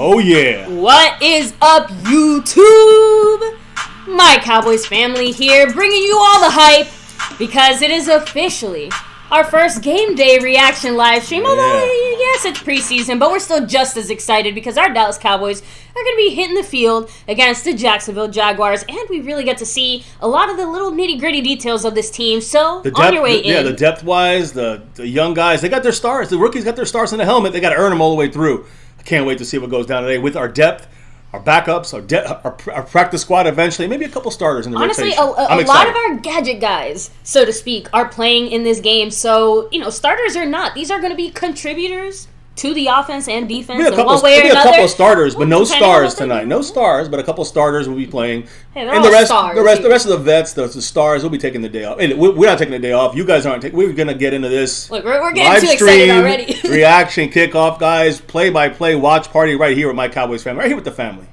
Oh, yeah. What is up, YouTube? My Cowboys family here, bringing you all the hype because it is officially our first game day reaction live stream. Although, yes, it's preseason, but we're still just as excited because our Dallas Cowboys are going to be hitting the field against the Jacksonville Jaguars, and we really get to see a lot of the little nitty-gritty details of this team. So, on your way in. Yeah, the depth-wise, the young guys, they got their stars. The rookies got their stars in the helmet. They got to earn them all the way through. I can't wait to see what goes down today with our depth, our backups, our practice squad eventually, maybe a couple starters in the rotation. Honestly, a lot of our gadget guys, so to speak, are playing in this game. So, starters or not, these are going to be contributors to the offense and defense in one way or another. A couple of starters, but no stars tonight. No stars, but a couple of starters will be playing. Hey, and the rest of the vets, the stars, will be taking the day off. Hey, we're not taking the day off. You guys aren't taking. We're gonna get into this. Look, we're getting too excited already. Reaction, kickoff, guys, play-by-play, watch party right here with my Cowboys family, right here with the family.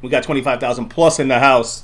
We got 25,000 plus in the house.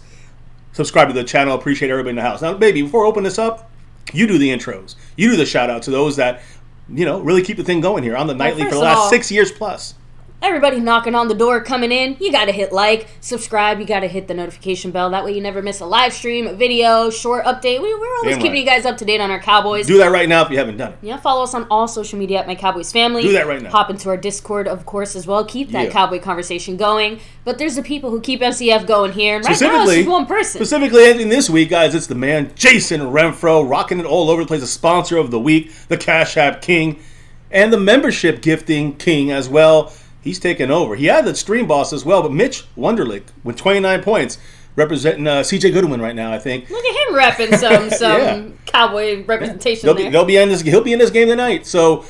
Subscribe to the channel. Appreciate everybody in the house. Now, baby, before I open this up, you do the intros. You do the shout-out to those that really keep the thing going here on the nightly for the last 6 years plus. Everybody knocking on the door, coming in, you got to hit like, subscribe, you got to hit the notification bell. That way you never miss a live stream, a video, short update. We're always keeping you guys up to date on our Cowboys. Do that right now if you haven't done it. Yeah, follow us on all social media at MyCowboysFamily. Do that right now. Hop into our Discord, of course, as well. Keep that Cowboy conversation going. But there's the people who keep MCF going here. And right now, it's just one person. Specifically, in this week, guys, it's the man, Jason Renfro, rocking it all over the place. The sponsor of the week, the Cash App King, and the membership gifting king as well. He's taken over. He had the stream boss as well, but Mitch Wunderlich with 29 points, representing CJ Goodwin right now, I think. Look at him repping some Cowboy representation there. He'll be in this game tonight. So,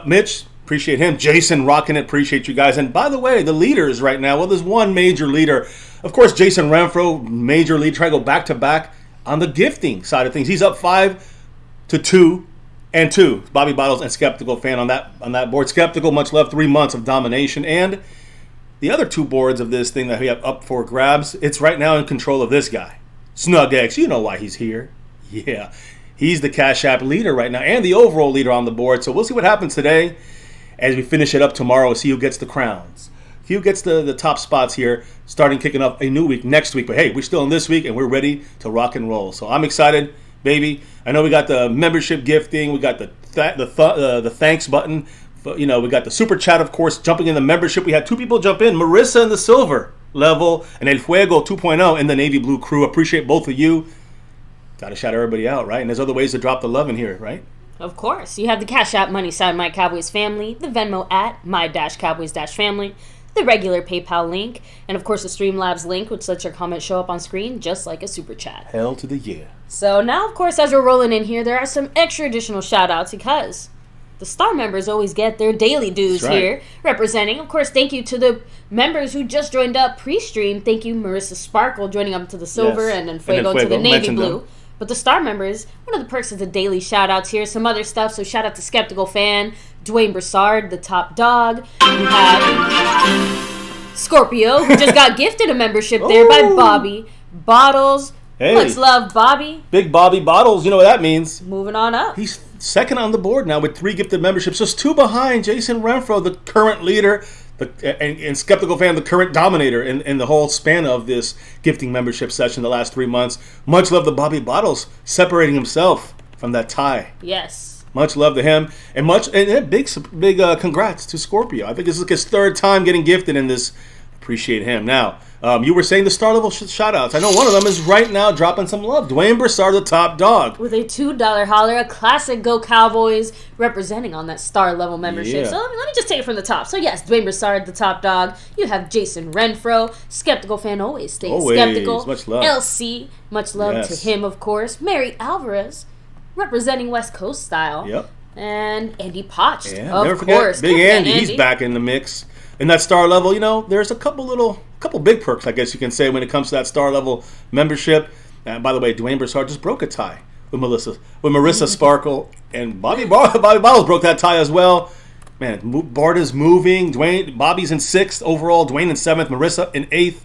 Mitch, appreciate him. Jason, rocking it. Appreciate you guys. And by the way, the leaders right now, well, there's one major leader. Of course, Jason Renfro, major lead. Try to go back-to-back on the gifting side of things. He's up 5-2. And 2, Bobby Bottles and Skeptical fan on that board. Skeptical, much love, 3 months of domination. And the other 2 boards of this thing that we have up for grabs, it's right now in control of this guy. Snug X, you know why he's here. Yeah, he's the Cash App leader right now and the overall leader on the board. So we'll see what happens today as we finish it up tomorrow. See who gets the crowns. See who gets the top spots here, starting kicking up a new week next week. But hey, we're still in this week and we're ready to rock and roll. So I'm excited. Baby, I know we got the membership gifting, we got the thanks button, we got the super chat, of course, jumping in the membership. We had 2 people jump in, Marissa in the silver level and El Fuego 2.0 in the navy blue crew. Appreciate both of you. Got to shout everybody out, right? And there's other ways to drop the love in here, right? Of course. You have the Cash App money sign My Cowboys Family, the Venmo at My-Cowboys-Family, the regular PayPal link, and of course the Streamlabs link, which lets your comment show up on screen just like a super chat. Hell to the yeah. So now, of course, as we're rolling in here, there are some extra additional shout-outs because the star members always get their daily dues here representing. Of course, thank you to the members who just joined up pre-stream. Thank you, Marissa Sparkle, joining up to the silver, and then Fuego to the navy blue. But the star members, one of the perks of the daily shout-outs here, some other stuff. So shout out to Skeptical Fan, Dwayne Broussard, the top dog. We have Scorpio, who just got gifted a membership there by Bobby Bottles. Hey. Let's love Bobby. Big Bobby Bottles, you know what that means. Moving on up. He's second on the board now with 3 gifted memberships. Just 2 behind Jason Renfro, the current leader, and Skeptical Fan, the current dominator in the whole span of this gifting membership session the last 3 months. Much love to Bobby Bottles, separating himself from that tie. Yes. Much love to him. And big congrats to Scorpio. I think this is his 3rd time getting gifted in this. Appreciate him. Now, you were saying the star level shout-outs. I know one of them is right now dropping some love. Dwayne Broussard, the top dog. With a $2 holler, a classic Go Cowboys representing on that star level membership. Yeah. So let me just take it from the top. So yes, Dwayne Broussard, the top dog. You have Jason Renfro. Skeptical Fan always stays skeptical. Much love. LC, much love to him, of course. Mary Alvarez, representing West Coast style. Yep. And Andy Potch, never forget Big Andy. He's back in the mix. In that star level, there's a couple big perks, I guess you can say, when it comes to that star level membership. And by the way, Dwayne Broussard just broke a tie with Marissa Sparkle, and Bobby Bottles broke that tie as well. Man, Barta's moving. Bobby's in 6th overall. Dwayne in 7th. Marissa in 8th.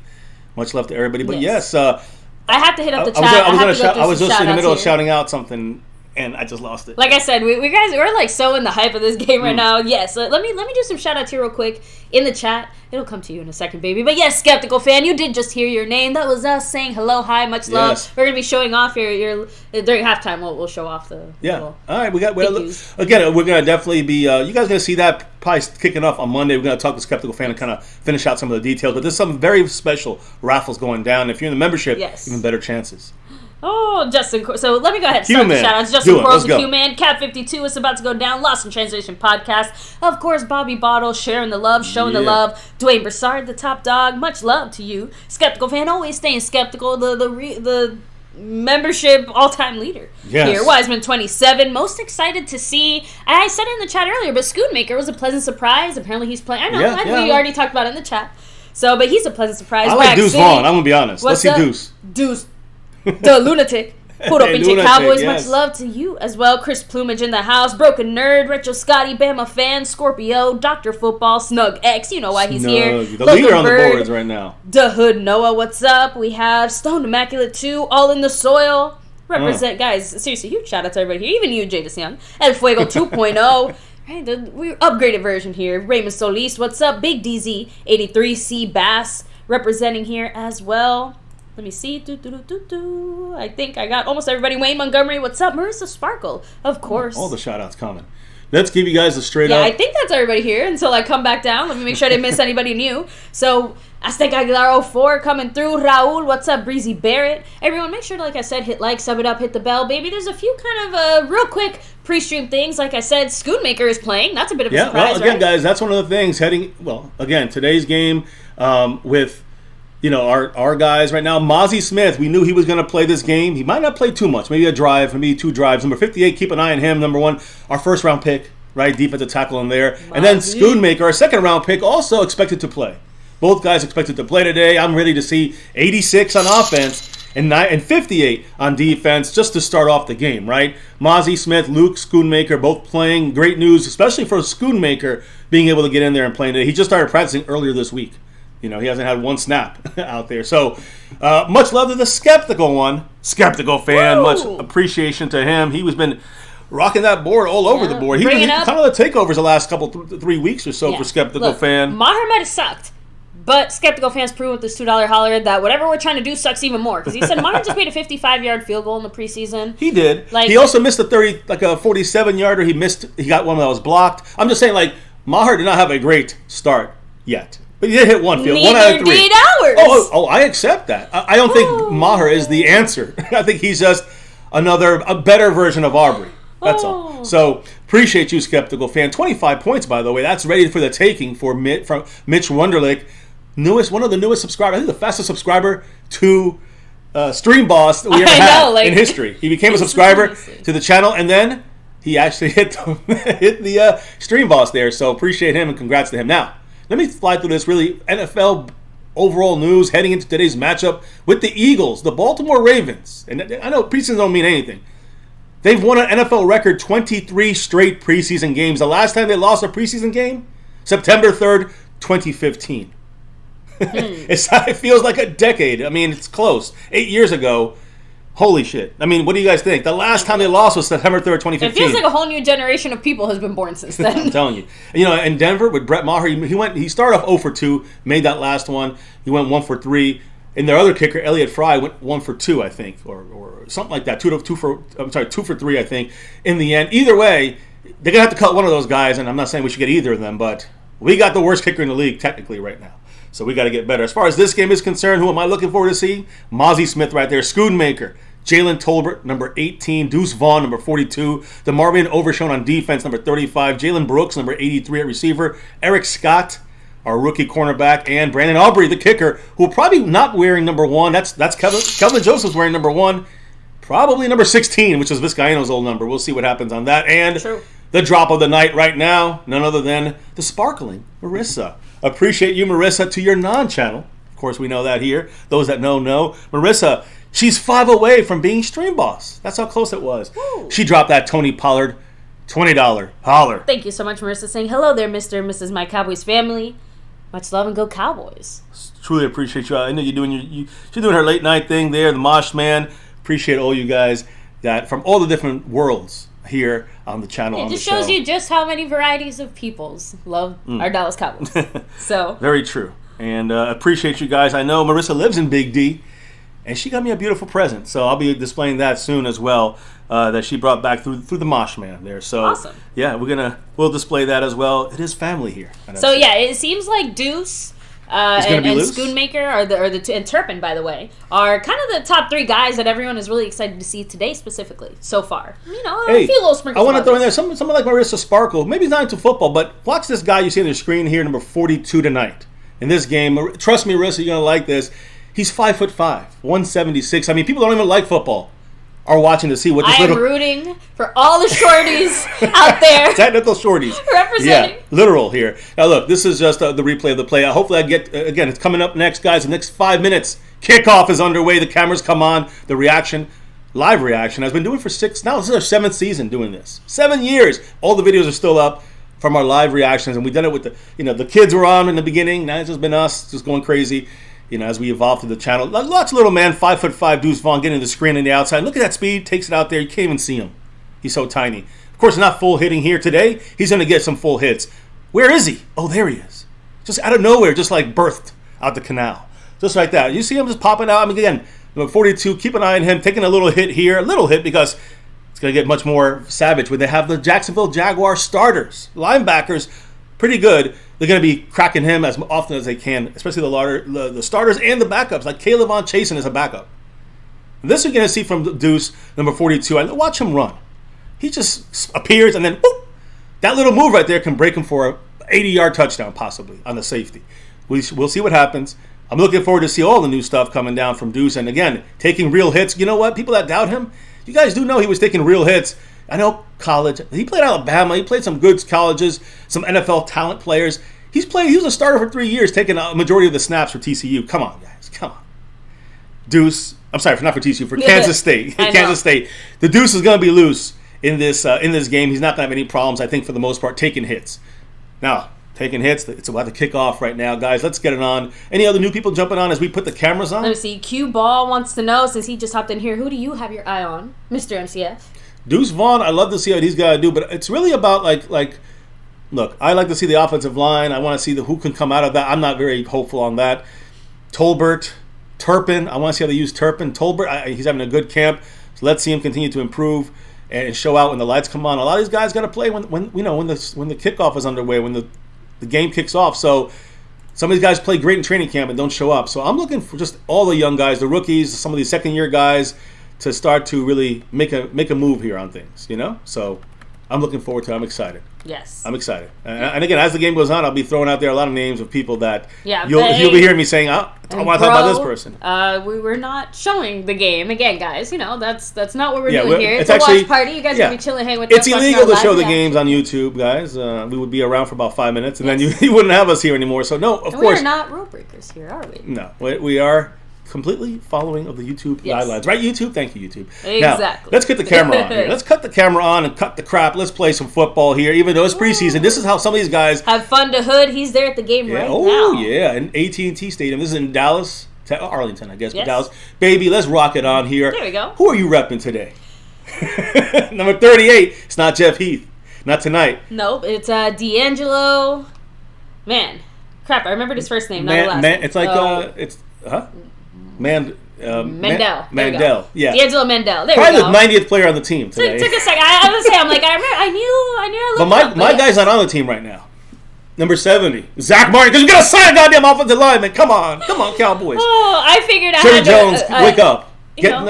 Much love to everybody. But yes, I have to hit up the chat. I was just in the middle of shouting out something. and I just lost it. Like I said, we're like so in the hype of this game right now. Yes, let me do some shout outs here real quick in the chat. It'll come to you in a second, baby. But yes, Skeptical Fan, you did just hear your name. That was us saying hello, hi, much love. We're gonna be showing off your during halftime. We'll show off the all right. Again, we're gonna definitely be. You guys gonna see that probably kicking off on Monday. We're gonna talk to Skeptical Fan and kind of finish out some of the details. But there's some very special raffles going down. If you're in the membership, even better chances. Oh, Justin. So let me go ahead and start the shout-outs. Justin Quarles, the Q-Man. Cat52 is about to go down. Lost in Translation podcast. Of course, Bobby Bottle, sharing the love, showing the love. Dwayne Broussard, the top dog. Much love to you. Skeptical Fan, always staying skeptical. The membership all-time leader here. Wiseman27, most excited to see. I said it in the chat earlier, but Schoonmaker was a pleasant surprise. Apparently he's playing. I know. We already talked about it in the chat. So, but he's a pleasant surprise. I like Deuce Vaughn. I'm going to be honest. Let's see Deuce. Deuce. The lunatic. Pulled up into Cowboys. Much love to you as well. Chris Plumage in the house. Broken Nerd. Retro Scotty. Bama Fan. Scorpio. Dr. Football. Snug X. You know why he's here. The leader on the boards right now. The Hood Noah. What's up? We have Stone Immaculate 2. All in the Soil. Represent, guys. Seriously, huge shout out to everybody here. Even you, Jadis Young. El Fuego 2.0. Right, the upgraded version here. Raymond Solis. What's up? Big DZ. 83C Bass. Representing here as well. Let me see. I think I got almost everybody. Wayne Montgomery, what's up? Marissa Sparkle, of course. All the shout-outs coming. Let's give you guys a straight up. Yeah, I think that's everybody here until I come back down. Let me make sure I didn't miss anybody new. So, Aztec Aguilar 04 coming through. Raul, what's up? Breezy Barrett. Everyone, make sure to, like I said, hit like, sub it up, hit the bell, baby. There's a few kind of real quick pre-stream things. Like I said, Schoonmaker is playing. That's a bit of a surprise, again, guys, that's one of the things today's game with... our guys right now. Mozzie Smith, we knew he was going to play this game. He might not play too much. Maybe a drive, maybe 2 drives. Number 58, keep an eye on him. Number 1, our first-round pick, right? Defensive tackle in there. Mozzie. And then Schoonmaker, our second-round pick, also expected to play. Both guys expected to play today. I'm ready to see 86 on offense and 58 on defense just to start off the game, right? Mozzie Smith, Luke Schoonmaker, both playing. Great news, especially for Schoonmaker being able to get in there and play today. He just started practicing earlier this week. He hasn't had one snap out there. So, much love to the Skeptical one. Skeptical Fan. Woo! Much appreciation to him. He was been rocking that board all over the board. He kind of the takeovers the last couple, 3 weeks or so for Skeptical Fan. Maher might have sucked, but Skeptical Fan's proven with this $2 holler that whatever we're trying to do sucks even more. Because he said Maher just made a 55-yard field goal in the preseason. He did. He also missed a 47-yarder. He got one that was blocked. I'm just saying, Maher did not have a great start yet. But he did hit one field. Neither 1 out of 3. Did ours. Oh, I accept that. I don't think Maher is the answer. I think he's just a better version of Aubrey. That's all. So, appreciate you, Skeptical Fan. 25 points, by the way. That's ready for the taking from Mitch Wunderlich. One of the newest subscribers. I think the fastest subscriber to Stream Boss that we ever had in history. He became a subscriber to the channel, and then he actually hit the Stream Boss there. So, appreciate him, and congrats to him. Now, let me fly through this really NFL overall news heading into today's matchup with the Eagles, the Baltimore Ravens. And I know preseason don't mean anything. They've won an NFL record 23 straight preseason games. The last time they lost a preseason game, September 3rd, 2015. It feels like a decade. I mean, it's close. 8 years ago. Holy shit. I mean, what do you guys think? The last time they lost was September 3rd, 2015. It feels like a whole new generation of people has been born since then. I'm telling you. In Denver with Brett Maher, he started off 0 for 2, made that last one. He went 1 for 3. And their other kicker, Elliott Fry, went 1 for 2, I think, or something like that. 2 for 3, I think, in the end. Either way, they're going to have to cut one of those guys, and I'm not saying we should get either of them, but we got the worst kicker in the league, technically, right now. So we got to get better. As far as this game is concerned, who am I looking forward to see? Mozzie Smith right there. Schoonmaker. Jalen Tolbert, number 18. Deuce Vaughn, number 42. DeMarvin Overshown on defense, number 35. Jalen Brooks, number 83 at receiver. Eric Scott, our rookie cornerback. And Brandon Aubrey, the kicker, who will probably not wearing number 1. That's Kelvin Joseph's wearing number 1. Probably number 16, which is Vizcaino's old number. We'll see what happens on that. And the drop of the night right now, none other than the sparkling Marissa. Appreciate you, Marissa, to your non-channel. Of course, we know that here. Those that know. Marissa, she's 5 away from being Stream Boss. That's how close it was. Woo. She dropped that Tony Pollard $20 holler. Thank you so much, Marissa, saying hello there, Mr. and Mrs. MyCowboysFamily. Much love and go Cowboys. Truly appreciate you. I know you're doing her late night thing there, the Mosh Man. Appreciate all you guys. that from all the different worlds here on the channel. It on just the show. shows you just how many varieties of peoples love our Dallas Cowboys. So very true, and appreciate you guys. I know Marissa lives in Big D, and she got me a beautiful present, so I'll be displaying that soon as well. That she brought back through the Mosh Man there. So awesome. Yeah, we'll display that as well. It is family here. So yeah, it seems like Deuce and loose? Schoonmaker and Turpin, by the way, are kind of the top 3 guys that everyone is really excited to see today, specifically so far. You know, a few little sprinkles. I want to throw in there someone like Marissa Sparkle. Maybe he's not into football, but watch this guy you see on the screen here, number 42 tonight in this game. Trust me, Marissa, you're gonna like this. He's 5'5", 176. I mean, people don't even like football. Are watching to see what this I'm rooting for all the shorties out there. Technical shorties. Representing. Yeah, literal here. Now look, this is just the replay of the play. Hopefully I get, again, it's coming up next, guys. The next 5 minutes. Kickoff is underway. The cameras come on. The reaction, live reaction. I've been doing for this is our 7th season doing this. 7 years. All the videos are still up from our live reactions. And we've done it with the kids were on in the beginning. Now it's just been us just going crazy. As we evolve through the channel. Lots of little man, 5'5", Deuce Vaughn getting the screen on the outside. Look at that speed. Takes it out there. You can't even see him. He's so tiny. Of course, not full hitting here today. He's going to get some full hits. Where is he? Oh, there he is. Just out of nowhere, just like birthed out the canal. Just like that. You see him just popping out. I mean, again, number 42, keep an eye on him. Taking a little hit here. A little hit because it's going to get much more savage when they have the Jacksonville Jaguars starters. Linebackers, pretty good. They're going to be cracking him as often as they can, especially the starters and the backups, like Caleb Von Chasen is a backup. And this you're going to see from Deuce, number 42. And watch him run. He just appears, and then whoop, that little move right there can break him for an 80-yard touchdown, possibly, on the safety. We'll see what happens. I'm looking forward to see all the new stuff coming down from Deuce. And again, taking real hits. You know what? People that doubt him, you guys do know he was taking real hits. I know college. He played Alabama. He played some good colleges, some NFL talent players. He was a starter for 3 years, taking a majority of the snaps for TCU. Come on, guys. Come on. Deuce. I'm sorry, not for TCU, for Kansas State. Kansas State. The Deuce is going to be loose in this game. He's not going to have any problems, I think, for the most part, taking hits. Now, taking hits, it's about to kick off right now, guys. Let's get it on. Any other new people jumping on as we put the cameras on? Let me see. Q Ball wants to know, since he just hopped in here, who do you have your eye on, Mr. MCF? Deuce Vaughn, I love to see what he's got to do, but it's really about look, I like to see the offensive line. I want to see who can come out of that. I'm not very hopeful on that. Tolbert, Turpin. I want to see how they use Turpin. Tolbert, he's having a good camp. So let's see him continue to improve and show out when the lights come on. A lot of these guys got to play when the kickoff is underway, when the game kicks off. So some of these guys play great in training camp and don't show up. So I'm looking for just all the young guys, the rookies, some of these second-year guys, to start to really make a move here on things. So I'm looking forward to it. I'm excited. Yes. I'm excited. And again, as the game goes on, I'll be throwing out there a lot of names of people that you'll be hearing me saying, I want to talk about this person. We were not showing the game. Again, guys, that's not what we're doing here. It's actually, a watch party. You guys are going to be chilling, hanging with us. It's illegal to show the games on YouTube, guys. We would be around for about 5 minutes, and then you wouldn't have us here anymore. So, no, of course. We're not rule breakers here, are we? No, we are completely following of the YouTube guidelines. Right, YouTube? Thank you, YouTube. Exactly. Now, let's get the camera on here. Let's cut the camera on and cut the crap. Let's play some football here. Even though it's preseason, this is how some of these guys... Have fun to Hood. He's there at the game right now. Oh, yeah. In AT&T Stadium. This is in Dallas. Arlington, I guess. But Dallas. Baby, let's rock it on here. There we go. Who are you repping today? Number 38. It's not Jeff Heath. Not tonight. Nope. It's D'Angelo... Man. Crap, I remembered his first name, not his last name. It's like... Mandel. Mandel. Yeah. D'Angelo Mandel. There Probably we go. the 90th player on the team today. Took a second. I was saying, I'm like, I knew I looked But up, my guy's not on the team right now. Number 70, Zach Martin. Because we got to sign a goddamn offensive lineman. Come on, Cowboys. Oh, I figured I Terry had Jones, to... wake up.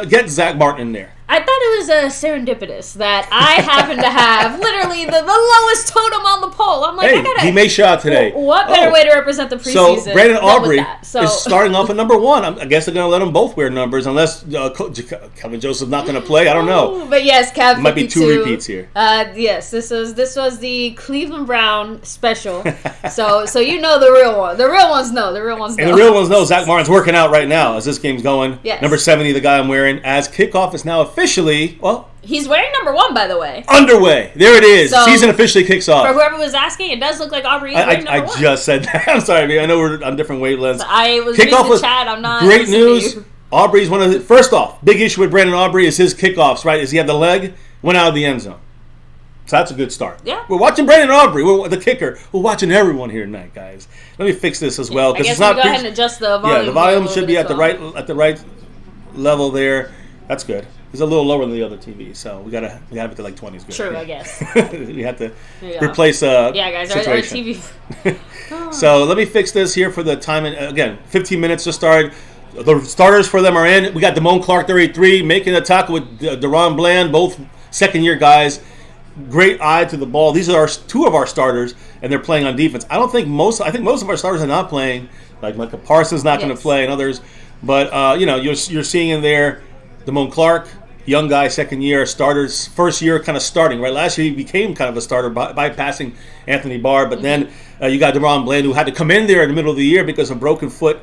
Get Zach Martin in there. I thought it was serendipitous that I happen to have literally the lowest totem on the pole. I'm like, he made shot today. What better way to represent the preseason? So Brandon Aubrey is starting off at number 1. I guess they're going to let them both wear numbers unless Kevin Joseph's not going to play. I don't know. But yes, Cav 52. Might be 2 repeats here. Yes, this was the Cleveland Brown special. so you know the real one. The real ones know. The real ones know. And the real ones know Zach Martin's working out right now as this game's going. Yes. Number 70, the guy I'm wearing, as kickoff is now officially, he's wearing number 1, by the way. Underway. There it is. So, season officially kicks off. For whoever was asking, it does look like Aubrey is wearing number 1. I just said that. I'm sorry, man. I know we're on different wavelengths. So I was Kickoff reading the chat. I'm not great news. Aubrey's one of the... First off, big issue with Brandon Aubrey is his kickoffs, right? Is he had the leg, went out of the end zone. So that's a good start. Yeah. We're watching Brandon Aubrey, the kicker. We're watching everyone here tonight, guys. Let me fix this as well. I guess we go ahead and adjust the volume. Yeah, the volume should be at the right level there. That's good. It's a little lower than the other TV, so we have it to like 20 is good. True, I guess. We have to replace guys, situation. our TV. So let me fix this here for the time. Again, 15 minutes to start. The starters for them are in. We got Damone Clark, 33, making a tackle with Deron Bland, both second-year guys. Great eye to the ball. These are two of our starters, and they're playing on defense. I think most of our starters are not playing. Like Micah Parsons not going to play, and others. But you're seeing in there Damone Clark, young guy, second year, starters, first year kind of starting. Right, last year he became kind of a starter bypassing Anthony Barr. But then you got Deron Bland, who had to come in there in the middle of the year because of a broken foot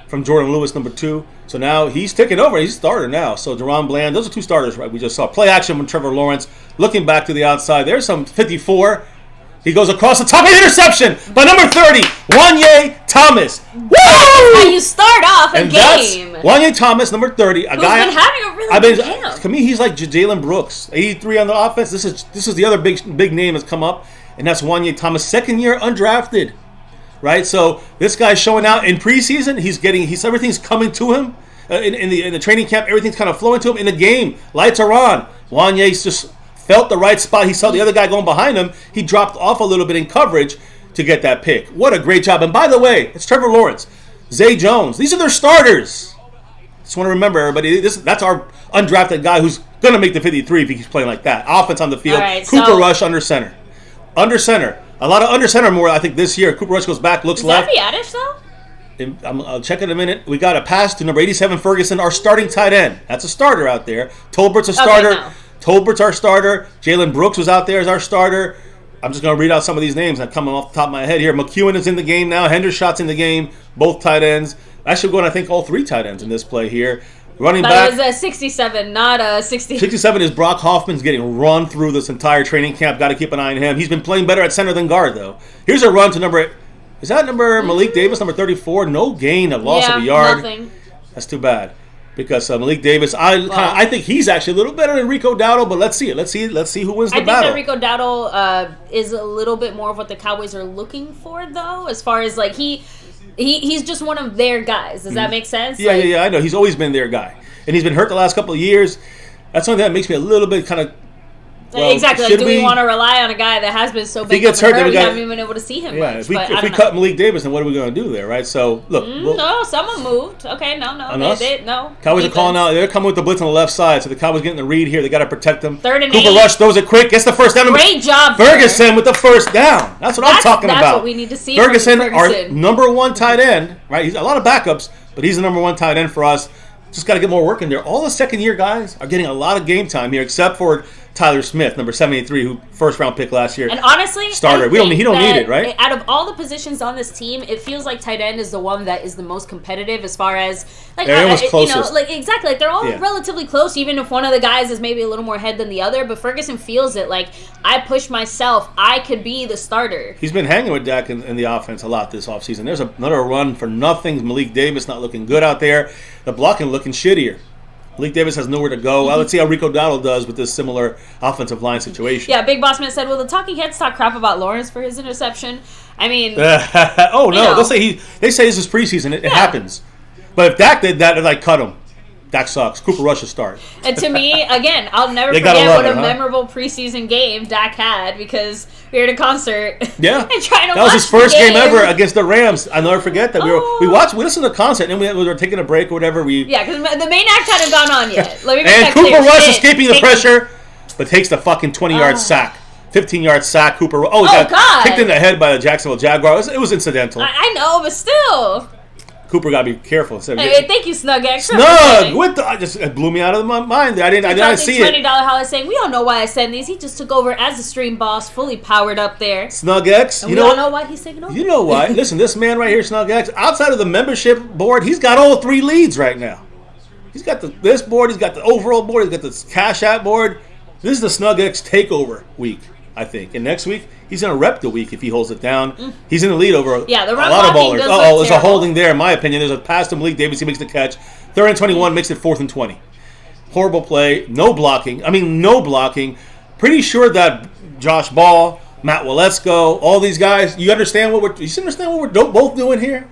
from Jordan Lewis, number 2. So now he's taking over. He's a starter now. So Deron Bland, those are two starters, right? We just saw play action from Trevor Lawrence. Looking back to the outside, there's some 54. He goes across the top of the interception by number 30, Wanye Thomas. Woo! How you start off a game. Wanye Thomas, number 30, a Who's guy been having a really good camp. To me, he's like Jalen Brooks, 83 on the offense. This is the other big name that's come up, and that's Wanye Thomas, second year undrafted. Right, so this guy's showing out in preseason. Everything's coming to him in the training camp. Everything's kind of flowing to him in the game. Lights are on. Wanye's just felt the right spot. He saw the other guy going behind him. He dropped off a little bit in coverage to get that pick. What a great job! And by the way, it's Trevor Lawrence, Zay Jones. These are their starters. Just want to remember, everybody. That's our undrafted guy who's going to make the 53 if he keeps playing like that. Offense on the field. Right, Cooper Rush under center. Under center. A lot of under center more, I think, this year. Cooper Rush goes back, looks left. Is that the Addish, though? I'll check in a minute. We got a pass to number 87, Ferguson, our starting tight end. That's a starter out there. Tolbert's a starter. No. Tolbert's our starter. Jalen Brooks was out there as our starter. I'm just going to read out some of these names that come off the top of my head here. McEwen is in the game now. Hendershot's in the game. Both tight ends. Actually, going, I think, all three tight ends in this play here. Running back. But it was a 67, not a 60. 67 is Brock Hoffman's getting run through this entire training camp. Got to keep an eye on him. He's been playing better at center than guard, though. Here's a run to number... Is that number Malik Davis, number 34? No gain, a loss of a yard. Nothing. That's too bad. Because Malik Davis, I think he's actually a little better than Rico Dowdle, but let's see it. Let's see who wins the battle. I think that Rico Dowdle is a little bit more of what the Cowboys are looking for, though, as far as, like, he's just one of their guys. Does that make sense? Yeah, I know. He's always been their guy. And he's been hurt the last couple of years. That's something that makes me a little bit kind of... Well, exactly. Like, do we want to rely on a guy that has been so big? If he gets hurt, we haven't even been able to see him much. If we cut Malik Davis, then what are we going to do there, right? So, look. No, someone moved. Okay, no. No. Cowboys are calling out. They're coming with the blitz on the left side, so the Cowboys getting the read here. They got to protect them. 3rd and 8. Cooper Rush throws it quick, gets the first down. Great job, Ferguson with the first down. That's what I'm talking about. That's what we need to see. Ferguson, our number 1 tight end, right? He's a lot of backups, but he's the number 1 tight end for us. Just got to get more work in there. All the second-year guys are getting a lot of game time here, except for Tyler Smith, number 73, who first-round pick last year. And honestly, starter. He don't need it, right? Out of all the positions on this team, it feels like tight end is the one that is the most competitive as far as everyone's closest. Exactly. Like they're all relatively close, even if one of the guys is maybe a little more head than the other. But Ferguson feels it. Like, I push myself, I could be the starter. He's been hanging with Dak in the offense a lot this offseason. There's another run for nothing. Malik Davis not looking good out there. The blocking looking shittier. Malik Davis has nowhere to go. Well, let's see how Rico Dowdle does with this similar offensive line situation. Yeah, Big Boss Man said, well, the talking heads talk crap about Lawrence for his interception. I mean... They say this is preseason. It happens. But if Dak did that, I'd cut him. Dak sucks. Cooper Rush should start. And to me, again, I'll never forget what a memorable preseason game Dak had because we were at a concert. Yeah. And trying to watch that was his first game ever against the Rams. I'll never forget that. We listened to the concert, and then we were taking a break or whatever. Because the main act hadn't gone on yet. Let me make and that Cooper clear. Rush escaping the pressure, but takes the fucking 20-yard sack. 15-yard sack. Cooper. God! Kicked in the head by the Jacksonville Jaguars. It was incidental. I know, but still. Cooper got to be careful. Hey, thank you, Snug X. Snug! It blew me out of my mind. I didn't see it. $20 holler saying, we don't know why I send these. He just took over as the stream boss, fully powered up there. Snug X. And we don't know why he's taking over. You know why. Listen, this man right here, Snug X, outside of the membership board, he's got all 3 leads right now. He's got this board. He's got the overall board. He's got the Cash App board. This is the Snug X takeover week, I think. And next week, he's going to rep the week if he holds it down. He's in the lead over a lot of ballers. There's a holding there, in my opinion. There's a pass to Malik Davis. He makes the catch. 3rd and 21 makes it 4th and 20. Horrible play. No blocking. No blocking. Pretty sure that Josh Ball, Matt Waletzko, all these guys, you understand what we're both doing here?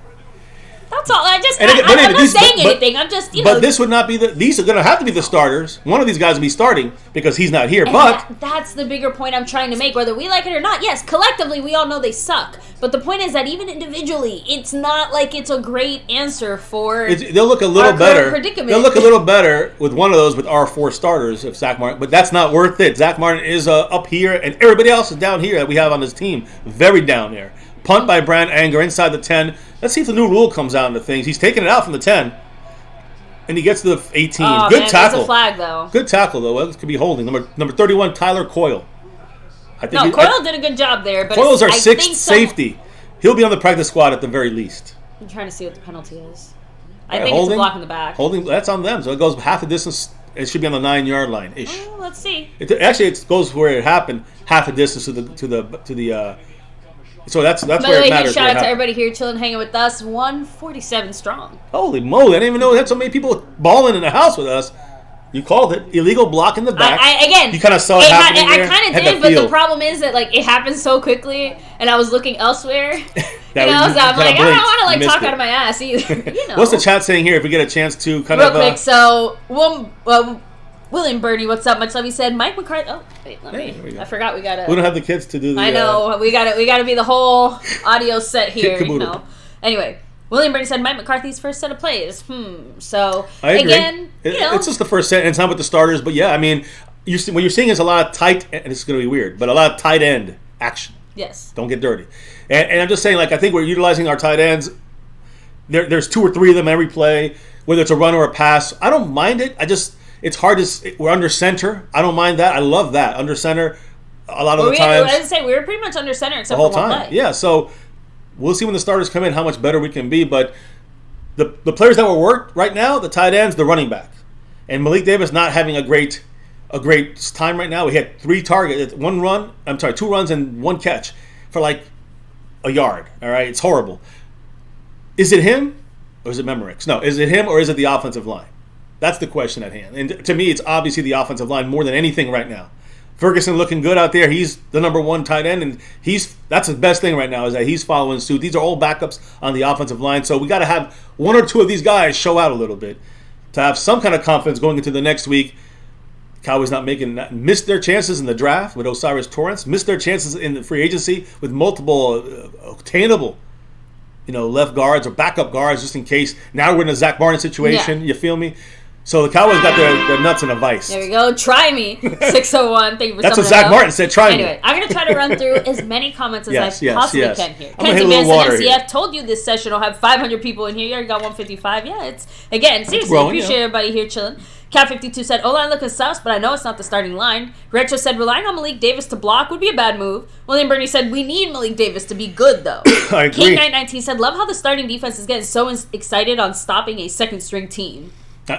That's all. I'm not saying anything. I'm just, But this would not be these are going to have to be the starters. One of these guys will be starting because he's not here. But that's the bigger point I'm trying to make. Whether we like it or not, yes, collectively we all know they suck. But the point is that even individually, it's not like it's a great answer for. They'll look a little better. Predicament. They'll look a little better with one of those with our 4 starters of Zach Martin. But that's not worth it. Zach Martin is up here, and everybody else is down here that we have on this team. Very down there. Punt by Brand Anger inside the 10. Let's see if the new rule comes out into things. He's taking it out from the 10. And he gets to the 18. Oh, Good man, tackle. There's a flag, though. Good tackle, though. This could be holding. Number 31, Tyler Coyle. Coyle did a good job there. But Coyle's our 6th safety. He'll be on the practice squad at the very least. I'm trying to see what the penalty is. I think it's a block in the back. Holding, that's on them. So it goes half the distance. It should be on the 9-yard line-ish. Oh, let's see. It goes where it happened, half a distance to the so that's where it matters. Shout out to everybody here chilling, hanging with us. 147 strong. Holy moly! I didn't even know we had so many people balling in the house with us. You called it illegal block in the back. Again, you kind of saw it happening I kind of did, but the problem is that it happened so quickly, and I was looking elsewhere. So I'm like, I don't want to talk out of my ass either. What's the chat saying here? If we get a chance to real quick, so William Birdie, what's up? Much love. He said, Mike McCarthy. Oh, wait, I forgot we gotta. We don't have the kids to do the. I know we gotta be the whole audio set here. Anyway, William Birdie said Mike McCarthy's first set of plays. So I agree. Again, it's just the first set, and it's not with the starters. But yeah, what you're seeing is a lot of tight, and it's going to be weird, but a lot of tight end action. Yes. Don't get dirty. And I'm just saying, I think we're utilizing our tight ends. There's 2 or 3 of them every play, whether it's a run or a pass. I don't mind it. It's hard to. We're under center. I don't mind that. I love that under center. A lot of the times. I was say we were pretty much under center except for one play. Yeah. So we'll see when the starters come in how much better we can be. But the players that were worked right now, the tight ends, the running back, and Malik Davis not having a great time right now. We had 3 targets, 2 runs and 1 catch for a yard. All right, it's horrible. Is it him or is it Memorex? No, is it him or is it the offensive line? That's the question at hand. And to me, it's obviously the offensive line more than anything right now. Ferguson looking good out there. He's the number 1 tight end, and that's the best thing right now is that he's following suit. These are all backups on the offensive line, so we got to have 1 or 2 of these guys show out a little bit to have some kind of confidence going into the next week. Cowboys missed their chances in the draft with Osiris Torrance, missed their chances in the free agency with multiple obtainable left guards or backup guards just in case. Now we're in a Zach Martin situation. Yeah. You feel me? So the Cowboys got their nuts in a vice. There we go. Try me. 601. Thank you for That's what Zach Martin said. Try me. Anyway, I'm going to try to run through as many comments as I possibly can here. I'm Kenzie Manson, MCF, told you this session will have 500 people in here. You already got 155. Yeah, seriously, appreciate everybody here chilling. Cat52 said, O-line looking sus, but I know it's not the starting line. Retro said, relying on Malik Davis to block would be a bad move. William Bernie said, we need Malik Davis to be good, though. I agree. King919 said, love how the starting defense is getting so excited on stopping a second-string team.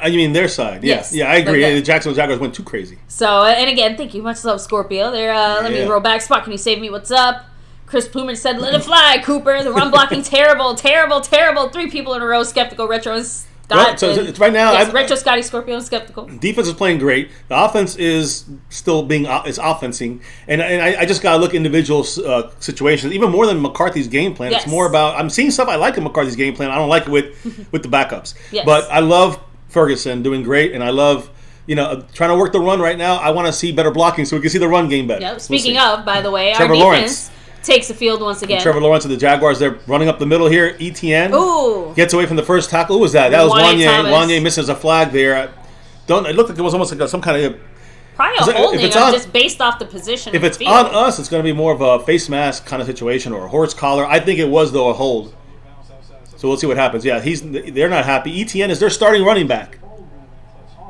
You mean their side? Yes. Yeah, I agree. The Jacksonville Jaguars went too crazy. So, and again, thank you. Much love, Scorpio. There, let me roll back. Spot, can you save me? What's up? Chris Plumage said, let it fly, Cooper. The run blocking, terrible, terrible, terrible. 3 people in a row, Skeptical, Retro, and Scott. So it's right now. Yes, Retro, Scotty, Scorpio, and Skeptical. Defense is playing great. The offense is still offensing. And I just got to look at individual situations, even more than McCarthy's game plan. Yes. It's more about, I'm seeing stuff I like in McCarthy's game plan. I don't like it with the backups. Yes. But I love Ferguson doing great, and I love trying to work the run right now. I want to see better blocking so we can see the run game better. Yep. Speaking of, by the way, Trevor our defense Lawrence takes the field once again. Trevor Lawrence of the Jaguars, they're running up the middle here. ETN gets away from the first tackle. Who was that? That was Wanye. Wanye misses a flag there. It looked like it was almost like some kind of probably a holding, just based off the position. If it's on us, it's going to be more of a face mask kind of situation or a horse collar. I think it was, though, a hold. So we'll see what happens. Yeah, they're not happy. ETN is their starting running back.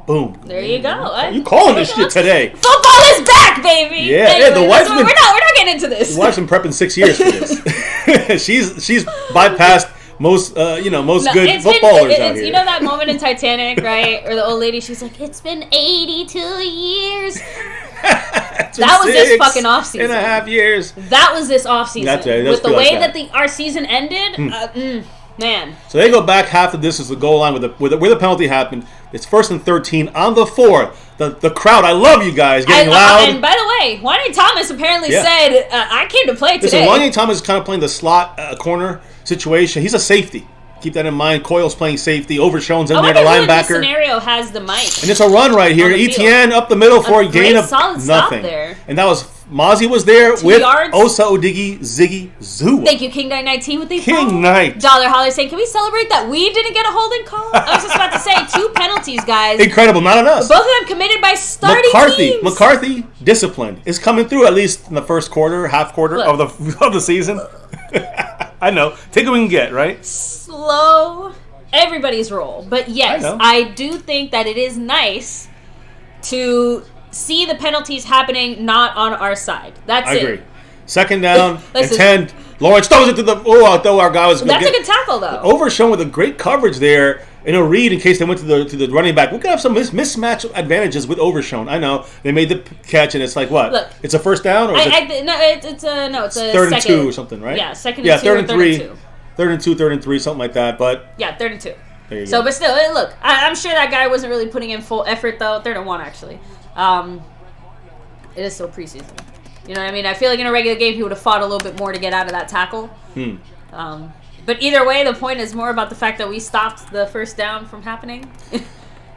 Boom. There you go. You calling this shit today? Football is back, baby. Yeah, anyway, the wife's we're not getting into this. The wife's been prepping 6 years for this. she's bypassed most good footballers out here. You know that moment in Titanic, right? Or the old lady, she's like, "It's been 82 years." That was this fucking offseason. 6.5 years. That was this offseason. That's right. With the way that our season ended, Man. So they go back half of this is the goal line where the penalty happened. It's 1st and 13 on the 4. The crowd, I love you guys, getting loud. And by the way, Wanye Thomas apparently said, I came to play today. Listen, Wanye Thomas is kind of playing the slot corner situation. He's a safety. Keep that in mind. Coyle's playing safety. Overshown's in there, the linebacker. This scenario has the mic. And it's a run right here. ETN up the middle for a gain of solid nothing. Stop there. And that was Mozzie was there 2 with yards. Osa Odigi Ziggy Zoo. Thank you, King Knight 19 with the King Knight. Dollar Holly saying, can we celebrate that we didn't get a holding call? I was just about to say 2 penalties, guys. Incredible, not on us. Both of them committed by starting teams. McCarthy, discipline is coming through at least in the first quarter, half quarter of the season. I know. Take what we can get, right? Slow everybody's roll. But yes, I do think that it is nice to see the penalties happening not on our side. That's it. I agree. 2nd down and 10. Lawrence throws it to the... Oh, I thought our guy was... That's a good tackle, though. Overshown with a great coverage there in a read in case they went to the running back. We could have some mismatch advantages with Overshown. I know. They made the catch, and it's like, what? Look, it's a first down? Or it's a 3rd and 2 or something, right? Yeah, 2nd and 2 3rd and 3. 3rd and 2, 3rd and 3, something like that. But yeah, 3rd and 2. There you go. So, but still, look, I'm sure that guy wasn't really putting in full effort, though. 3rd and 1, actually. It is still preseason. You know what I mean? I feel like in a regular game, he would have fought a little bit more to get out of that tackle. But either way, the point is more about the fact that we stopped the first down from happening.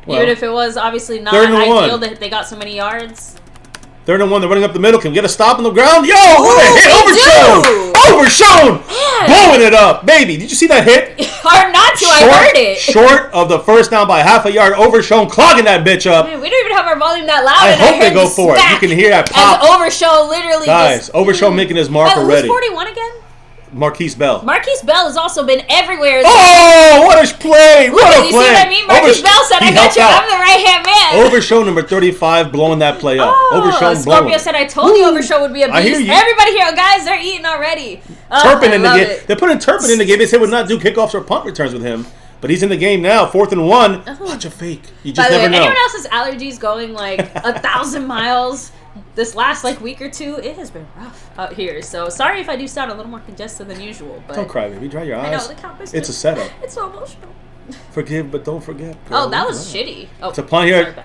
Even if it was obviously not ideal that they got so many yards. 3rd and 1, they're running up the middle. Can we get a stop on the ground? Yo, what a hit! Overshown! Blowing it up, baby. Did you see that hit? Hard not to, I heard it. Short of the first down by half a yard. Overshown clogging that bitch up. Man, we don't even have our volume that loud. I hope they go for it. You can hear that pop. As Overshown literally Overshown making his marker ready. Who's 41 again? Marquise Bell. Marquise Bell has also been everywhere. Oh, what a play! What a play! You see what I mean? Marquise Bell said, I got you. I'm the right-hand man. Overshown number 35 blowing that play up. Overshown blowing. Scorpio said, I told you Overshown would be a beast. I hear you. Everybody here, guys, they're eating already. Turpin in the game. They're putting Turpin in the game. They said would not do kickoffs or punt returns with him. But he's in the game now, 4th and 1. Watch a fake. You just never know. Anyone else's allergies going like 1,000 miles this last week or two, it has been rough out here. So sorry if I do sound a little more congested than usual. But don't cry, baby. Dry your eyes. I know, the Cowboys. It's a setup. It's so emotional. Forgive, but don't forget. Girl. Oh, that was shitty. Oh, it's a punt here.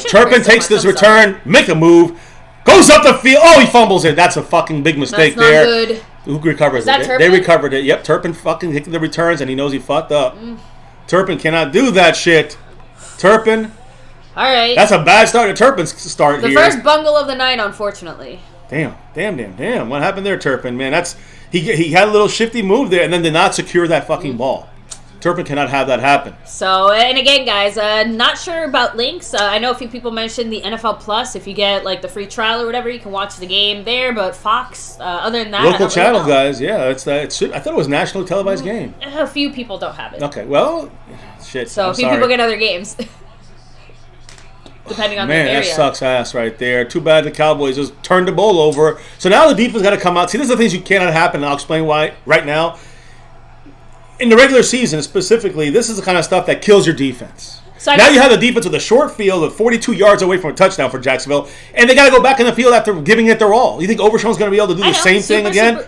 Turpin takes this return, make a move, goes up the field. Oh, he fumbles it. That's a fucking big mistake there. Good. Who recovers it? They recovered it. Yep, Turpin fucking taking the returns, and he knows he fucked up. Turpin cannot do that shit. Turpin. All right. That's a bad start. Turpin's start here. The first bungle of the night, unfortunately. Damn. What happened there, Turpin? Man, he had a little shifty move there, and then did not secure that fucking ball. Turpin cannot have that happen. So, and again, guys, not sure about links. I know a few people mentioned the NFL Plus. If you get the free trial or whatever, you can watch the game there. But Fox, other than that, local channel, guys. Yeah, I thought it was nationally televised game. A few people don't have it. Okay, well, shit. So a few people get other games. Depending on the area. Man, that sucks ass right there. Too bad the Cowboys just turned the ball over. So now the defense got to come out. See, these are the things you cannot happen, and I'll explain why right now. In the regular season, specifically, this is the kind of stuff that kills your defense. So now you have the defense with a short field of 42 yards away from a touchdown for Jacksonville, and they got to go back in the field after giving it their all. You think Overshown's going to be able to do the same thing again? I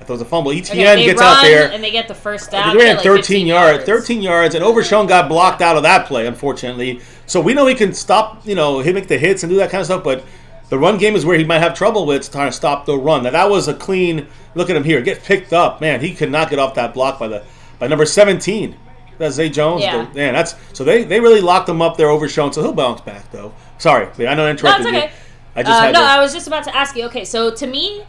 thought it was a fumble. ETN gets out there. And they get the first down. They ran 13 yards. 13 yards, and Overshown got blocked out of that play, unfortunately. So we know he can stop, make the hits and do that kind of stuff, but the run game is where he might have trouble with trying to stop the run. Now, that was a clean, look at him here, get picked up. Man, he could not get off that block by number 17. That's Zay Jones. Yeah. Man, so they really locked him up there, Overshown, so he'll bounce back, though. Sorry, I know I interrupted you. Okay. I was just about to ask you. Okay, so to me,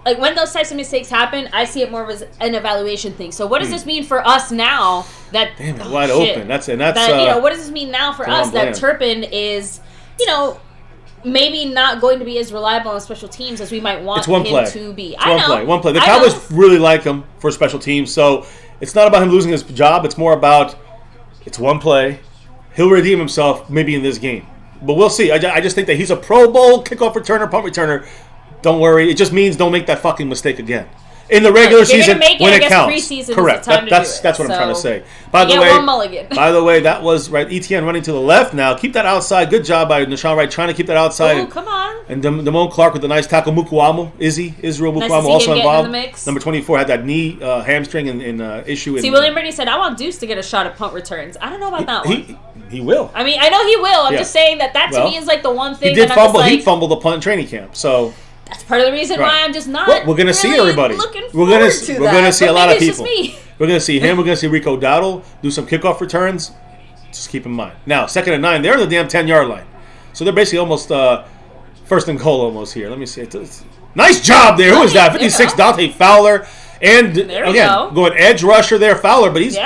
when those types of mistakes happen, I see it more as an evaluation thing. So what does this mean for us now? That damn it, wide open. That's what does this mean now for us that Turpin is, maybe not going to be as reliable on special teams as we might want him to be. One play. The Cowboys really like him for special teams, so it's not about him losing his job. It's more about it's one play. He'll redeem himself maybe in this game, but we'll see. I just think that he's a Pro Bowl kickoff returner, punt returner. Don't worry. It just means don't make that fucking mistake again. in the regular If you're season gonna make it, when I it guess counts. preseason Correct. is the time to That's do it. what I'm trying to So, say. By the you way, get one mulligan. by the way, that was right. ETN running to the left now. Keep that outside. Good job by Nashawn Wright trying to keep that outside. Oh, come on. And Damone Clark with a nice tackle. Israel Nice Mukuamu to see also him getting involved. in the mix. Number 24 had that knee hamstring and issue. See, William Brady said, I want Deuce to get a shot at punt returns. I don't know about that one. He will. I mean, I know he will. I'm Yeah. just saying that to me is like the one thing He did that fumble. I'm just like, He fumbled the punt in training camp. So that's part of the reason why I'm just not. Well, we're gonna see everybody. Looking We're forward gonna to we're that. gonna see But a lot of maybe it's people. just me. We're gonna see him. We're gonna see Rico Dowdle do some kickoff returns. Just keep in mind. Now, 2nd and 9. They're on the damn 10-yard line. So they're basically almost first and goal almost here. Let me see. It's nice job there. Who is that? 56 Dante Fowler. And again, going edge rusher there, Fowler, but he's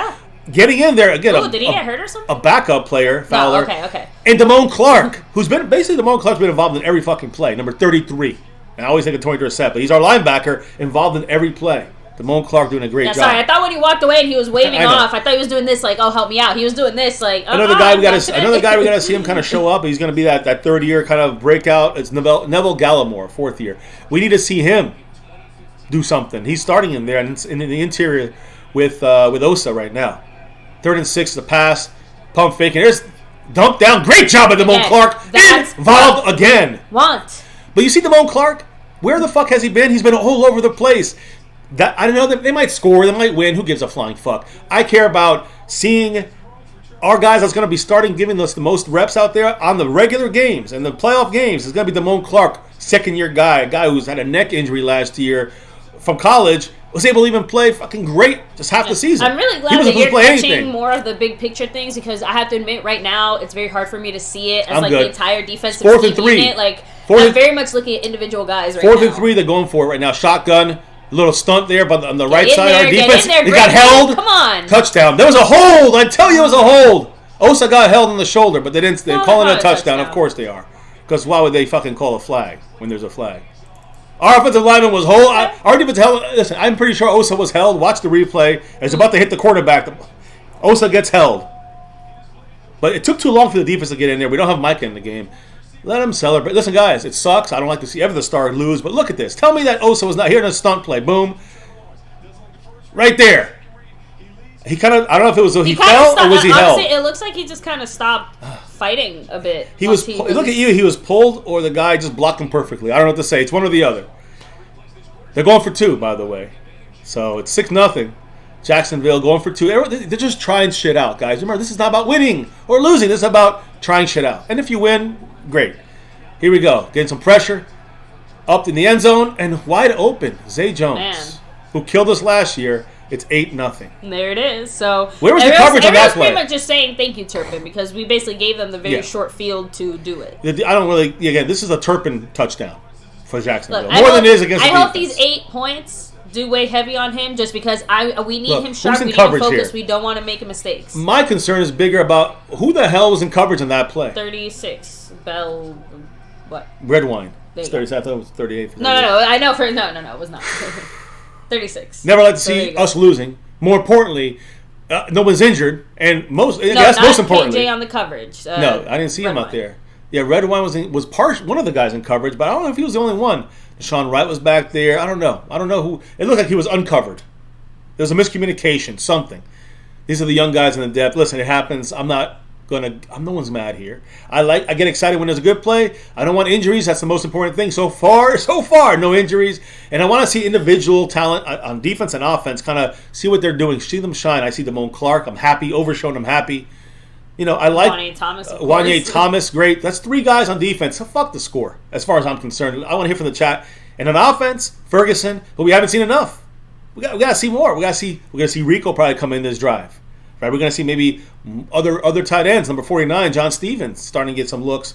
getting in there again. Did he get hurt or something? A backup player, Fowler. No, okay. And Damone Clark, who's been basically Clark's been involved in every fucking play. Number 33. And I always think of Tony Dorsett, but he's our linebacker involved in every play. Damone Clark doing a great job. Sorry, I thought when he walked away and he was waving off, I thought he was doing this like, "Oh, help me out." He was doing this like, another guy we got to see him kind of show up. He's going to be that third year kind of breakout. It's Neville Gallimore, 4th year. We need to see him do something. He's starting in there and in the interior with Osa right now. 3rd and 6, the pass, pump faking. There's dump down. Great job by Damone Clark. Involved again. But you see Damone Clark? Where the fuck has he been? He's been all over the place. I don't know that they might score, they might win. Who gives a flying fuck? I care about seeing our guys that's going to be starting, giving us the most reps out there on the regular games and the playoff games. It's going to be Damone Clark, 2nd-year guy, a guy who's had a neck injury last year from college. Was able to even play fucking great just half the season. I'm really glad that you're catching more of the big picture things because I have to admit right now it's very hard for me to see it as the entire defensive unit. Like I'm very much looking at individual guys right now. 4th and 3, they're going for it right now. Shotgun, little stunt there, but on the right side of our defense, he got held. Come on, touchdown. There was a hold. I tell you, it was a hold. Osa got held on the shoulder, but they didn't. They're calling it a touchdown. Of course they are, because why would they fucking call a flag when there's a flag? Our offensive lineman was held. Our defensive held. Listen, I'm pretty sure Osa was held. Watch the replay. It's about to hit the quarterback. Osa gets held. But it took too long for the defense to get in there. We don't have Micah in the game. Let him celebrate. Listen, guys, it sucks. I don't like to see ever the star lose. But look at this. Tell me that Osa was not here in a stunt play. Boom. Right there. He kind of, I don't know if it was he fell or was he held. It looks like he just kind of stopped fighting a bit. He was. Look at you. He was pulled, or the guy just blocked him perfectly. I don't know what to say. It's one or the other. They're going for 2, by the way. So it's 6-0. Jacksonville going for 2. They're just trying shit out, guys. Remember, this is not about winning or losing. This is about trying shit out. And if you win, great. Here we go. Getting some pressure. Up in the end zone and wide open. Zay Jones, who killed us last year. It's 8-0. There it is. So where was the coverage on that play? Pretty much just saying thank you, Turpin, because we basically gave them the very short field to do it. I don't really. Again, this is a Turpin touchdown for Jacksonville. More than it is against. I hope these 8 points do weigh heavy on him, just because we need him sharp. We need him focused. We don't want to make mistakes. My concern is bigger about who the hell was in coverage on that play. 36 Bell. What? Red wine. It's 37. I thought it was 38. No. I know. No. It was not. 36. Never like to see us losing. More importantly, no one's injured, and most importantly, KJ on the coverage. No, I didn't see him out there. Yeah, Red Wine was one of the guys in coverage, but I don't know if he was the only one. Deshaun Wright was back there. I don't know who. It looked like he was uncovered. There was a miscommunication, something. These are the young guys in the depth. Listen, it happens. No one's mad here. I get excited when there's a good play. I don't want injuries. That's the most important thing. So far, no injuries. And I want to see individual talent on defense and offense, kind of see what they're doing, see them shine. I see Damone Clark. I'm happy. Overshown, I'm happy. I like Wanye Thomas, great. That's 3 guys on defense. So fuck the score, as far as I'm concerned. I want to hear from the chat. And on offense, Ferguson, but we haven't seen enough. We got to see more. We're gonna see Rico probably come in this drive. Right, we're going to see maybe other tight ends. Number 49, John Stevens, starting to get some looks.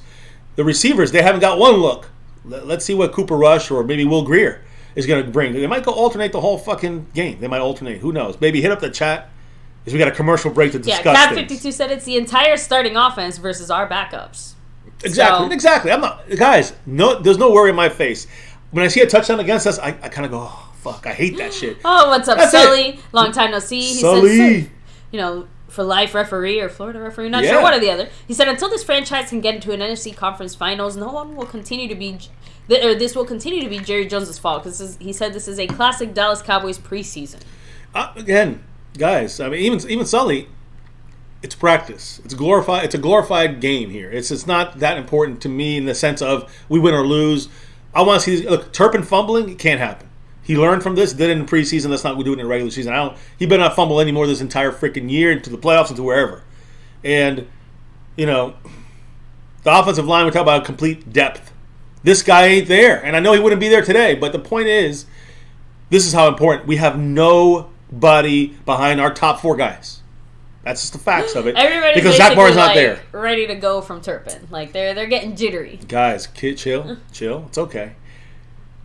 The receivers, they haven't got one look. Let's see what Cooper Rush or maybe Will Greer is going to bring. They might go alternate the whole fucking game. They might alternate. Who knows? Maybe hit up the chat as we got a commercial break to discuss Cat things. 52 said it's the entire starting offense versus our backups. Exactly. I'm not, guys. No, there's no worry in my face. When I see a touchdown against us, I kind of go, oh fuck, I hate that shit. Oh, what's up, Sully? Long time no see. He Sully. Said, for life referee or Florida referee, not sure one or the other. He said, until this franchise can get into an NFC conference finals, no one will continue to be this will continue to be Jerry Jones' fault because he said this is a classic Dallas Cowboys preseason. Again, guys, I mean, even Sully, it's practice. It's glorified. It's a glorified game here. It's not that important to me in the sense of we win or lose. I want to see. Look, Turpin fumbling, it can't happen. He learned from this, did it in preseason. Let's not do it in the regular season. He better not fumble anymore this entire freaking year into the playoffs, into wherever. And, the offensive line, we talk about complete depth. This guy ain't there. And I know he wouldn't be there today, but the point is, this is how important. We have nobody behind our top 4 guys. That's just the facts of it. Everybody's because JAGUARS not there. Ready to go from Turpin. Like, they're getting jittery. Guys, chill. It's okay.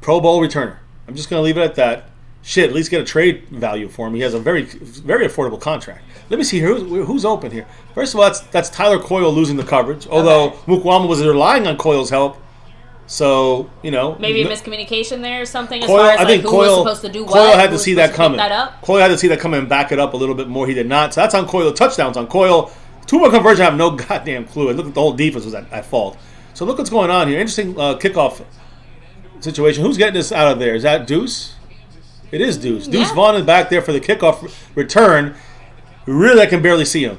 Pro Bowl returner. I'm just going to leave it at that. Shit, at least get a trade value for him. He has a very, very affordable contract. Let me see here. Who's open here? First of all, that's Tyler Coyle losing the coverage. Although Mukwama was relying on Coyle's help. So, maybe a miscommunication there or something as Coyle, far as I think who Coyle, was supposed to do what. Coyle had to see that coming. Coyle had to see that coming and back it up a little bit more. He did not. So that's on Coyle. Touchdowns on Coyle. 2-point conversion, I have no goddamn clue. And look at the whole defense was at fault. So look what's going on here. Interesting kickoff situation. Who's getting this out of there? Is that Deuce? It is Deuce. Deuce Vaughn is back there for the kickoff return. Really, I can barely see him.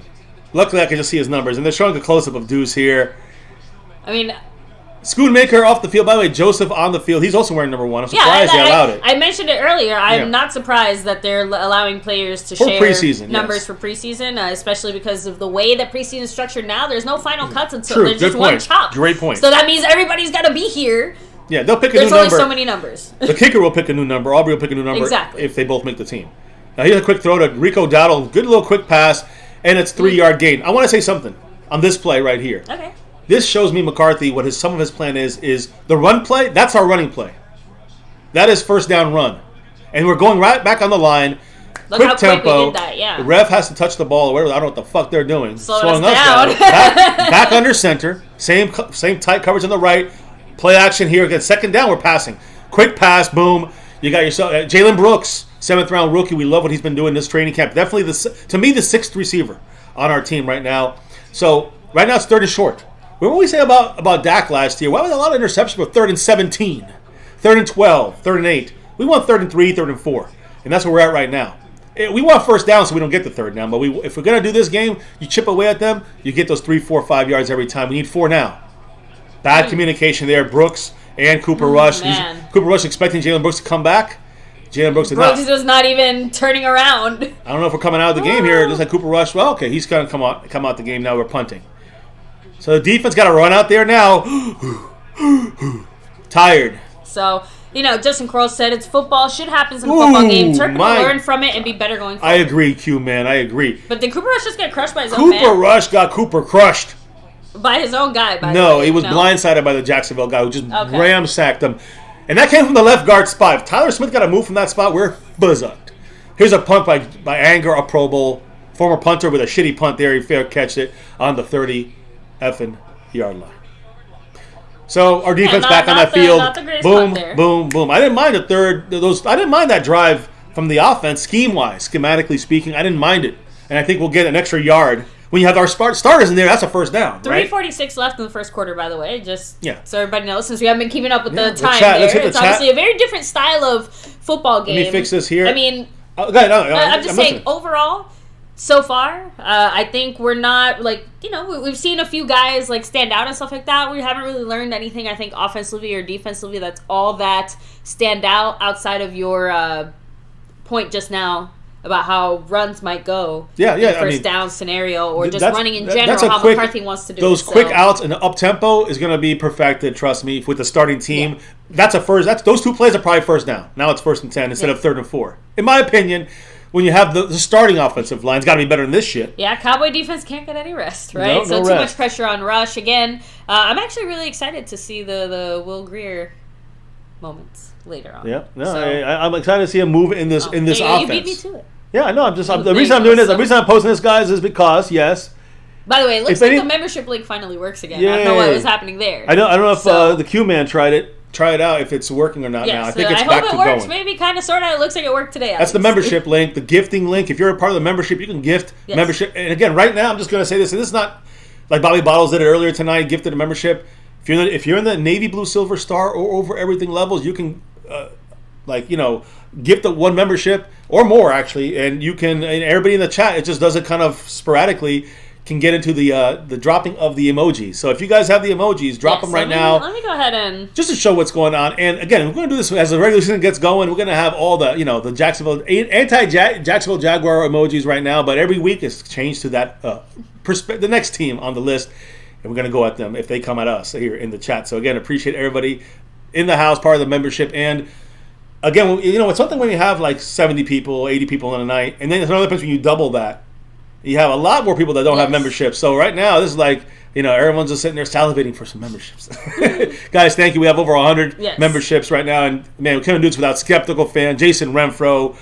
Luckily, I can just see his numbers. And they're showing a close-up of Deuce here. I mean, Schoonmaker off the field. By the way, Joseph on the field. He's also wearing number 1. I'm surprised they allowed it. I mentioned it earlier. I'm not surprised that they're allowing players to share numbers for preseason, especially because of the way that preseason is structured now. There's no final cuts until there's just one chop. Great point. So that means everybody's got to be here. Yeah, they'll pick a new number. There's only so many numbers. The kicker will pick a new number. Aubrey will pick a new number if they both make the team. Now here's a quick throw to Rico Dowdle. Good little quick pass, and it's 3-yard gain. I want to say something on this play right here. Okay. This shows me McCarthy what some of his plan is the run play. That's our running play. That is first down run. And we're going right back on the line. Look quick tempo. Did that, yeah. The ref has to touch the ball or whatever. I don't know what the fuck they're doing. Slowing us down. back under center. Same tight coverage on the right. Play action here. Again, second down, we're passing. Quick pass, boom. You got yourself Jalen Brooks, 7th-round rookie. We love what he's been doing this training camp. Definitely, to me, the 6th receiver on our team right now. So, right now it's 3rd and short. What did we say about Dak last year? Why was a lot of interceptions with 3rd and 17, 3rd and 12, 3rd and 8? We want 3rd and 3, 3rd and 4. And that's where we're at right now. We want first down so we don't get the 3rd down. But if we're going to do this game, you chip away at them, you get those 3, 4, 5 yards every time. We need 4 now. Bad communication there. Brooks and Cooper Rush. Cooper Rush expecting Jalen Brooks to come back. Jalen Brooks did not. Brooks was not even turning around. I don't know if we're coming out of the game here. Just like Cooper Rush. Well, okay, he's going to come out the game now. We're punting. So the defense got to run out there now. Tired. So, Justin Kroll said it's football. Shit happens in a football game. Turpin will learn from it and be better going forward. I agree, Q, man. I agree. But did Cooper Rush just get crushed by his own man? Cooper Rush got Cooper crushed. By his own guy, by the way. No, he was blindsided by the Jacksonville guy who just ramsacked him. And that came from the left guard spot. If Tyler Smith got to move from that spot, we're buzzucked. Here's a punt by Anger, a Pro Bowl. Former punter with a shitty punt there. He fair catched it on the 30 effing yard line. So our defense back on that field. Boom, boom, boom. I didn't mind I didn't mind that drive from the offense, scheme-wise, schematically speaking. I didn't mind it. And I think we'll get an extra yard. When you have our starters in there, that's a first down. 3:46 left in the first quarter, by the way. Just so everybody knows, since we haven't been keeping up with the time it's obviously a very different style of football game. Let me fix this here. I mean, I'm just saying, overall, so far, I think we're not, we've seen a few guys, stand out and stuff like that. We haven't really learned anything, I think, offensively or defensively that's all that stand out outside of your point just now about how runs might go in a first down scenario or just running in general, how McCarthy wants to do those quick outs and the up-tempo is going to be perfected, trust me, with the starting team. Yeah. Those 2 plays are probably first down. Now it's 1st and 10 instead of 3rd and 4. In my opinion, when you have the starting offensive line, it's got to be better than this shit. Yeah, Cowboy defense can't get any rest, right? So too much pressure on Rush. Again, I'm actually really excited to see the Will Greer moments later on. Yeah, I'm excited to see him move in this offense. You beat me to it. Yeah, no, the reason I'm doing this, the reason I'm posting this, guys, is because, By the way, it looks like the membership link finally works again. I don't know what was happening there. I don't know if the Q-Man tried it out, if it's working or not now. I think it's back to going. I hope it works. Maybe kind of, sort of. It looks like it worked today. That's the membership link, the gifting link. If you're a part of the membership, you can gift membership. And again, right now, I'm just going to say this. And this is not like Bobby Bottles did it earlier tonight, gifted a membership. If you're in the navy blue silver star or over everything levels, you can gift the one membership or more actually, and you can. And everybody in the chat, it just does it kind of sporadically. Can get into the dropping of the emojis. So if you guys have the emojis, drop them right now. Let me go ahead and just to show what's going on. And again, we're going to do this as the regular season gets going. We're going to have all the the Jacksonville anti-Jacksonville Jaguar emojis right now. But every week it's changed to that the next team on the list, and we're going to go at them if they come at us here in the chat. So again, appreciate everybody in the house, part of the membership, and again, it's something when you have like 70 people, 80 people in a night, and then there's another place when you double that. You have a lot more people that don't have memberships. So right now, this is like, everyone's just sitting there salivating for some memberships. Guys, thank you. We have over 100 memberships right now. And, man, we couldn't do this without Skeptical Fan, Jason Renfro,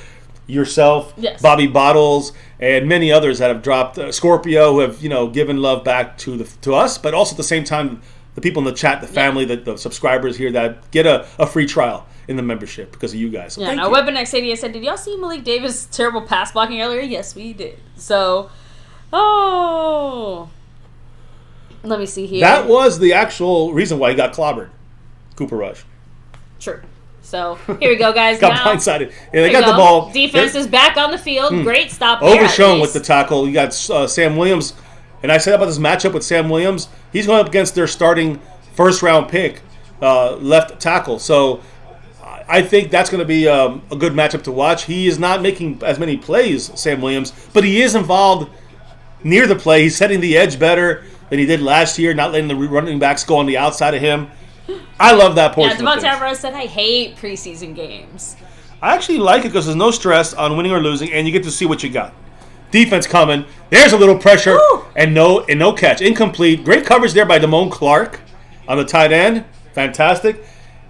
yourself, Bobby Bottles, and many others that have dropped. Scorpio, who have, given love back to us. But also at the same time, the people in the chat, the family, the subscribers here that get a free trial in the membership because of you guys. So now WeaponX88 said, did y'all see Malik Davis' terrible pass blocking earlier? Yes, we did. So, let me see here. That was the actual reason why he got clobbered. Cooper Rush. True. So, here we go, guys. Got blindsided. Yeah, they got the ball. Defense is back on the field. Great stop there. Overshown with the tackle. You got Sam Williams. And I said about this matchup with Sam Williams. He's going up against their starting first-round pick, left tackle. So, I think that's going to be a good matchup to watch. He is not making as many plays, Sam Williams, but he is involved near the play. He's setting the edge better than he did last year, not letting the running backs go on the outside of him. I love that portion. Yeah, Devontae Alvarez said, I hate preseason games. I actually like it because there's no stress on winning or losing, and you get to see what you got. Defense coming. There's a little pressure, and no catch. Incomplete. Great coverage there by Damone Clark on the tight end. Fantastic.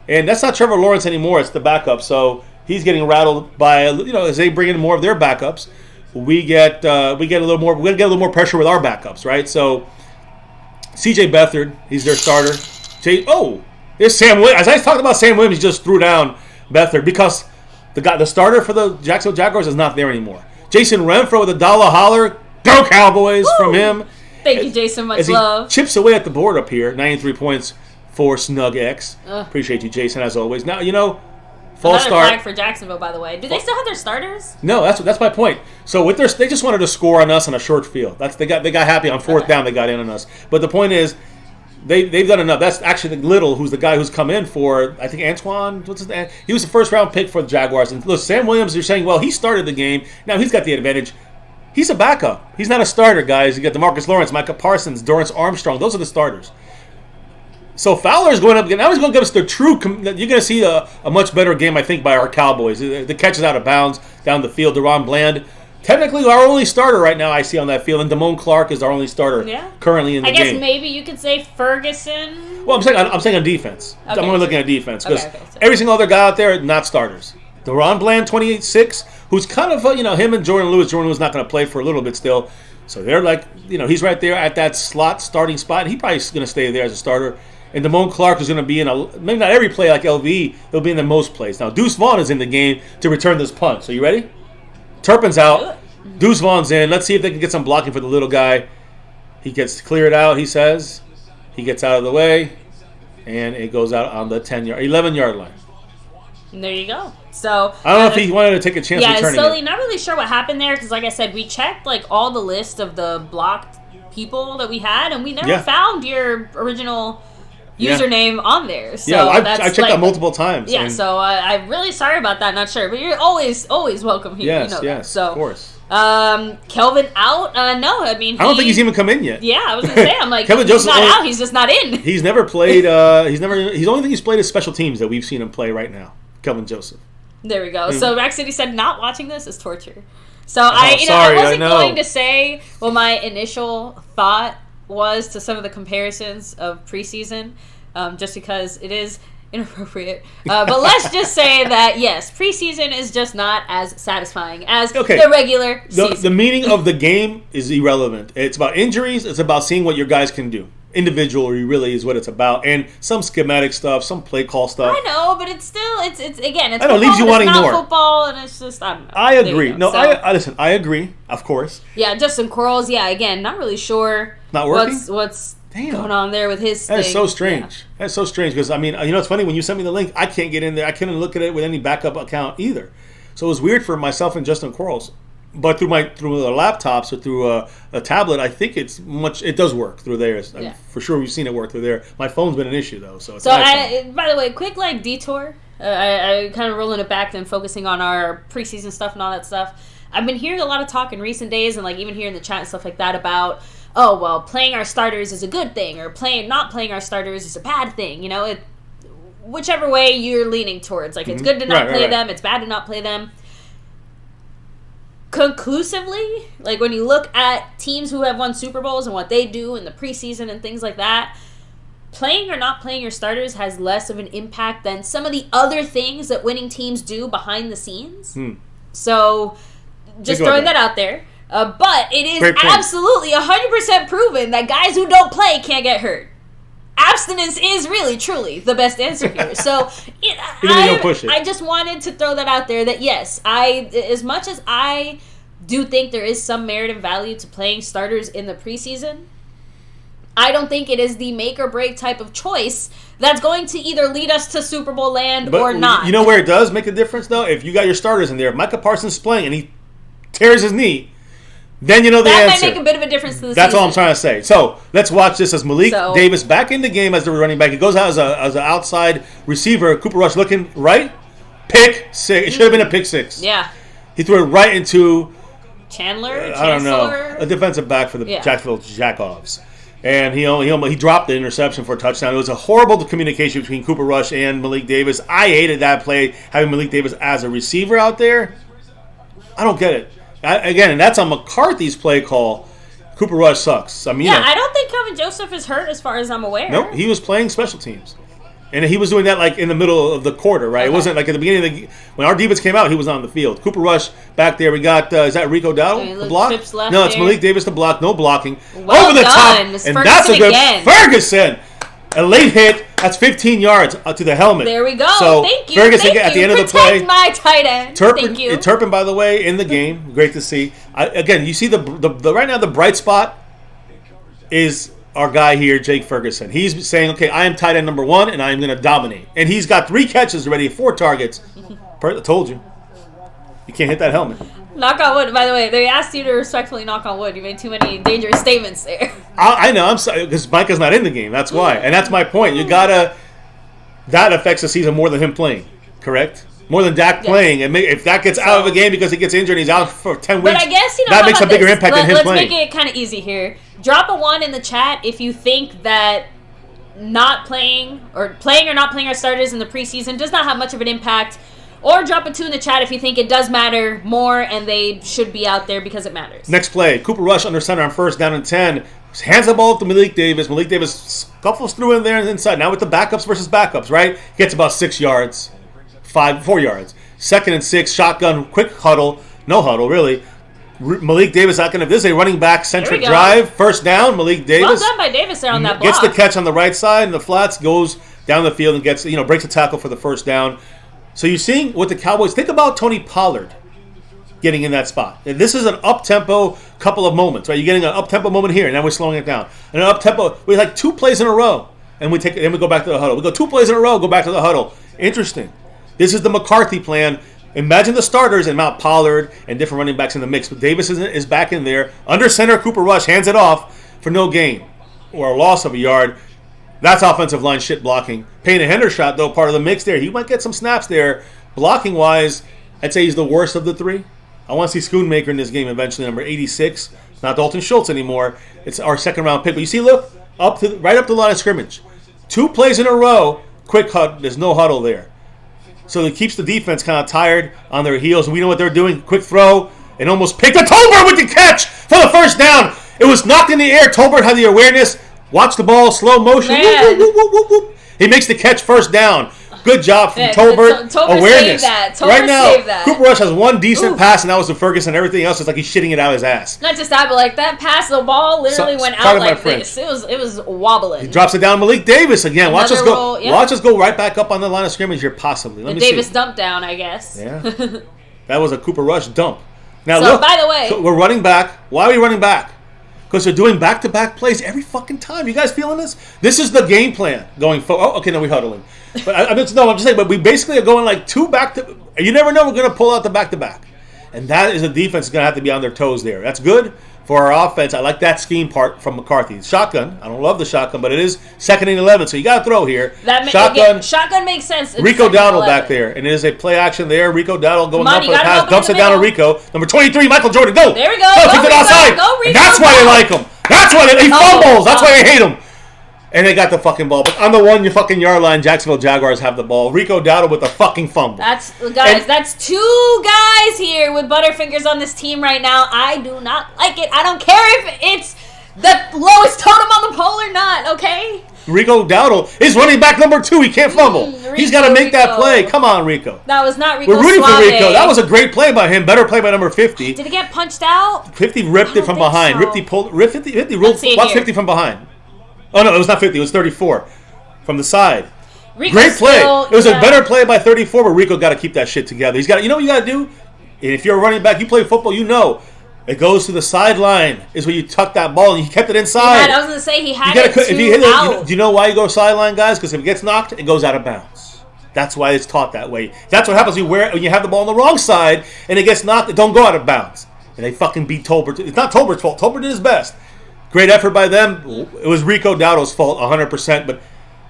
And that's not Trevor Lawrence anymore. It's the backup. So he's getting rattled by, as they bring in more of their backups, we get a little more. We're gonna get a little more pressure with our backups, right? So C.J. Beathard, he's their starter. There's Sam Williams. As I talked about Sam Williams, he just threw down Beathard because the starter for the Jacksonville Jaguars is not there anymore. Jason Renfro with a dollar holler. Go Cowboys from him. Thank you, Jason. Much love. Chips away at the board up here. 93 points. For Snug X. Appreciate you, Jason, as always. Now, false start. Flag for Jacksonville, by the way. Do they still have their starters? No, that's my point. So they just wanted to score on us on a short field. They got happy on fourth down. They got in on us. But the point is, they've done enough. That's actually Little, who's the guy who's come in for, I think, Antoine. What's his name? He was the first round pick for the Jaguars. And look, Sam Williams, you're saying, well, he started the game. Now he's got the advantage. He's a backup. He's not a starter, guys. You got DeMarcus Lawrence, Micah Parsons, Dorrance Armstrong. Those are the starters. So Fowler's going up. Now he's going to give us the true. You're going to see a much better game, I think, by our Cowboys. The catch is out of bounds down the field. Deron Bland, technically our only starter right now I see on that field, and Damone Clark is our only starter currently in the game. I guess maybe you could say Ferguson. Well, I'm saying on defense. Okay. I'm only looking at defense because every single other guy out there not starters. Deron Bland, 28-6, who's kind of him and Jordan Lewis. Jordan Lewis not going to play for a little bit still, so they're like he's right there at that slot starting spot. And he probably is going to stay there as a starter. And Damone Clark is going to be in maybe not every play like LV, he'll be in the most plays. Now, Deuce Vaughn is in the game to return this punt. So you ready? Turpin's out. Deuce Vaughn's in. Let's see if they can get some blocking for the little guy. He gets cleared out, he says. He gets out of the way. And it goes out on the 11-yard line. And there you go. So I don't know if he wanted to take a chance returning Sully, it. Not really sure what happened there because, like I said, we checked all the list of the blocked people that we had, and we never found your original username on there. So I checked that multiple times. Yeah, so I'm really sorry about that. Not sure, but you're always welcome here. Yes, so, of course. Kelvin out? No, I mean I don't think he's even come in yet. Yeah, I was gonna say I'm like Kevin he's not out. He's just not in. He's never played. He's the only thing he's played is special teams that we've seen him play right now. Kelvin Joseph. There we go. So Rack City said not watching this is torture. So I wasn't going to say what my initial thought was to some of the comparisons of preseason, just because it is inappropriate. But let's just say that, yes, preseason is just not as satisfying as the regular season. The meaning of the game is irrelevant. It's about injuries. It's about seeing what your guys can do. Individually really is what it's about, and some schematic stuff, some play call stuff. I know, but it's still it's again it's I know, leaves you wanting not more. Football, and it's just I don't know. I agree. No, so, I listen. I agree, of course. Yeah, Justin Quarles. Yeah, again, not really sure. Not working. What's damn. going on there with his That is thing. so strange. That's so strange because, I mean, you know, it's funny. When you sent me the link, I can't get in there. I couldn't look at it with any backup account either. So it was weird for myself and Justin Quarles. But through the laptops or through a tablet, I think it does work through there. For sure, we've seen it work through there. My phone's been an issue, though. So, by the way, quick detour. I kind of rolling it back and focusing on our preseason stuff and all that stuff. I've been hearing a lot of talk in recent days, and like even here in the chat and stuff like that about, oh well, playing our starters is a good thing, or not playing our starters is a bad thing. You know, whichever way you're leaning towards. Like it's good to not play them, it's bad to not play them. Conclusively, like when you look at teams who have won Super Bowls and what they do in the preseason and things like that, playing or not playing your starters has less of an impact than some of the other things that winning teams do behind the scenes. So, just throwing that out there. But it is absolutely 100% proven that guys who don't play can't get hurt. Abstinence is really, truly the best answer here. So, I just wanted to throw that out there that yes, as much as I do think there is some merit and value to playing starters in the preseason, I don't think it is the make or break type of choice that's going to either lead us to Super Bowl land or not. You know where it does make a difference, though? If you got your starters in there, if Micah Parsons is playing and he tears his knee, then you know the answer. That might make a bit of a difference to the season. That's all I'm trying to say. So let's watch this as Malik Davis back in the game as the running back. He goes out as an outside receiver. Cooper Rush looking right. Pick six. It should have been a pick six. Yeah. He threw it right into Chancellor? I don't know. A defensive back for the Jacksonville Jaguars. And he dropped the interception for a touchdown. It was a horrible communication between Cooper Rush and Malik Davis. I hated that play, having Malik Davis as a receiver out there. I don't get it. And that's on McCarthy's play call. Cooper Rush sucks. I mean, I don't think Kelvin Joseph is hurt as far as I'm aware. Nope, he was playing special teams. And he was doing that like in the middle of the quarter, right? Okay. It wasn't like at the beginning of the when our defense came out, he was on the field. Cooper Rush back there. We got is that Rico Dowdle the block? No, it's Malik Davis the block. No blocking. Well over the done. top, and that's a good Ferguson. A late hit. That's 15 yards to the helmet. There we go. So thank you. Ferguson at the end of the play. Protect my tight end. Thank you. Turpin, by the way, in the game. Great to see. Again, you see the right now the bright spot is our guy here, Jake Ferguson. He's saying, okay, I am tight end number 1, and I am going to dominate. And he's got 3 catches already, 4 targets. I told you. You can't hit that helmet. Knock on wood. By the way, they asked you to respectfully knock on wood. You made too many dangerous statements there. I know. I'm sorry, because Micah's not in the game. That's why. And that's my point. That affects the season more than him playing. Correct? More than Dak playing. And if Dak gets out of a game because he gets injured and he's out for 10 weeks, but I guess, that makes a bigger impact than him playing. Let's make it kind of easy here. Drop a 1 in the chat if you think that not playing or playing or not playing our starters in the preseason does not have much of an impact. Or drop a 2 in the chat if you think it does matter more and they should be out there because it matters. Next play. Cooper Rush under center on first down and 10. Hands the ball to Malik Davis. Malik Davis scuffles through in there and inside. Now with the backups versus backups, right? Gets about 6 yards. 4 yards. 2nd and 6. Shotgun. Quick huddle. No huddle, really. Malik Davis out this is a running back centric drive. First down. Malik Davis. Well done by Davis there on that block. Gets the catch on the right side in the flats. Goes down the field and gets breaks a tackle for the first down. So you're seeing what the Cowboys think about Tony Pollard getting in that spot. And this is an up-tempo couple of moments, right? You're getting an up-tempo moment here, and now we're slowing it down. And an up-tempo, we like 2 plays in a row, and then we go back to the huddle. We go 2 plays in a row, go back to the huddle. Interesting. This is the McCarthy plan. Imagine the starters and Mount Pollard and different running backs in the mix. But Davis is back in there. Under center, Cooper Rush hands it off for no gain or a loss of a yard. That's offensive line shit blocking. Payne and Hendershot, though, part of the mix there. He might get some snaps there. Blocking-wise, I'd say he's the worst of the 3. I want to see Schoonmaker in this game eventually, number 86. It's not Dalton Schultz anymore. It's our second-round pick. But you see, look, right up the line of scrimmage. 2 plays in a row, quick cut. There's no huddle there. So it keeps the defense kind of tired on their heels. We know what they're doing. Quick throw and almost picked it. Tolbert with the catch for the first down. It was knocked in the air. Tolbert had the awareness. Watch the ball, slow motion. Whoop, whoop, whoop, whoop, whoop. He makes the catch, first down. Good job from Tolbert. Awareness. Right now, Cooper Rush has 1 decent pass, and that was to Ferguson. Everything else is like he's shitting it out of his ass. Not just that, but like that pass, the ball literally went out like this. It was wobbling. He drops it down. Malik Davis again. Watch us go. Watch us go right back up on the line of scrimmage here, possibly. The Davis dump down, I guess. Yeah, that was a Cooper Rush dump. Now look. By the way, we're running back. Why are we running back? because they're doing back-to-back plays every fucking time. You guys feeling this? This is the game plan going forward. Oh, okay, no, we're huddling. But I'm just saying, but we basically are going like two back-to... You never know we're going to pull out the back-to-back. And that is a defense that's going to have to be on their toes there. That's good for our offense. I like that scheme part from McCarthy. Shotgun. I don't love the shotgun, but it is 2nd and 11, so you got to throw here. Shotgun makes sense. Rico Dowdle back there, and it is a play action there. Rico Dowdle going up for the pass, dumps it down to Rico. Number 23, Michael Jordan, go. There we go. Go, kick it outside. Go, Rico, that's why they like him. That's why he fumbles. That's why they hate him. And they got the fucking ball. But on the 1 fucking yard line, Jacksonville Jaguars have the ball. Rico Dowdle with the fucking fumble. That's 2 guys here with Butterfingers on this team right now. I do not like it. I don't care if it's the lowest totem on the pole or not, okay? Rico Dowdle is running back number 2. He can't fumble. He's got to make that play. Come on, Rico. That was not Rico. We're rooting for Rico. That was a great play by him. Better play by number 50. Did it get punched out? 50 ripped it from behind. So. 50 rolled. What's 50 from behind? Oh, no, it was not 50. It was 34 from the side. Great play. It was a better play by 34, but Rico got to keep that shit together. He's got. You know what you got to do? And if you're a running back, you play football, you know. It goes to the sideline is where you tuck that ball, and he kept it inside. I was going to say he had it out. Do you know why you go sideline, guys? Because if it gets knocked, it goes out of bounds. That's why it's taught that way. That's what happens when you have the ball on the wrong side, and it gets knocked. It don't go out of bounds. And they fucking beat Tolbert. It's not Tolbert's fault. Tolbert did his best. Great effort by them. It was Rico Dowdle's fault, 100%. But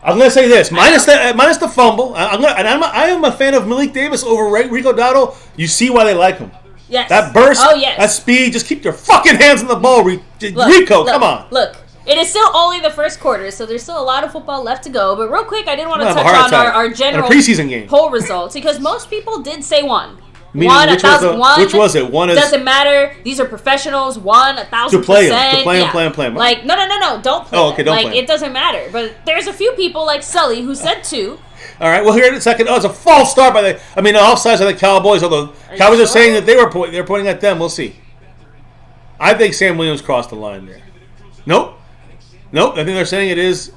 I'm going to say this: minus the fumble. I am a fan of Malik Davis over Rico Dowdle. You see why they like him. Yes. That burst, that speed. Just keep your fucking hands on the ball, Rico. Come on. Look, it is still only the first quarter, so there's still a lot of football left to go. But real quick, I did want to touch on our general preseason game poll results because most people did say one. Which was it? One is doesn't matter. These are professionals. 1,000%. To play them. Like no, don't play. Oh, okay, don't play. It doesn't matter. But there's a few people like Sully who said 2. All right, well, here in a second. Oh, it's a false start by the offsides of the Cowboys. Although Cowboys are saying that they're pointing at them. We'll see. I think Sam Williams crossed the line there. Nope. I think they're saying it is.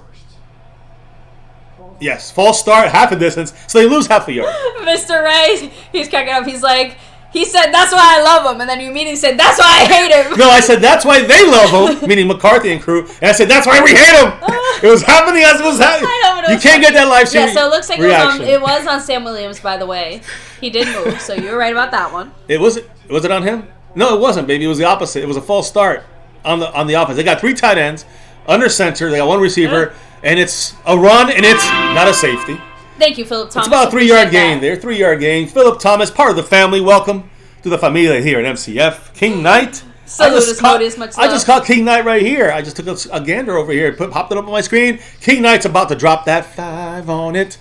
Yes, false start, half a distance, so they lose half a yard. Mr. Ray, he's cracking up. He's like, he said, that's why I love him. And then you immediately said, that's why I hate him. No, I said, that's why they love him, meaning McCarthy and crew. And I said, that's why we hate him. It was happening as it was happening. You can't get that live stream. Yeah, so it looks like it was on Sam Williams, by the way. He did move, so you were right about that one. Was it on him? No, it wasn't, baby. It was the opposite. It was a false start on the offense. They got 3 tight ends, under center. They got 1 receiver. And it's a run, and it's not a safety. Thank you, Philip Thomas. It's about a 3-yard gain there. 3-yard gain. Philip Thomas, part of the family. Welcome to the familia here at MCF. King Knight. I just caught King Knight right here. I just took a gander over here. Popped it up on my screen. King Knight's about to drop that 5 on it.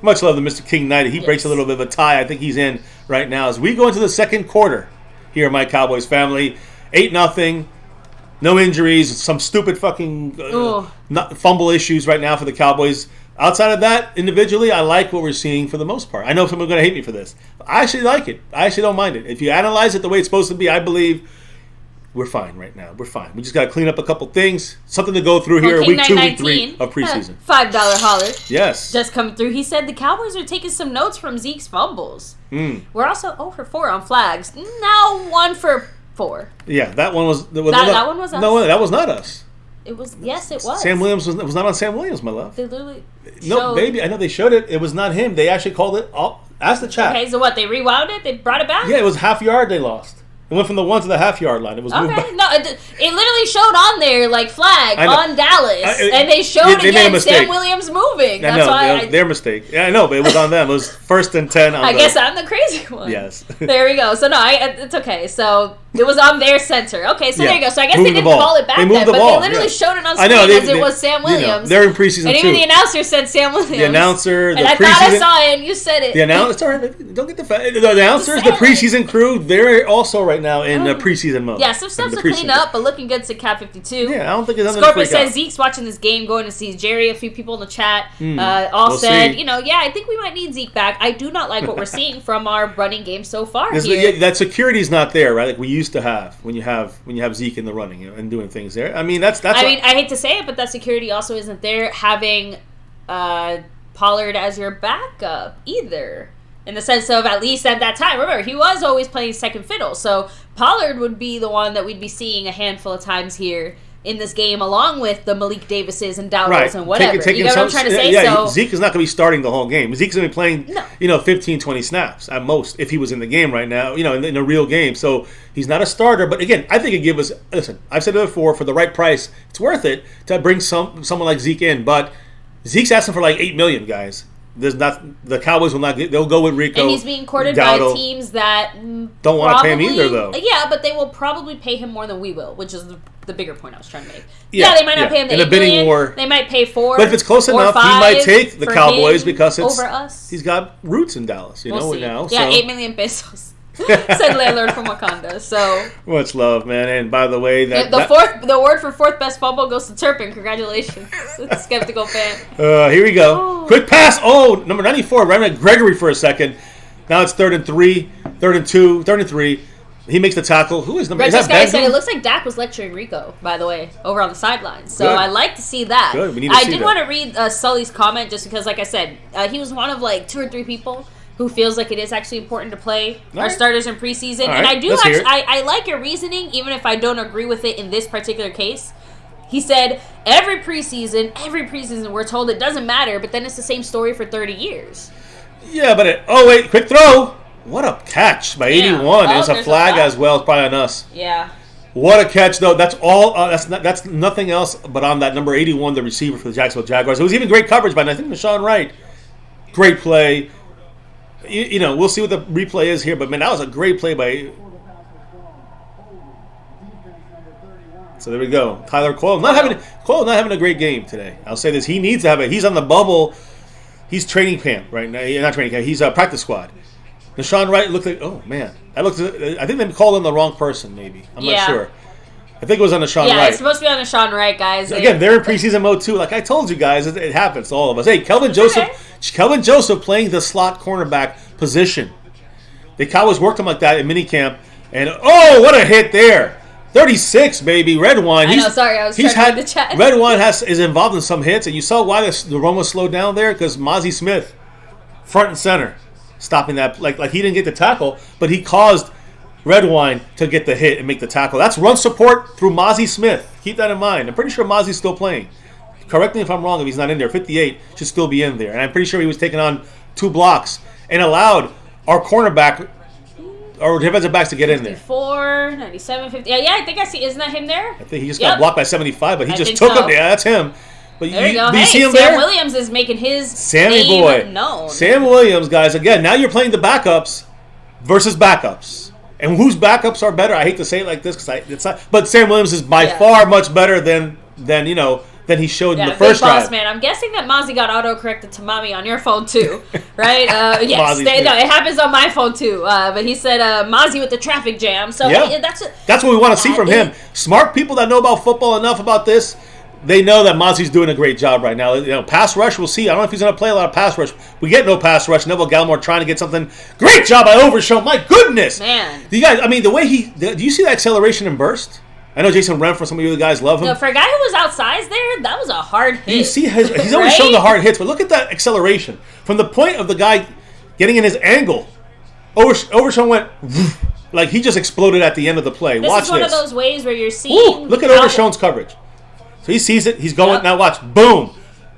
Much love to Mr. King Knight. He breaks a little bit of a tie. I think he's in right now. As we go into the second quarter here at My Cowboys Family. 8-0. No injuries, some stupid fucking fumble issues right now for the Cowboys. Outside of that, individually, I like what we're seeing for the most part. I know someone's going to hate me for this. But I actually like it. I actually don't mind it. If you analyze it the way it's supposed to be, I believe we're fine right now. We're fine. We just got to clean up a couple things. Something to go through here. Week 2, week 3 of preseason. $5 holler. Yes. Just coming through. He said the Cowboys are taking some notes from Zeke's fumbles. We're also 0 for 4 on flags. Now 1 for 4. Yeah, that one was. That one was us. No, that was not us. It was. Yes, it was. Sam Williams was not on Sam Williams, my love. They literally. No, baby. I know they showed it. It was not him. They actually called it. Ask the chat. Okay, so what? They rewound it. They brought it back. Yeah, it was half yard. They lost. It went from the 1 to the half-yard line. It was moved back. No, it literally showed on there, like, flag on Dallas. And they showed again Sam Williams moving. That's why their mistake. Yeah, I know, but it was on them. It was 1st and 10 on I guess I'm the crazy one. Yes. There we go. So, no, it's okay. So, it was on their center. Okay, so there you go. So, I guess they didn't call it back then. But they literally showed it on screen as it was Sam Williams. They're in preseason, and even the announcer said Sam Williams. The announcer, and I thought I saw it, and you said it. The announcer, don't get the announcers, the preseason crew, they're also right now in preseason mode. Yeah, some stuff's to clean up, but looking good to Cat 52. Yeah, I don't think it's nothing Scorpio says Zeke's watching this game, going to see Jerry. A few people in the chat all said, I think we might need Zeke back. I do not like what we're seeing from our running game so far here. Yeah, that security's not there, right? Like we used to have when you have Zeke in the running and doing things there. I mean, that's. I hate to say it, but that security also isn't there. Having Pollard as your backup either. In the sense of, at least at that time, remember, he was always playing second fiddle. So Pollard would be the one that we'd be seeing a handful of times here in this game, along with the Malik Davises and Dowdles and whatever. Taking you know what I'm trying to say? Yeah, so Zeke is not going to be starting the whole game. Zeke's going to be playing, 15, 20 snaps at most if he was in the game right now, in a real game. So he's not a starter. But again, I think it gives us, listen, I've said it before, for the right price, it's worth it to bring someone like Zeke in. But Zeke's asking for like $8 million, guys. The Cowboys will not get. They'll go with Rico. And he's being courted by teams that don't want to pay him either, though. Yeah, but they will probably pay him more than we will, which is the bigger point I was trying to make. Yeah, they might not pay him the $8 million. War. They might pay $4 million. But if it's close enough, he might take the Cowboys because it's over us. He's got roots in Dallas, we'll see. now. Yeah, so. 8 million pesos. Said landlord from Wakanda. So much love, man. And by the way, the award for fourth best fumble goes to Turpin. Congratulations, skeptical fan. Here we go. Quick pass. Oh, number 94. Right at Gregory for a second. Now it's 3rd and 3, 3rd and 2, 3rd and 3. He makes the tackle. Who is number? This guy said it looks like Dak was lecturing Rico, by the way, over on the sidelines. So I like to see that. Good. We need to see that. I did want to read Sully's comment just because, like I said, he was one of like 2 or 3 people who feels like it is actually important to play our starters in preseason. And I do actually, I like your reasoning, even if I don't agree with it in this particular case. He said, every preseason, we're told it doesn't matter, but then it's the same story for 30 years. Yeah, but wait, quick throw. What a catch by 81. There's a flag as well. It's probably on us. Yeah. What a catch, though. That's all. That's nothing else but on that number 81, the receiver for the Jacksonville Jaguars. It was even great coverage by, I think, Deshaun Wright. Great play. We'll see what the replay is here, but man, that was a great play by. So there we go. Tyler Coyle not having a great game today. I'll say this: he needs to have it. He's on the bubble. He's training camp right now. Not training camp. He's a practice squad. Deshaun Wright looked like, oh man, I think they called him the wrong person. Maybe I'm not sure. I think it was on Deshaun Wright. Yeah, it's supposed to be on Deshaun Wright, guys. Again, they're in preseason mode too. Like I told you guys, it happens to all of us. Hey, Kelvin Joseph playing the slot cornerback position. The Cowboys worked him like that in minicamp, and what a hit there! 36, baby, Red Wine. I know. Sorry, I was trying to read the chat. Red Wine is involved in some hits, and you saw why the run was slowed down there because Mozzie Smith, front and center, stopping that. Like he didn't get the tackle, but he caused Red Wine to get the hit and make the tackle. That's run support through Mozzie Smith. Keep that in mind. I'm pretty sure Mozzie's still playing. Correct me if I'm wrong if he's not in there. 58 should still be in there. And I'm pretty sure he was taking on 2 blocks and allowed our cornerback or defensive backs to get in there. 54, 97, 50. Yeah, I think I see. Isn't that him there? I think he just got blocked by 75, but he just took him. Yeah, that's him. But there you go. Do you see him Sam there? Williams is making his Sammy name boy known. Sam Williams, guys. Again, now you're playing the backups versus backups. And whose backups are better? I hate to say it like this because it's not. But Sam Williams is by far much better than he showed in the first drive. Boss man. I'm guessing that Mozzie got auto-corrected to mommy on your phone too, right? Yes, it happens on my phone too. But he said Mozzie with the traffic jam. So that's what we want to see from him. Smart people that know about football enough about this. They know that Mozzie's doing a great job right now. Pass rush, we'll see. I don't know if he's going to play a lot of pass rush. We get no pass rush. Neville Gallimore trying to get something. Great job by Overshown. My goodness. Man. Do you guys, the way do you see that acceleration and burst? I know Jason Renfro, some of you other guys love him. No, for a guy who was outsized there, that was a hard hit. You see, he's always shown the hard hits, but look at that acceleration. From the point of the guy getting in his angle, Overshown went like he just exploded at the end of the play. Watch this. This is one of those ways where you're seeing... look at Overshown's coverage. So he sees it. He's going. Now watch. Boom.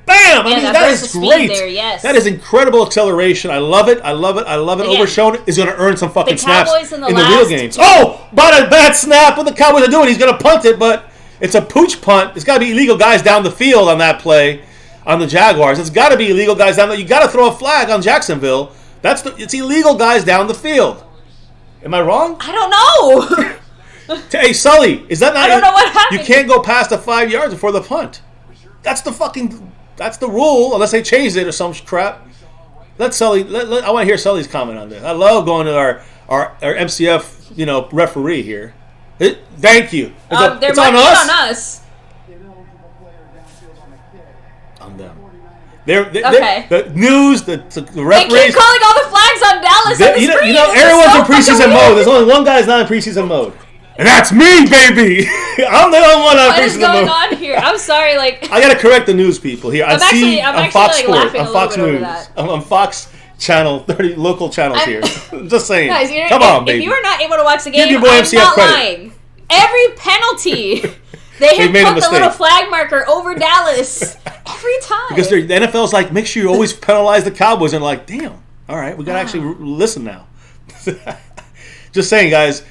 Bam. That is great. There, yes. That is incredible acceleration. I love it. Overshown is going to earn some fucking snaps in the real games. But a bad snap. What the Cowboys are doing, he's going to punt it, but it's a pooch punt. It's got to be illegal guys down the field on that play on the Jaguars. It's got to be illegal guys down there. You got to throw a flag on Jacksonville. It's illegal guys down the field. Am I wrong? I don't know. Hey, Sully, is that not... I don't know what happened. You can't go past the 5 yards before the punt. That's the rule, unless they changed it or some crap. Let Sully... I want to hear Sully's comment on this. I love going to our MCF, referee here. Thank you. It's on us. On them. The news, the referees... They keep calling all the flags on Dallas on the screen. Everyone's in preseason mode. There's only one guy's not in preseason mode. And that's me, baby. I'm the only one on preseason mode. What is going on here? I'm sorry, I got to correct the news people here. I'm actually Fox Sports, on Fox News, on Fox Channel 30 local channels here. Just saying. Guys, come on, baby. If you were not able to watch the game, I'm not lying. Every penalty They have put the little flag marker over Dallas every time. Because the NFL's like, make sure you always penalize the Cowboys. And like, damn, all right, we got to actually listen now. Just saying, guys.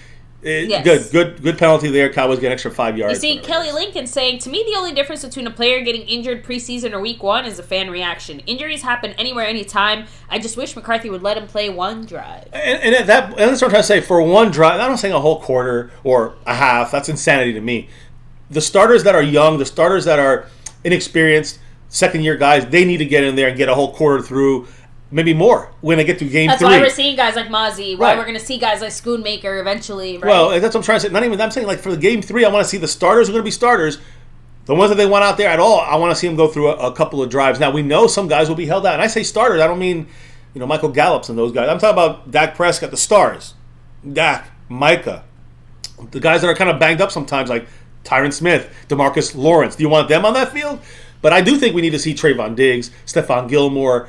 Good penalty there. Cowboys get an extra 5 yards. You see, Kelly Lincoln saying, to me, the only difference between a player getting injured preseason or week 1 is a fan reaction. Injuries happen anywhere, anytime. I just wish McCarthy would let him play one drive. And that's what I'm trying to say. For one drive, I'm not saying a whole quarter or a half. That's insanity to me. The starters that are young, the starters that are inexperienced, second-year guys, they need to get in there and get a whole quarter through. Maybe more when they get to game 3. That's why we're seeing guys like Mozzie. Why we're going to see guys like Schoonmaker eventually. Right? Well, that's what I'm trying to say. Not even I'm saying like for the game 3, I want to see the starters are going to be starters. The ones that they want out there at all, I want to see them go through a couple of drives. Now we know some guys will be held out, and I say starters. I don't mean Michael Gallups and those guys. I'm talking about Dak Prescott, the stars, Dak, Micah, the guys that are kind of banged up sometimes, like Tyron Smith, DeMarcus Lawrence. Do you want them on that field? But I do think we need to see Trayvon Diggs, Stephon Gilmore.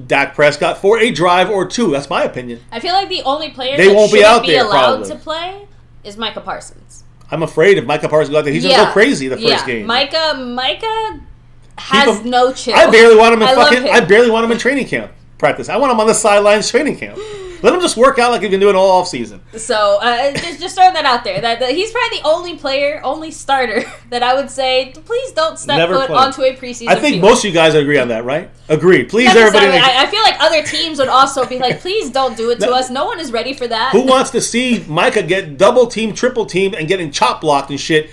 Dak Prescott for a drive or 2. That's my opinion. I feel like the only player they that won't shouldn't be allowed to play is Micah Parsons. I'm afraid if Micah Parsons go out there, he's going to go crazy the first game. Micah has no chill. I barely want him I barely want him in training camp practice. I want him on the sidelines training camp. Let him just work out like he's been doing all off season. So just throwing that out there. That he's probably the only starter that I would say, please don't step foot onto a preseason I think field. Most of you guys agree on that, right? Agreed. Please, everybody. I feel like other teams would also be like, please don't do it to us. No one is ready for that. Who wants to see Micah get double team, triple team, and getting chop blocked and shit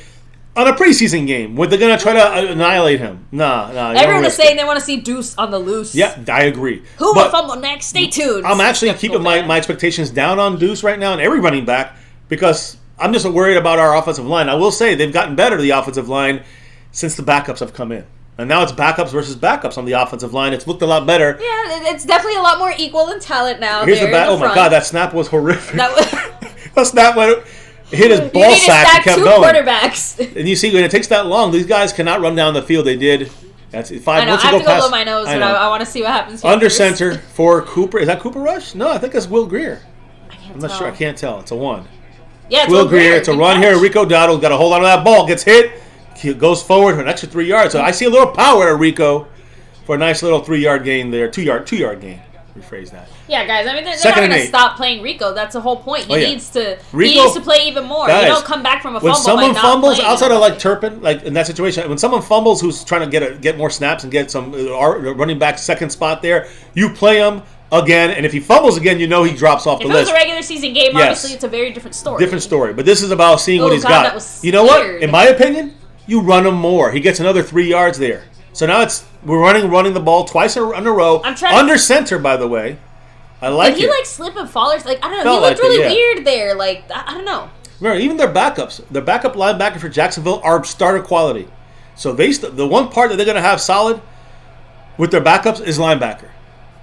on a preseason game where they're going to try to annihilate him? Nah. Everyone is saying they want to see Deuce on the loose. Yeah, I agree. Who will fumble next? Stay tuned. I'm actually keeping my expectations down on Deuce right now and every running back because I'm just worried about our offensive line. I will say they've gotten better, the offensive line, since the backups have come in. And now it's backups versus backups on the offensive line. It's looked a lot better. Yeah, it's definitely a lot more equal in talent now. Here's the back. Oh, my God, that snap was horrific. That snap went... hit his ball sack and kept going. Quarterbacks. And you see, when it takes that long, these guys cannot run down the field. They did. That's 5 I know. Once I you have to past, go blow my nose, and I want to see what happens here. Under center for Cooper. Is that Cooper Rush? No, I think that's Will Greer. I'm not sure. I can't tell. It's a 1. Yeah, it's Will Greer. It's a run here. Rico Dowdle's got to hold on to that ball. Gets hit. He goes forward for an extra 3 yards. So I see a little power at Rico for a nice little 3-yard gain there. 2-yard gain. Rephrase that. Yeah, guys. I mean, they're not going to stop playing Rico. That's the whole point. He needs to play even more. You don't come back from a fumble. When someone fumbles, outside of like Turpin, like in that situation, when someone fumbles who's trying to get more snaps and get some running back second spot there, you play him again, and if he fumbles again, you know he drops off the list. If it was a regular season game, obviously it's a very different story. Different story. But this is about seeing what he's got. You know what? In my opinion, you run him more. He gets another 3 yards there. So now we're running the ball twice in a row. Under center, by the way. I like it. Did he slip and fall? I don't know. He looked really weird there. I don't know. Remember, even their backups, their backup linebacker for Jacksonville are starter quality. So the one part that they're going to have solid with their backups is linebacker.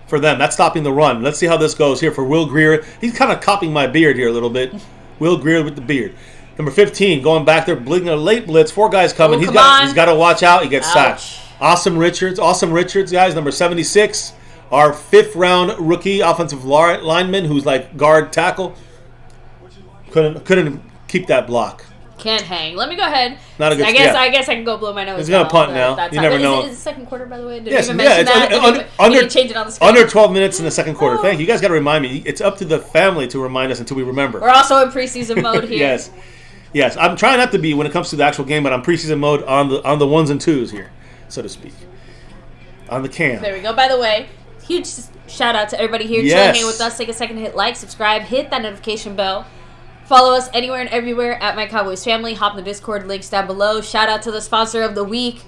For them, that's stopping the run. Let's see how this goes here for Will Greer. He's kind of copying my beard here a little bit. Will Greer with the beard. Number 15, going back there, bleeding a late blitz. 4 guys coming. He's got to watch out. He gets sacked. Awesome Richards, guys. Number 76. Our 5th-round rookie offensive lineman who's like guard tackle. Couldn't keep that block. Can't hang. Let me go ahead. Not a good. I guess I can go blow my nose. He's going to punt now. You never know. Is it second quarter, by the way? Yes, change it on the screen. Under 12 minutes in the second quarter. Thank you. You guys got to remind me. It's up to the family to remind us until we remember. We're also in preseason mode here. Yes. I'm trying not to be when it comes to the actual game, but I'm preseason mode on the 1s and 2s here, so to speak. On the cam. There we go. By the way, huge shout out to everybody here chilling here with us. Take a second to hit like, subscribe, hit that notification bell. Follow us anywhere and everywhere at MyCowboysFamily. Hop in the Discord, links down below. Shout out to the sponsor of the week,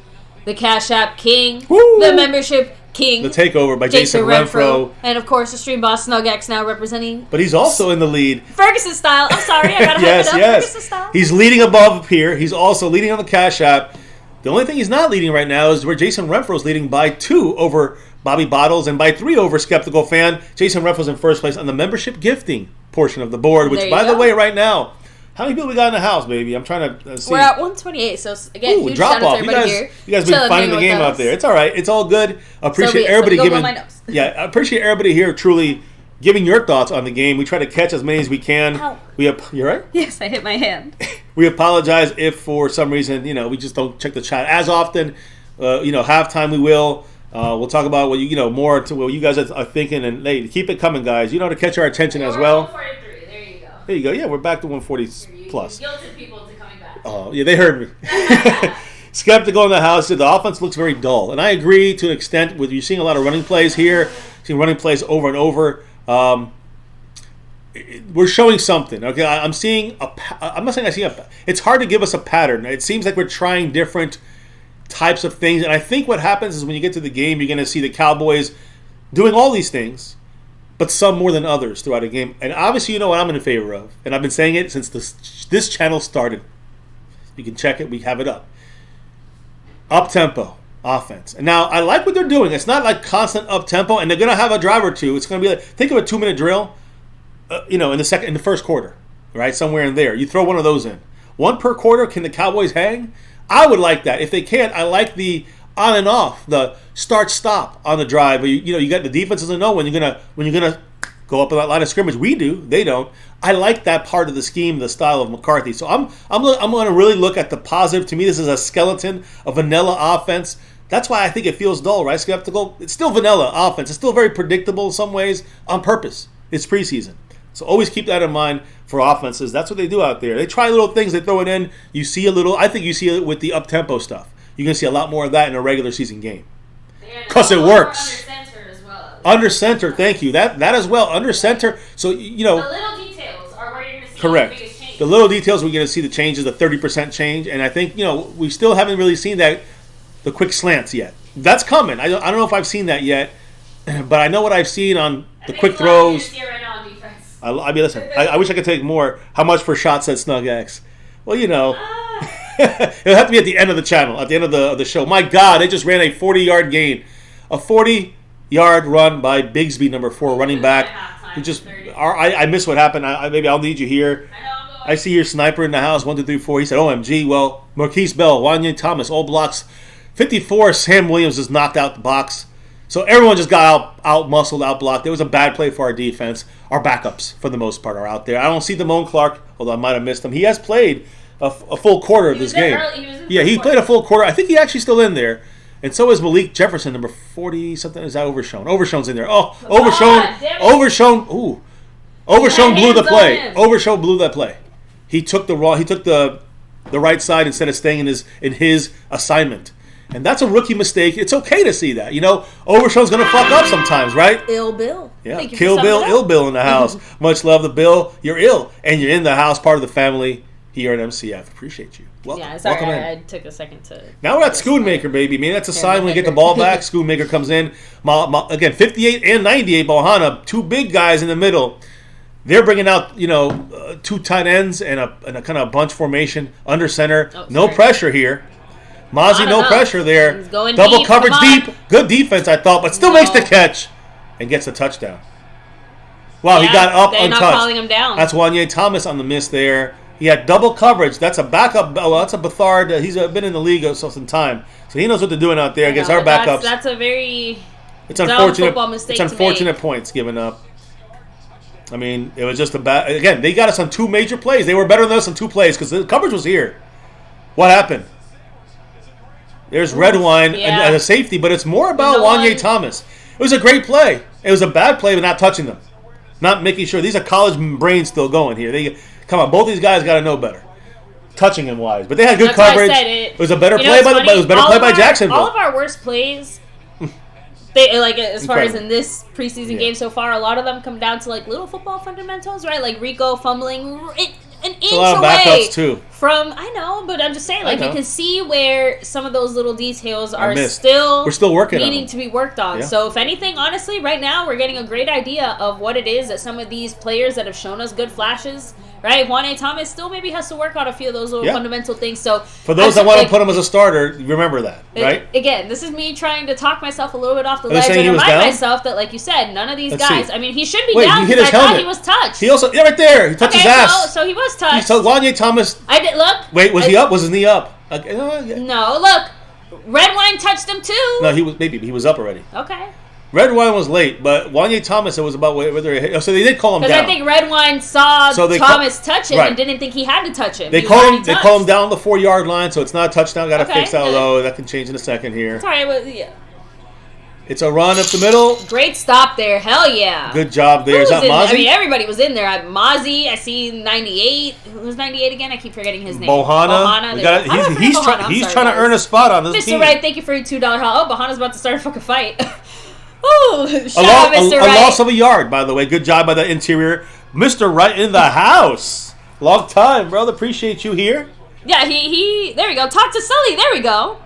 the Cash App King, the Membership King, the Takeover by Jason Renfro, and of course the Stream Boss SnugX now representing. But he's also in the lead. Ferguson style. I'm sorry, I gotta hype it up. Ferguson style. He's leading above here. He's also leading on the Cash App. The only thing he's not leading right now is where Jason Renfro's leading by 2 over Bobby Bottles and by 3 over Skeptical Fan. Jason Renfro's in first place on the membership gifting portion of the board, which, by the way, right now, how many people we got in the house, baby? I'm trying to see. We're at 128, so again, huge shout out to everybody here. You guys been finding the game out there. It's all right. It's all good. Appreciate everybody giving. I appreciate everybody here truly giving your thoughts on the game. We try to catch as many as we can. Ow. You all right? Yes, I hit my hand. We apologize if for some reason, we just don't check the chat as often. Halftime we will. We'll talk about what more to what you guys are thinking, and hey, keep it coming, guys. To catch our attention as well. 143. There you go. There you go. Yeah, we're back to 140 plus. You guilted people into coming back. Oh, yeah, they heard me. Skeptical in the house. The offense looks very dull, and I agree to an extent. With you're seeing a lot of running plays here, seeing running plays over and over. We're showing something. Okay, I'm seeing I'm not saying I see a. It's hard to give us a pattern. It seems like we're trying different types of things, and I think what happens is when you get to the game, you're going to see the Cowboys doing all these things, but some more than others throughout a game. And obviously, you know what I'm in favor of, and I've been saying it since this channel started. You can check it. We have it up. Up-tempo offense. And now, I like what they're doing. It's not like constant up-tempo, and they're going to have a drive or two. It's going to be like, think of a 2-minute drill, in the first quarter, right? Somewhere in there. You throw one of those in. One per quarter, can the Cowboys hang? I would like that. If they can't, I like the on and off, the start-stop on the drive. You got the defense doesn't know when you're gonna go up in that line of scrimmage. We do. They don't. I like that part of the scheme, the style of McCarthy. So I'm going to really look at the positive. To me, this is a skeleton, a vanilla offense. That's why I think it feels dull, right? Skeptical. It's still vanilla offense. It's still very predictable in some ways on purpose. It's preseason. So always keep that in mind for offenses. That's what they do out there. They try little things. They throw it in. You see a little. I think you see it with the up-tempo stuff. You're going to see a lot more of that in a regular season game. Because it works. Under center as well. Under center, thank you. That as well. Under center. So, The little details are where you're going to see correct. the biggest change. The little details we're going to see the changes, the 30% change. And I think, we still haven't really seen the quick slants yet. That's coming. I don't know if I've seen that yet. But I know what I've seen on the quick throws. I mean, listen, I wish I could take more. How much for shots at Snug X? Well, it'll have to be at the end of the channel, at the end of the show. My God, they just ran a 40-yard gain. A 40-yard run by Bigsby, number 4, running back. Who just, I miss what happened. Maybe I'll need you here. I see your sniper in the house, 1, 2, 3, 4. He said, OMG. Well, Marquise Bell, Wanya Thomas, all blocks. 54, Sam Williams just knocked out the box. So everyone just got out-muscled, out-blocked. It was a bad play for our defense. Our backups, for the most part, are out there. I don't see Damone Clark, although I might have missed him. He has played a full quarter of this game. He played a full quarter. I think he's actually still in there. And so is Malik Jefferson, number 40-something. Is that Overshown? Overshown's in there. Oh, Overshown. Ooh. Overshown blew the play. Overshown blew that play. He took the right side instead of staying in his assignment. And that's a rookie mistake. It's okay to see that. Overshown's going to fuck up sometimes, right? Ill Bill. Yeah, Kill Bill, Ill Bill in the house. Much love to Bill. You're ill, and you're in the house, part of the family here at MCF. Appreciate you. Welcome. Yeah, sorry, Welcome in. I took a second to... Now we're at Schoonmaker, baby. I mean, that's a sign when we get the ball back. Schoonmaker comes in. Again, 58 and 98, Bohanna, 2 big guys in the middle. They're bringing out, 2 tight ends and a kind of bunch formation under center. No pressure here. Mozzie, no pressure there. Double deep. coverage deep. Good defense, I thought, but still makes the catch and gets the touchdown. Wow, he got up untouched. They're not calling him down. That's Wanya Thomas on the miss there. He had double coverage. That's a backup. Well, that's a Bethard. He's been in the league for some time, so he knows what they're doing out there against our backups. That's a very unfortunate football mistake. It's unfortunate points given up. I mean, it was just a bad. Again, they got us on 2 major plays. They were better than us on 2 plays because the coverage was here. What happened? There's Redwine as a safety, but it's more about Wanya Thomas. It was a great play. It was a bad play, but not touching them. Not making sure. These are college brains still going here. Come on, both these guys got to know better. Touching him wise. But they had good coverage. It was a better play by Jacksonville. All of our worst plays, as far as in this preseason game so far, a lot of them come down to little football fundamentals, right? Like Rico fumbling an inch a lot of backups too. From I know, but I'm just saying, you can see where some of those little details are we're still working needing to be worked on. Yeah. So if anything, honestly, right now we're getting a great idea of what it is that some of these players that have shown us good flashes, right? Wanya Thomas still maybe has to work on a few of those little fundamental things. So for those that want to put him as a starter, remember that, right? Again, this is me trying to talk myself a little bit off the ledge and remind myself that, like you said, none of these guys. I mean, he should be down because I thought he was touched. He also right there. He touched his ass. So he was touched. So Wanya Thomas. I did look. Wait, was he up? Was his knee up? No, look. Redwine touched him too. No, he was up already. Okay. Red Wine was late, but Wanye Thomas, it was about whether so they did call him down. Because I think Red Wine saw Thomas touch him and didn't think he had to touch him. They call him down the 4-yard line, so it's not a touchdown. Got to fix that, although that can change in a second here. Sorry, it's a run up the middle. Great stop there. Hell yeah. Good job there. Is that Mozzie? I mean, everybody was in there. Mozzie, I see 98. Who's 98 again? I keep forgetting his name. Bohanna. He's trying to earn a spot on this team. Mr. Wright, thank you for your $2 haul. Oh, Bohanna's about to start a fucking fight. Ooh, shout out Mr. Wright. A loss of a yard, by the way. Good job by the interior. Mr. Wright in the house. Long time, brother. Appreciate you here. Yeah, he there we go. Talk to Sully. There we go.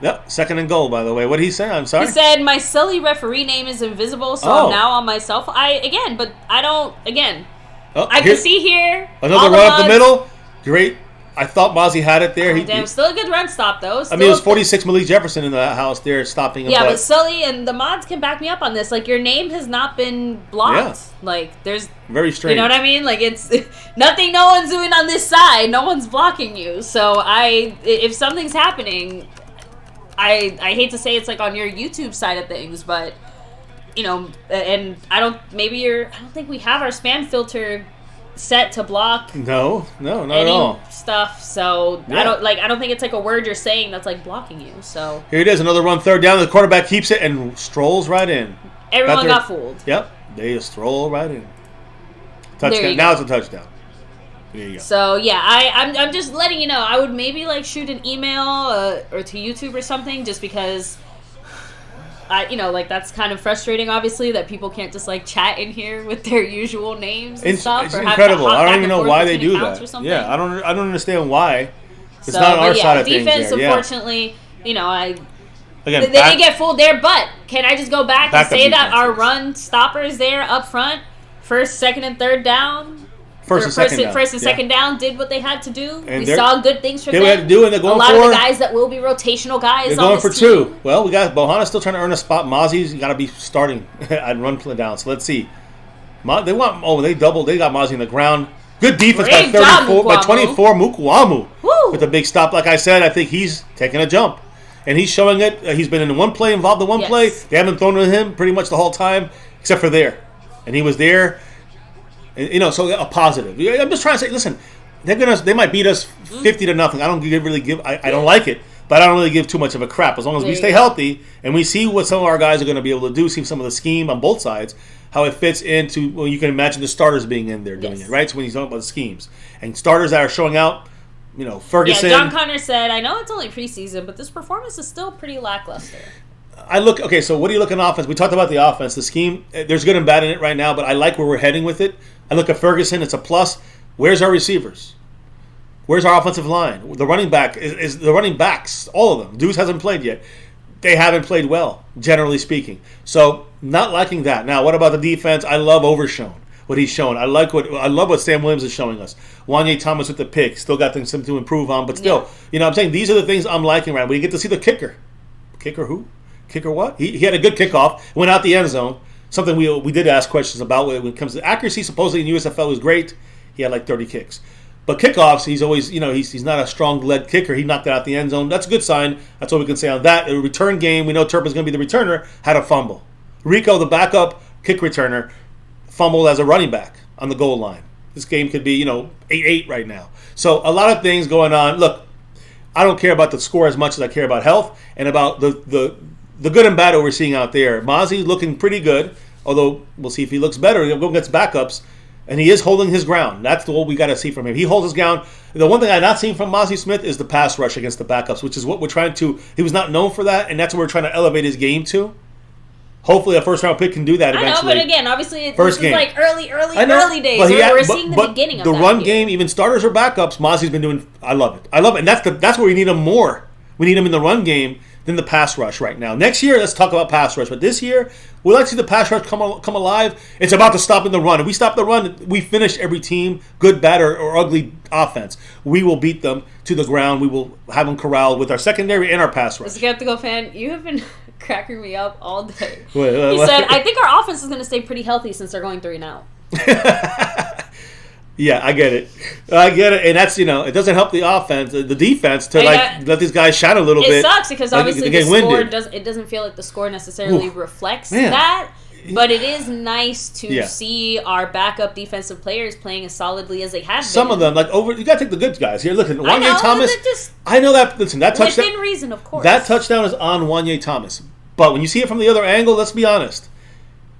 Yep, 2nd and goal, by the way. What did he say? I'm sorry. He said, my Sully referee name is invisible, so I'm now on my cell phone. I can see here. Another run up the middle. Great. I thought Mozzie had it there. Still a good run stop, though. It was 46 Malik Jefferson in the house there stopping him. Yeah, but Sully and the mods can back me up on this. Like, your name has not been blocked. Yeah. Like, there's... Very strange. You know what I mean? Like, it's... Nothing no one's doing on this side. No one's blocking you. So, if something's happening... I hate to say it's like on your YouTube side of things, but and I don't think we have our spam filter set to block. No, not at all. Stuff. So yeah. I don't think it's like a word you're saying that's like blocking you. So here it is, another run, 3rd down. The quarterback keeps it and strolls right in. Everyone got fooled. Yep, they just stroll right in. Touchdown. Now it's a touchdown. There you go. So yeah, I'm just letting you know. I would maybe like shoot an email or to YouTube or something, just because that's kind of frustrating. Obviously, that people can't just like chat in here with their usual names and stuff. It's incredible. I don't even know why they do that. Yeah, I don't understand why. It's not our side of things. Defense, unfortunately, they didn't get fooled there. But can I just go back and say that our run stoppers there up front, 1st, 2nd, and 3rd down. First and second down did what they had to do. And we saw good things from them. They had to do, and they're going for a lot of the guys that will be rotational guys. They're going for 2. Well, we got Bohanna still trying to earn a spot. Mozzie's got to be starting at run play down. So let's see. They got Mozzie in the ground. Good defense by 24 Mukwamu with a big stop. Like I said, I think he's taking a jump, and he's showing it. He's been in one play, involved in one play. They haven't thrown to him pretty much the whole time, except for there, and he was there. So a positive. I'm just trying to say, listen, they might beat us 50-0. I don't like it, but I don't really give too much of a crap as long as we stay healthy and we see what some of our guys are going to be able to do. See some of the scheme on both sides, how it fits into. Well, you can imagine the starters being in there doing it, right? So when he's talking about the schemes and starters that are showing out, Ferguson. Yeah, John Connor said, "I know it's only preseason, but this performance is still pretty lackluster." So what do you look at offense? We talked about the offense, the scheme. There's good and bad in it right now, but I like where we're heading with it. I look at Ferguson, it's a plus. Where's our receivers? Where's our offensive line? The running back is the running backs, all of them. Deuce hasn't played yet. They haven't played well, generally speaking. So not liking that. Now, what about the defense? I love Overshown, what he's shown. I love what Sam Williams is showing us. Wanye Thomas with the pick, still got things to improve on, but still, I'm saying these are the things I'm liking right now. We get to see the kicker. Kicker who? Kicker what? He had a good kickoff, went out the end zone. Something we did ask questions about when it comes to accuracy. Supposedly in USFL was great. He had like 30 kicks. But kickoffs, he's always, he's not a strong lead kicker. He knocked it out the end zone. That's a good sign. That's what we can say on that. A return game, we know Turpin's going to be the returner, had a fumble. Rico, the backup kick returner, fumbled as a running back on the goal line. This game could be, 8-8 right now. So a lot of things going on. Look, I don't care about the score as much as I care about health and about the good and bad that we're seeing out there. Mozzie looking pretty good, although we'll see if he looks better. He'll go against backups, and he is holding his ground. That's what we got to see from him. He holds his ground. The one thing I've not seen from Mozzie Smith is the pass rush against the backups, which is what we're trying to. He was not known for that, and that's what we're trying to elevate his game to. Hopefully, a first-round pick can do that eventually. I know, but again, obviously, this is like early days. We're seeing the beginning of that. The run game, even starters or backups, Mozzie's been doing. I love it, and that's where we need him more. We need him in the run game than the pass rush right now. Next year, let's talk about pass rush. But this year, we like to see the pass rush come alive. It's about to stop in the run. If we stop the run, we finish every team, good, bad, or ugly offense. We will beat them to the ground. We will have them corralled with our secondary and our pass rush. As a Skeptical fan, you have been cracking me up all day. He said, I think our offense is going to stay pretty healthy since they're going 3-0. Yeah, I get it. And that's, it doesn't help the offense, the defense to let these guys shine a little bit. It sucks because obviously the score doesn't feel like the score necessarily reflects that. But it is nice to see our backup defensive players playing as solidly as they have been. Some of them, you got to take the good guys here. Listen, Wanye Thomas. I know that. Listen, that touchdown. Within reason, of course. That touchdown is on Wanye Thomas. But when you see it from the other angle, let's be honest.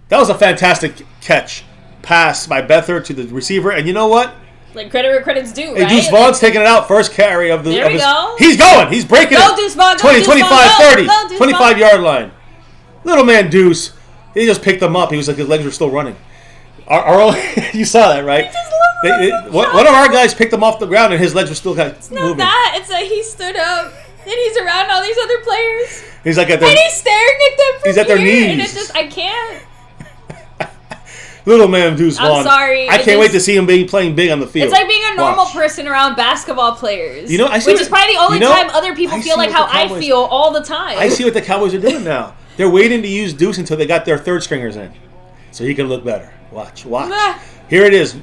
That was a fantastic catch, pass by Beathard to the receiver, and you know what? Like credit where credit's due, right? Hey, Deuce Vaughn's taking it out. First carry of the. There we go. He's going. He's breaking it. Go Deuce Vaughn. 20, 25, 30. 25-yard line. Little man Deuce. He just picked him up. He was like his legs were still running. You saw that, right? One of our guys picked him off the ground and his legs were still moving. It's not that. It's that he stood up and he's around all these other players. He's like at their. And he's staring at them from He's at their knees. And it's just I can't. Little man Deuce Vaughn. I'm sorry. I can't wait to see him playing big on the field. It's like being a normal person around basketball players. Which is probably the only time other people feel like how I feel all the time. I see what the Cowboys are doing now. They're waiting to use Deuce until they got their third stringers in. So he can look better. Watch. Here it is.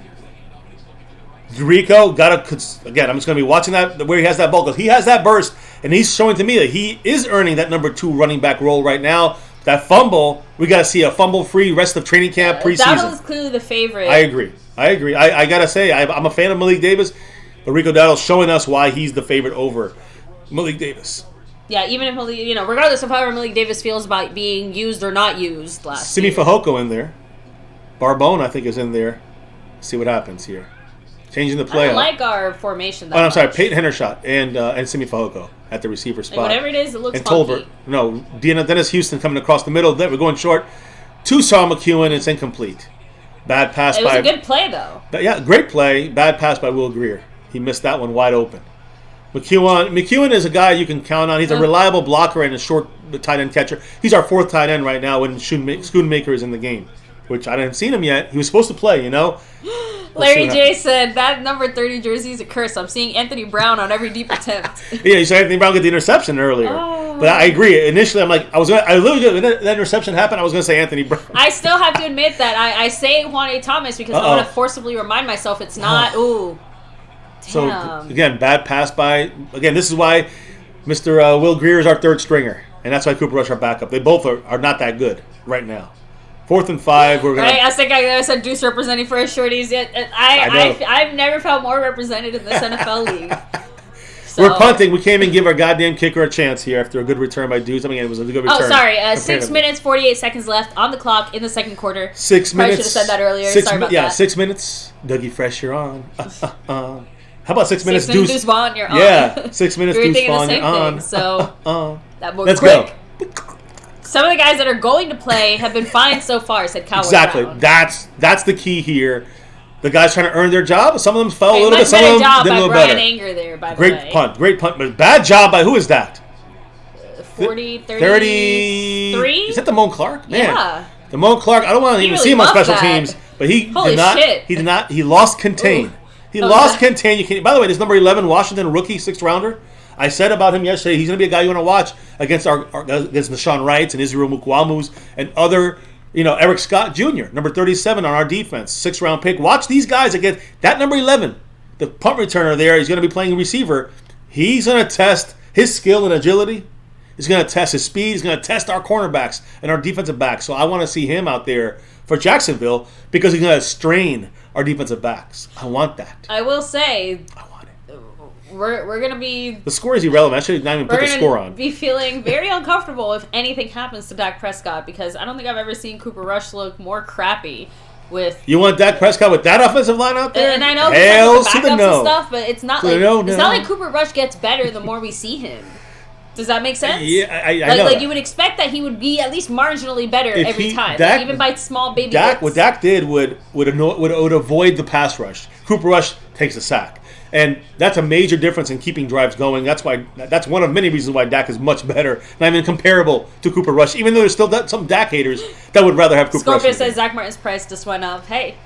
Rico again, I'm just going to be watching that where he has that ball because he has that burst and he's showing to me that he is earning that number 2 running back role right now. That fumble, we got to see a fumble-free rest of training camp preseason. Dowdle is clearly the favorite. I agree. I got to say, I'm a fan of Malik Davis, but Rico Dowdle's showing us why he's the favorite over Malik Davis. Yeah, even if Malik, regardless of however Malik Davis feels about being used or not used last Simi year. Fehoko in there. Barbone, I think, is in there. Let's see what happens here. Changing the play. I don't like our formation that I'm much. sorry, Peyton Hendershot and Simi Fehoko at the receiver spot. Whatever it is, it looks and funky. Tolbert. No, Dennis Houston coming across the middle. We're going short. To Saul McEwen, it's incomplete. Bad pass by... It was a good play, though. Yeah, great play. Bad pass by Will Greer. He missed that one wide open. McEwen is a guy you can count on. He's a reliable blocker and a short tight end catcher. He's our 4th tight end right now when Schoonmaker is in the game, which I haven't seen him yet. He was supposed to play, Larry J said, that number 30 jersey is a curse. I'm seeing Anthony Brown on every deep attempt. Yeah, you saw Anthony Brown get the interception earlier. Oh. But I agree. Initially, I'm like, when that interception happened, I was going to say Anthony Brown. I still have to admit that I say Juan A. Thomas because I want to forcibly remind myself it's not, Damn. So, again, bad pass by... Again, this is why Mr. Will Greer is our 3rd stringer. And that's why Cooper Rush our backup. They both are not that good right now. 4th and 5, we're going to... I think I said Deuce representing for his shorties. I've never felt more represented in this NFL league. So. We're punting. We can't even give our goddamn kicker a chance here after a good return by Deuce. I mean, it was a good return. Oh, sorry. 6 minutes, 48 seconds left on the clock in the second quarter. 6 minutes. Probably should have said that earlier. Sorry about that. Yeah, 6 minutes. Dougie Fresh, you're on. How about 6 minutes, Deuce? Deuce Vaughn, you're on. Yeah, 6 minutes, Deuce Vaughn, you're on. So, that Let's quick. go. Some of the guys that are going to play have been fine so far, said Cowboy. Exactly. Brown. That's the key here. The guys trying to earn their job. Some of them fell a little bit. Some of them did a little better. Anger there, by the way. Great punt. But bad job by who is that? 33? Is that Damone Clark? Man. Yeah. Damone Clark, I don't want to even see him on special teams, but he did not. He lost contain. Ooh. He lost contain. You can. By the way, this number 11 Washington rookie 6th rounder. I said about him yesterday, he's going to be a guy you want to watch against against Nashawn Wrights and Israel Mukwamus and other, Eric Scott Jr., number 37 on our defense, 6th round pick. Watch these guys against that number 11, the punt returner there. He's going to be playing receiver. He's going to test his skill and agility. He's going to test his speed. He's going to test our cornerbacks and our defensive backs. So I want to see him out there for Jacksonville because he's going to strain our defensive backs. I want that. I will say... We're going to be... The score is irrelevant. I should not even put the score on. We're going to be feeling very uncomfortable if anything happens to Dak Prescott because I don't think I've ever seen Cooper Rush look more crappy with... You want Dak Prescott with that offensive line out there? And I know he's like the backups and stuff, but it's not it's not like Cooper Rush gets better the more we see him. Does that make sense? Yeah, I know. Like you would expect that he would be at least marginally better every time, even by small baby bits. What Dak did would avoid the pass rush. Cooper Rush takes a sack. And that's a major difference in keeping drives going. That's one of many reasons why Dak is much better, not even comparable to Cooper Rush. Even though there's still some Dak haters that would rather have Cooper Rush. Scorpio says Zach Martin's price just went up. Hey,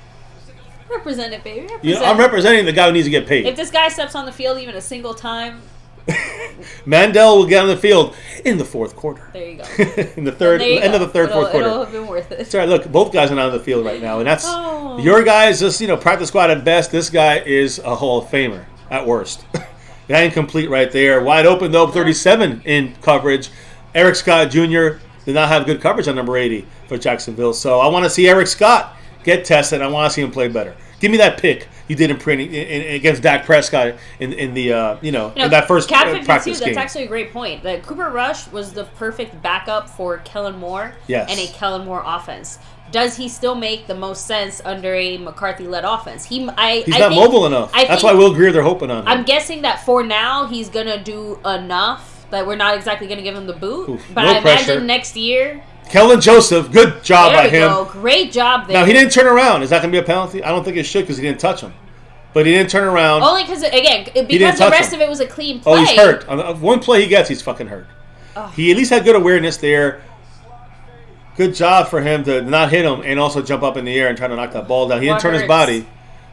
represent it, baby. I'm representing the guy who needs to get paid. If this guy steps on the field even a single time, Mandel will get on the field in the fourth quarter. There you go. In the third, end of the third, fourth quarter. It'll have been worth it. That's right. Look, both guys are not on the field right now, and that's your guys. Just practice squad at best. This guy is a Hall of Famer at worst. That incomplete right there. Wide open though. 37 in coverage. Eric Scott Jr. did not have good coverage on number 80 for Jacksonville. So I want to see Eric Scott get tested. I want to see him play better. Give me that pick you did against Dak Prescott in the in that first practice game. That's actually a great point. That Cooper Rush was the perfect backup for Kellen Moore and a Kellen Moore offense. Does he still make the most sense under a McCarthy-led offense? He's not mobile enough. That's why Will Greer, they're hoping on him. I'm guessing that for now he's gonna do enough that we're not exactly gonna give him the boot. Oof, but no I pressure. imagine next year. Kellen Joseph, good job by him. There you go. Great job there. Now, he didn't turn around. Is that going to be a penalty? I don't think it should because he didn't touch him. But he didn't turn around. Only because the rest of it was a clean play. Oh, he's hurt. On one play he gets, he's fucking hurt. Oh. He at least had good awareness there. Good job for him to not hit him and also jump up in the air and try to knock that ball down. He didn't turn his body,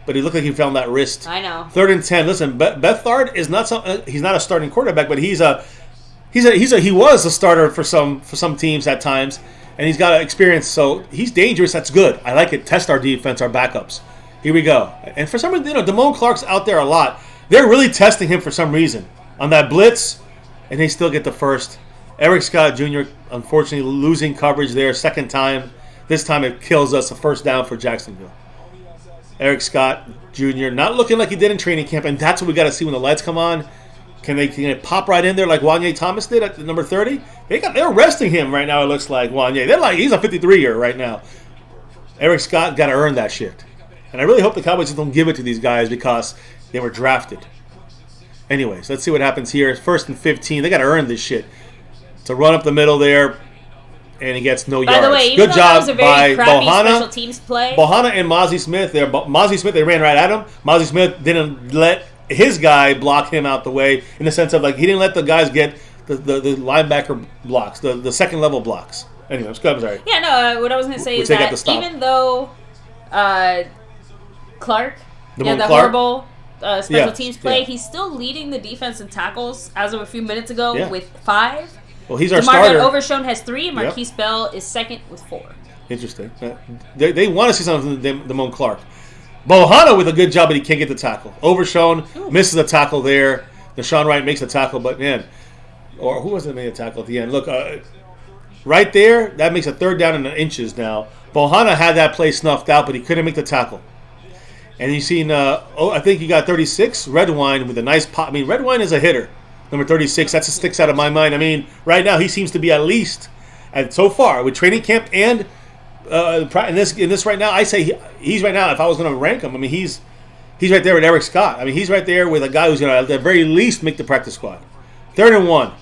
but he looked like he found that wrist. I know. 3rd and 10. Listen, Bethard is not he's not a starting quarterback, but he was a starter for some teams at times, and he's got experience, so he's dangerous. That's good. I like it. Test our defense, our backups. Here we go. And for some reason, Damone Clark's out there a lot. They're really testing him for some reason on that blitz, and they still get the first. Eric Scott Jr. unfortunately losing coverage there, second time. This time it kills us. A first down for Jacksonville. Eric Scott Jr. not looking like he did in training camp, and that's what we got to see when the lights come on. Can they pop right in there like Wanye Thomas did at number 30? They're resting him right now, it looks like, Wanye. He's a 53-year right now. Eric Scott got to earn that shit. And I really hope the Cowboys don't give it to these guys because they were drafted. Anyways, let's see what happens here. 1st and 15. They got to earn this shit. It's a run up the middle there, and he gets no yards. By the way, good job that was a very by crappy Bohanna. special teams play. Bohanna and Mozzie Smith. Mozzie Smith, they ran right at him. Mozzie Smith didn't let his guy block him out the way in the sense of he didn't let the guys get the linebacker blocks, the second level blocks. Anyway, I'm sorry. Yeah, no. What I was going to say is that even though Clark, the horrible special teams play, he's still leading the defense in tackles as of a few minutes ago with 5. Well, he's our starter. Overshone has 3, and Marquise Bell is second with 4. Interesting. They want to see something from Damone Clark. Bohanna with a good job, but he can't get the tackle. Overshone misses the tackle there. Deshaun Wright makes the tackle, but or who was it made a tackle at the end? Look, right there, that makes a 3rd down in the inches now. Bohanna had that play snuffed out, but he couldn't make the tackle. And you've seen, I think you got 36, Redwine with a nice pop. I mean, Redwine is a hitter. Number 36, that just sticks out of my mind. I mean, right now he seems to be at least, and so far with training camp and in this right now, I say he's right now. If I was going to rank him, I mean he's right there with Eric Scott. I mean he's right there with a guy who's going to at the very least make the practice squad. 3rd and 1,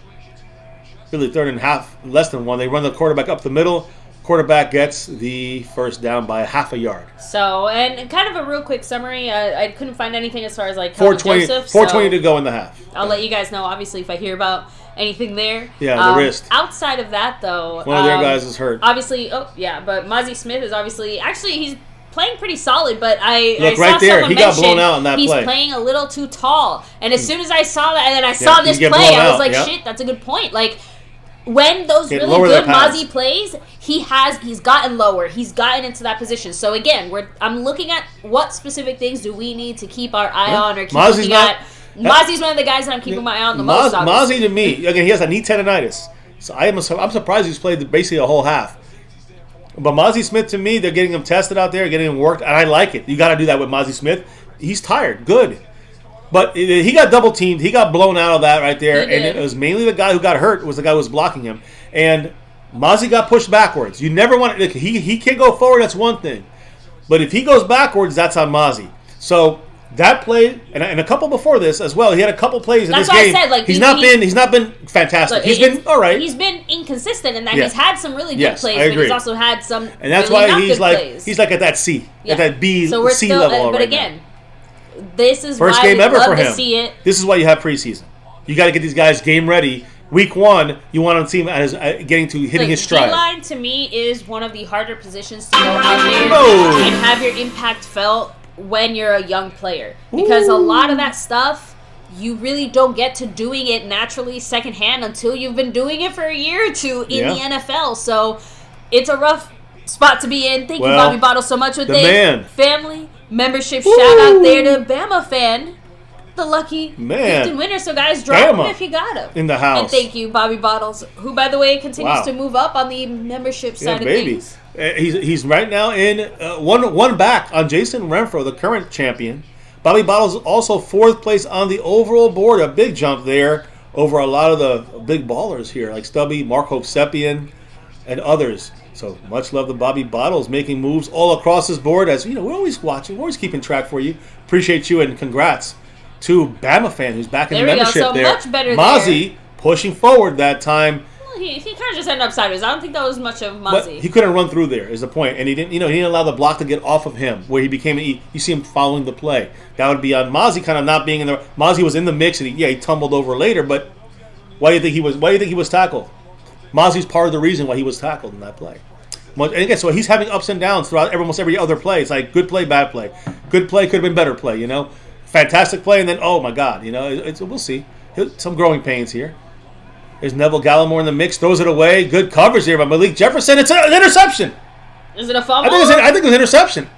really 3rd and half, less than 1. They run the quarterback up the middle. Quarterback gets the first down by half a yard. So, and kind of a real quick summary. I couldn't find anything as far as 4:20 to go in the half. I'll let you guys know, obviously, if I hear about anything there. Yeah, the wrist. Outside of that, though, one of their guys is hurt. Obviously, but Mozzie Smith is actually he's playing pretty solid. But I look saw right there. someone He got blown out in that play. He's playing a little too tall, and as soon as I saw that, and then I saw this play, I was like, shit, that's a good point. When those really good Mozzie plays, he's gotten lower. He's gotten into that position. So again, I'm looking at what specific things do we need to keep our eye on or keep looking at. Mozzie's one of the guys that I'm keeping my eye on the most. Mozzie to me, again, he has a knee tendonitis. So I'm surprised he's played basically a whole half. But Mozzie Smith, to me, they're getting him tested out there, getting him worked, and I like it. You got to do that with Mozzie Smith. He's tired. Good. But he got double teamed. He got blown out of that right there. And it was mainly the guy who got hurt was the guy who was blocking him. And Mozzie got pushed backwards. You never want to. He can't go forward. That's one thing. But if he goes backwards, that's on Mozzie. So that play and a couple before this as well. He had a couple plays in this game. That's why I said he's not been fantastic. He's been all right. He's been inconsistent in that he's had some really good plays, but he's also had some. And that's really why he's plays. He's at that C, at that B, so we're C still, level. But right again. now. This is first why game we ever love for him. To see it. This is why you have preseason. You got to get these guys game ready. Week 1, you want to see him as getting to hitting his stride. D-line to me is one of the harder positions to go out there and have your impact felt when you're a young player, because a lot of that stuff you really don't get to doing it naturally secondhand until you've been doing it for a year or two in the NFL. So it's a rough spot to be in. Thank you, Bobby Bottles, so much with the family membership. Shout out there to Bama fan, the lucky gifted winner. So guys, drop him if you got him in the house. And thank you, Bobby Bottles, who by the way continues to move up on the membership side of things. He's right now in one back on Jason Renfro, the current champion. Bobby Bottles also 4th place on the overall board. A big jump there over a lot of the big ballers here, like Stubby, Mark Hovsepian, and others. So much love to Bobby Bottles, making moves all across his board. As you know, we're always watching, we're always keeping track for you. Appreciate you, and congrats to Bama fan who's back in the membership so there. Much better Mozzie pushing forward that time. He kind of just ended up sideways. I don't think that was much of Mozzie. But he couldn't run through there, is the point. And he didn't allow the block to get off of him, where he became you see him following the play. That would be on Mozzie kind of not being in the. Mozzie was in the mix, and he tumbled over later. But why do you think he was tackled? Mozzie's part of the reason why he was tackled in that play. And again, so he's having ups and downs throughout almost every other play. It's like good play, bad play. Good play could have been better play. Fantastic play, and then oh my God, we'll see. Some growing pains here. There's Neville Gallimore in the mix, throws it away. Good coverage here by Malik Jefferson. It's an interception. Is it a fumble? I think it was an interception.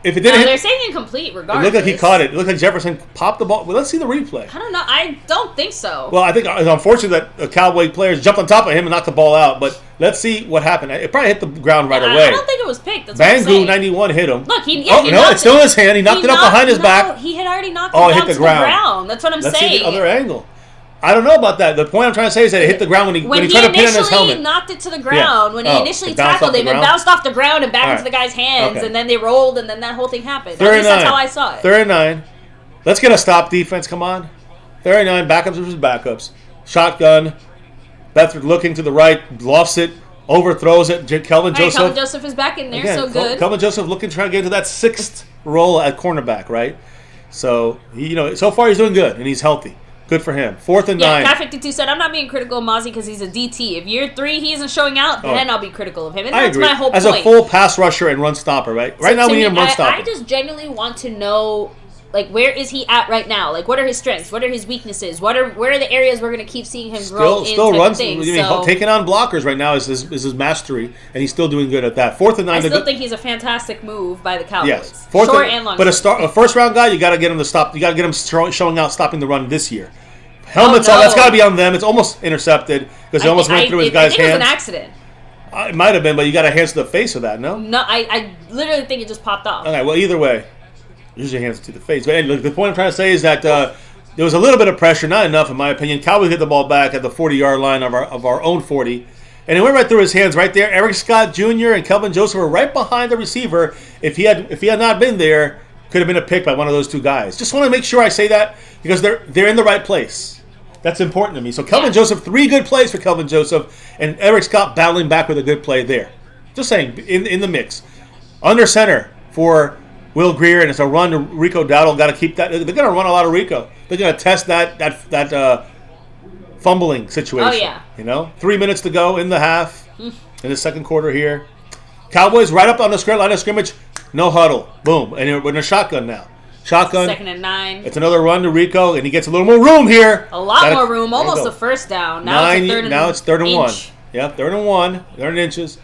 If it didn't, they're saying incomplete regardless. It looked like he caught it. It looked like Jefferson popped the ball. Well, let's see the replay. I don't know. I don't think so. Well, I think it's unfortunate that the Cowboy players jumped on top of him and knocked the ball out. But let's see what happened. It probably hit the ground right away. I don't think it was picked. That's Bangu 91 hit him. Look, it's still in his hand. He knocked it up behind his back. He had already knocked it down to the ground. That's what I'm saying. Let's see the other angle. I don't know about that. The point I'm trying to say is that it hit the ground when he tried to pin on his helmet. When he initially knocked it to the ground, when he initially tackled him, it bounced off the ground and back into the guy's hands, and then they rolled, and then that whole thing happened. At least that's how I saw it. 39. Let's get a stop defense. Come on. 39. Backups versus backups. Shotgun. Bedford looking to the right, lofts it, overthrows it. Kelvin Joseph is back in there, so good. Kelvin Joseph looking, trying to get into that 6th role at cornerback, right? So so far he's doing good and he's healthy. Good for him. 4th and 9. Cat 52 said, I'm not being critical of Mozzie because he's a DT. If year 3 he isn't showing out, then I'll be critical of him. And that's my whole point. As a full pass rusher and run stopper, right? Right now we need a run stopper. I just genuinely want to know, where is he at right now? What are his strengths? What are his weaknesses? Where are the areas we're going to keep seeing him grow in? Still runs. Taking on blockers right now is his mastery, and he's still doing good at that. 4th and 9. I still think he's a fantastic move by the Cowboys. Yes. Short and long. But a first-round guy, you got to get him to stop. You got to get him showing out, stopping the run this year. Helmets on. That's got to be on them. It's almost intercepted because he almost went through his guy's hands. It was an accident. It might have been, but you got a hands to the face of that, no? No, I literally think it just popped off. Okay, well, either way, use your hands to the face. But anyway, the point I'm trying to say is that there was a little bit of pressure, not enough in my opinion. Cowboys hit the ball back at the 40-yard line of our own 40. And it went right through his hands right there. Eric Scott Jr. and Kelvin Joseph were right behind the receiver. If he had not been there, could have been a pick by one of those two guys. Just want to make sure I say that because they're in the right place. That's important to me. So Kelvin Joseph, 3 good plays for Kelvin Joseph, and Eric Scott battling back with a good play there. Just saying, in the mix. Under center for Will Greer, and it's a run to Rico Dowdle. Got to keep that. They're going to run a lot of Rico. They're going to test that fumbling situation. Oh, yeah. 3 minutes to go in the half, in the second quarter here. Cowboys right up on the line of scrimmage. No huddle. Boom. And we're in a shotgun now. Shotgun. 2nd and 9. It's another run to Rico, and he gets a little more room here. A lot more room. Almost a first down. Now it's 3rd and 1. Yeah, 3rd and 1. 3rd inches.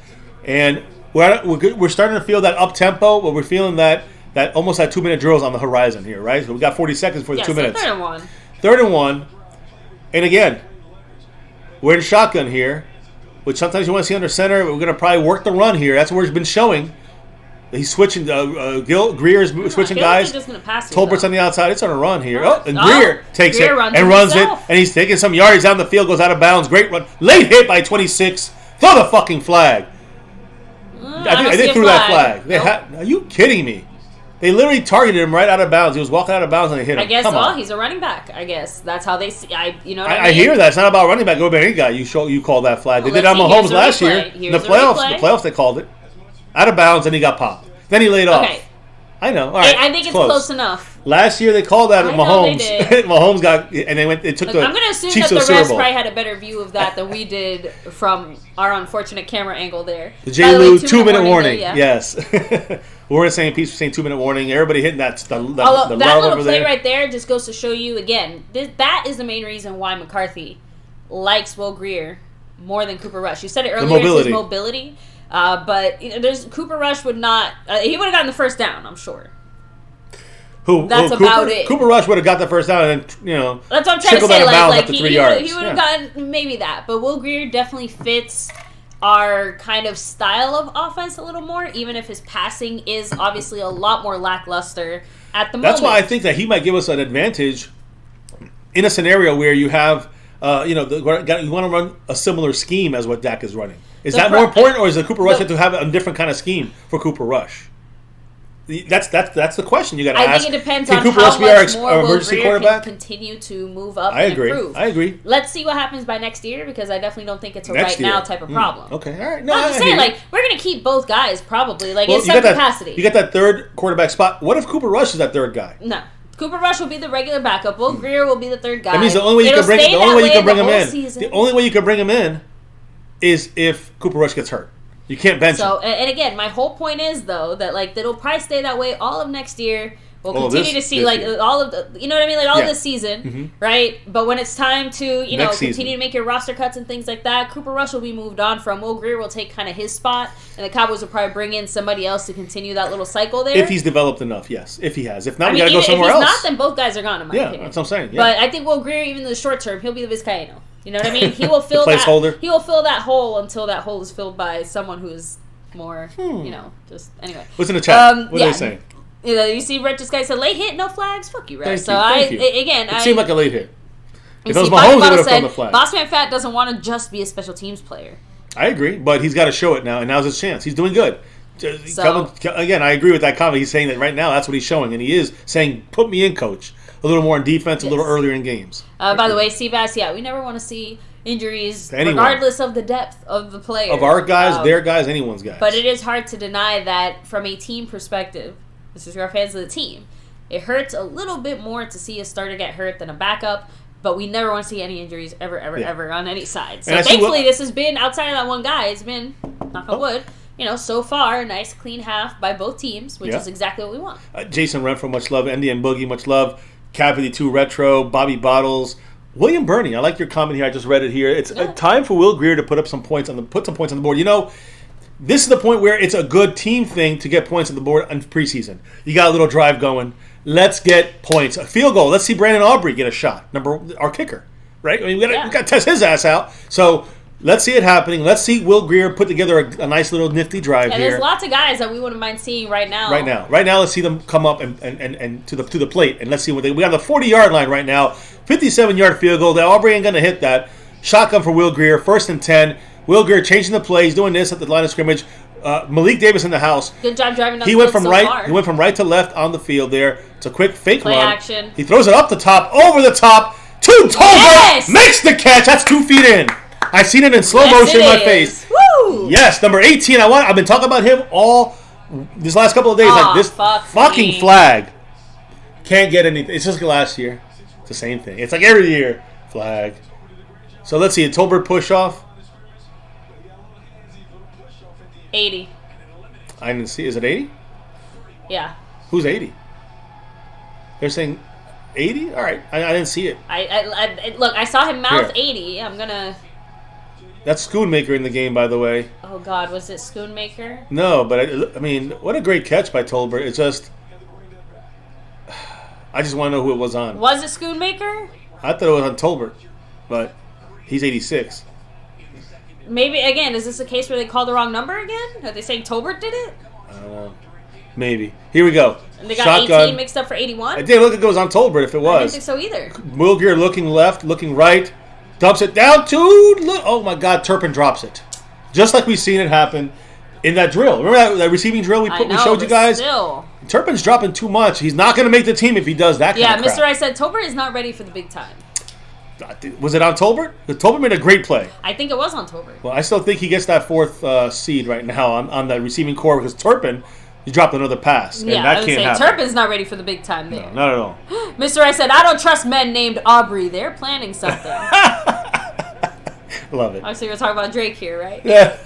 And we're starting to feel that up-tempo, but we're feeling that almost that 2-minute drills on the horizon here, right? So we got 40 seconds for the 2 minutes. 3rd and 1. 3rd and 1. And again, we're in shotgun here, which sometimes you want to see under center. We're going to probably work the run here. That's where it's been showing. He's switching. Greer's switching guys. Tolbert's on the outside. It's on a run here. Greer takes it and runs it. And he's taking some yardage down the field. Goes out of bounds. Great run. Late hit by 26. Throw the fucking flag. I think they threw that flag. Nope. Are you kidding me? They literally targeted him right out of bounds. He was walking out of bounds and they hit him. I guess. He's a running back. I guess that's how they see. I hear that. It's not about running back. Go by any guy. You call that flag. They did it on Mahomes last year. In the playoffs. The playoffs they called it. Out of bounds, and he got popped. Then he laid off. Okay. I know. All right, I think it's close enough. Last year they called that Mahomes. They did. Mahomes got, and they went. It took the. I'm going to assume Chiefs that the Super rest Bowl. probably had a better view of that than we did from our unfortunate camera angle there. The J. Lou 2-minute warning. There, yeah. Yes. We're in saying piece for saying 2-minute warning. Everybody hitting that. The that love little over play there. right there just goes to show you again. That is the main reason why McCarthy likes Will Grier more than Cooper Rush. You said it earlier. It's his mobility. But there's Cooper Rush would not. He would have gotten the first down, I'm sure. That's about it. Cooper Rush would have got the first down and then, that's what I'm trying to say. Like he would have gotten maybe that. But Will Grier definitely fits our kind of style of offense a little more, even if his passing is obviously a lot more lackluster at the moment. That's why I think that he might give us an advantage in a scenario where you have, you want to run a similar scheme as what Dak is running. Is that more important, or is the Cooper Rush have to have a different kind of scheme for Cooper Rush? That's the question you got to ask. I think it depends on Cooper how Rush much be more our Will emergency Grier quarterback? can continue to move up and improve. I agree. Let's see what happens by next year, because I definitely don't think it's a now type of problem. Okay, all right. No, I'm just saying, we're going to keep both guys probably, in some capacity. You got that third quarterback spot. What if Cooper Rush is that third guy? No. Cooper Rush will be the regular backup. Will Grier will be the third guy. That means the only way you can bring him in. The only way you can bring him in is if Cooper Rush gets hurt. You can't bench him. And again, my whole point is though that it'll probably stay that way all of next year. We'll continue to see all of the, you know what I mean, all of this season, right? But when it's time to continue to make your roster cuts and things like that, Cooper Rush will be moved on from. Will Grier will take kind of his spot, and the Cowboys will probably bring in somebody else to continue that little cycle there. If he's developed enough, yes. If he has, if not, we gotta go somewhere else. If he's not, then both guys are gone. In my opinion, that's what I'm saying. Yeah. But I think Will Grier, even in the short term, he'll be the Vizcaíno. You know what I mean? He will fill placeholder. He will fill that hole until that hole is filled by someone who is more, just anyway. What's in the chat? What are they saying? You see, Red Just Guy said late hit, no flags. Fuck you, Red. Thank you. It seemed like a late hit. If it was Mahomes, he would have thrown the flag. Bossman Fat doesn't want to just be a special teams player. I agree, but he's got to show it now, and now's his chance. He's doing good. Again, I agree with that comment. He's saying that right now that's what he's showing, and he is saying, "Put me in, coach." A little more in defense, a little earlier in games. By the way, Seabass, we never want to see injuries, regardless of the depth of the player. Of our guys, their guys, anyone's guys. But it is hard to deny that from a team perspective, this is our fans of the team, it hurts a little bit more to see a starter get hurt than a backup, but we never want to see any injuries ever on any side. So thankfully, this has been, outside of that one guy, it's been, knock on wood, so far, a nice clean half by both teams, which is exactly what we want. Jason Renfro, much love. Andy and Boogie, much love. Cavity 2 Retro, Bobby Bottles, William Burney. I like your comment here. I just read it here. It's time for Will Grier to put some points on the board. This is the point where it's a good team thing to get points on the board in preseason. You got a little drive going. Let's get points. A field goal. Let's see Brandon Aubrey get a shot. Our kicker, right? I mean, we got to test his ass out. So let's see it happening. Let's see Will Grier put together a nice little nifty drive here. There's lots of guys that we wouldn't mind seeing right now. Right now, let's see them come up and to the plate, and let's see what we got the 40-yard line right now. 57-yard field goal. Aubrey ain't gonna hit that. Shotgun for Will Grier. 1st and 10. Will Grier changing the play. He's doing this at the line of scrimmage. Malik Davis in the house. Good job driving down the field so far. He went from right to left on the field there. It's a quick fake play run. Action. He throws it up the top, over the top. To Tolbert. Makes the catch. That's 2 feet in. I've seen it in slow motion in my face. Woo! Yes, number 18. I've been talking about him all this last couple of days. This fucking flag. Can't get anything. It's just like last year. It's the same thing. It's like every year. Flag. So let's see. A Tolbert push off. 80. I didn't see. Is it 80? Yeah. Who's 80? They're saying 80? All right. I didn't see it. Look, I saw him mouth 80. I'm going to... That's Schoonmaker in the game, by the way. Oh, God. Was it Schoonmaker? No, but I mean, what a great catch by Tolbert. It's just... I just want to know who it was on. Was it Schoonmaker? I thought it was on Tolbert, but he's 86. Maybe, again, is this a case where they called the wrong number again? Are they saying Tolbert did it? I don't know. Maybe. Here we go. And they got Shotgun. 18 mixed up for 81? I did look at it was on Tolbert if it was. I didn't think so either. Will Grier looking left, looking right. Dumps it down to... Oh, my God. Turpin drops it. Just like we've seen it happen in that drill. Remember that receiving drill we showed you guys? Still. Turpin's dropping too much. He's not going to make the team if he does that kind of crap. Yeah, Mr. I said Tolbert is not ready for the big time. Was it on Tolbert? Because Tolbert made a great play. I think it was on Tolbert. Well, I still think he gets that 4th seed right now on that receiving core because Turpin You dropped another pass, and that can't happen. Turpin's not ready for the big time there. No, not at all. Mr. Rice said, I don't trust men named Aubrey. They're planning something. Love it. Obviously, we're talking about Drake here, right? Yeah.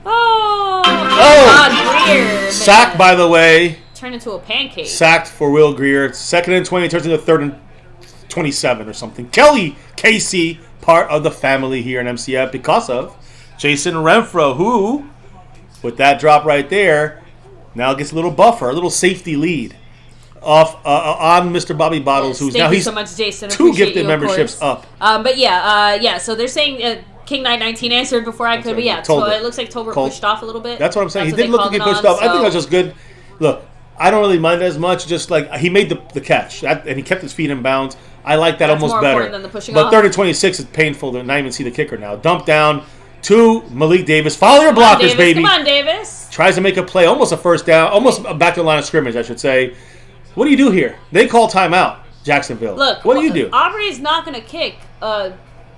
God, Greer. Sacked, by the way. Turned into a pancake. Sacked for Will Greer. 2nd and 20, turns into 3rd and 27 or something. Kelly Casey, part of the family here in MCF because of Jason Renfro, who, with that drop right there, now gets a little buffer, a little safety lead off on Mr. Bobby Bottles, who's now he's so much, Jason. 2 gifted memberships up. But yeah. So they're saying King 919 answered before I could, but yeah, it looks like Tolbert pushed off a little bit. That's what I'm saying. He did look like he pushed off. I think that was just good. Look, I don't really mind it as much. Just like he made the catch and he kept his feet in bounds. I like that almost better. Than the pushing but off. 3rd and 26 is painful to not even see the kicker now. Dump down to Malik Davis. Follow your blockers, baby. Come on, Davis. Tries to make a play, almost a first down, almost back to the line of scrimmage, I should say. What do you do here? They call timeout, Jacksonville. Look, what do you do? Aubrey's not going to kick a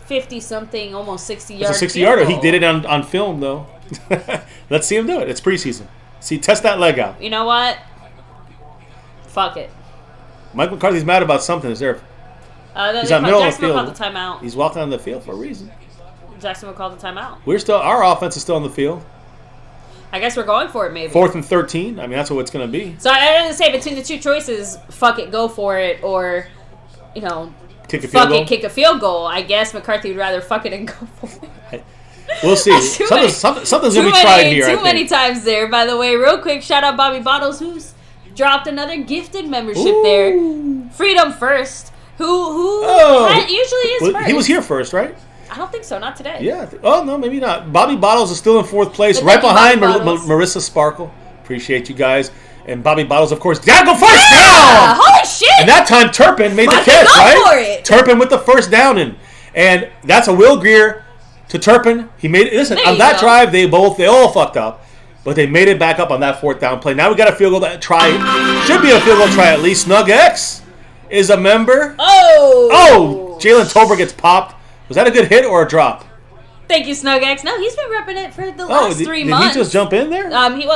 50-something, almost 60-yard. It's a 60-yarder. He did it on film, though. Let's see him do it. It's preseason. See, test that leg out. You know what? Fuck it. Mike McCarthy's mad about something. Is there? He's on middle of the field. Called the timeout. He's walking on the field for a reason. Jacksonville called the timeout. Our offense is still on the field. I guess we're going for it, maybe. 4th and 13. I mean, that's what it's going to be. So I didn't say between the two choices, fuck it, go for it, or, kick a field goal. Kick a field goal. I guess McCarthy would rather fuck it and go for it. We'll see. Something's going to be tried here. Too many times there, by the way. Real quick, shout out Bobby Bottles, who's dropped another gifted membership there. Freedom First, who usually is first. He was here first, right? I don't think so. Not today. Yeah. No, maybe not. Bobby Bottles is still in 4th place, right behind Marissa Sparkle. Appreciate you guys. And Bobby Bottles, of course, gotta go first down! Holy shit! And that time Turpin made the catch, right? Turpin with the first down and that's a Will Greer to Turpin. He made it. Listen, on that drive, they all fucked up. But they made it back up on that 4th down play. Now we got a field goal try. Should be a field goal try at least. Snug X is a member. Oh! Jalen Tolbert gets popped. Was that a good hit or a drop? Thank you, Snug X. No, he's been repping it for the last 3 months. Did he just jump in there? I think.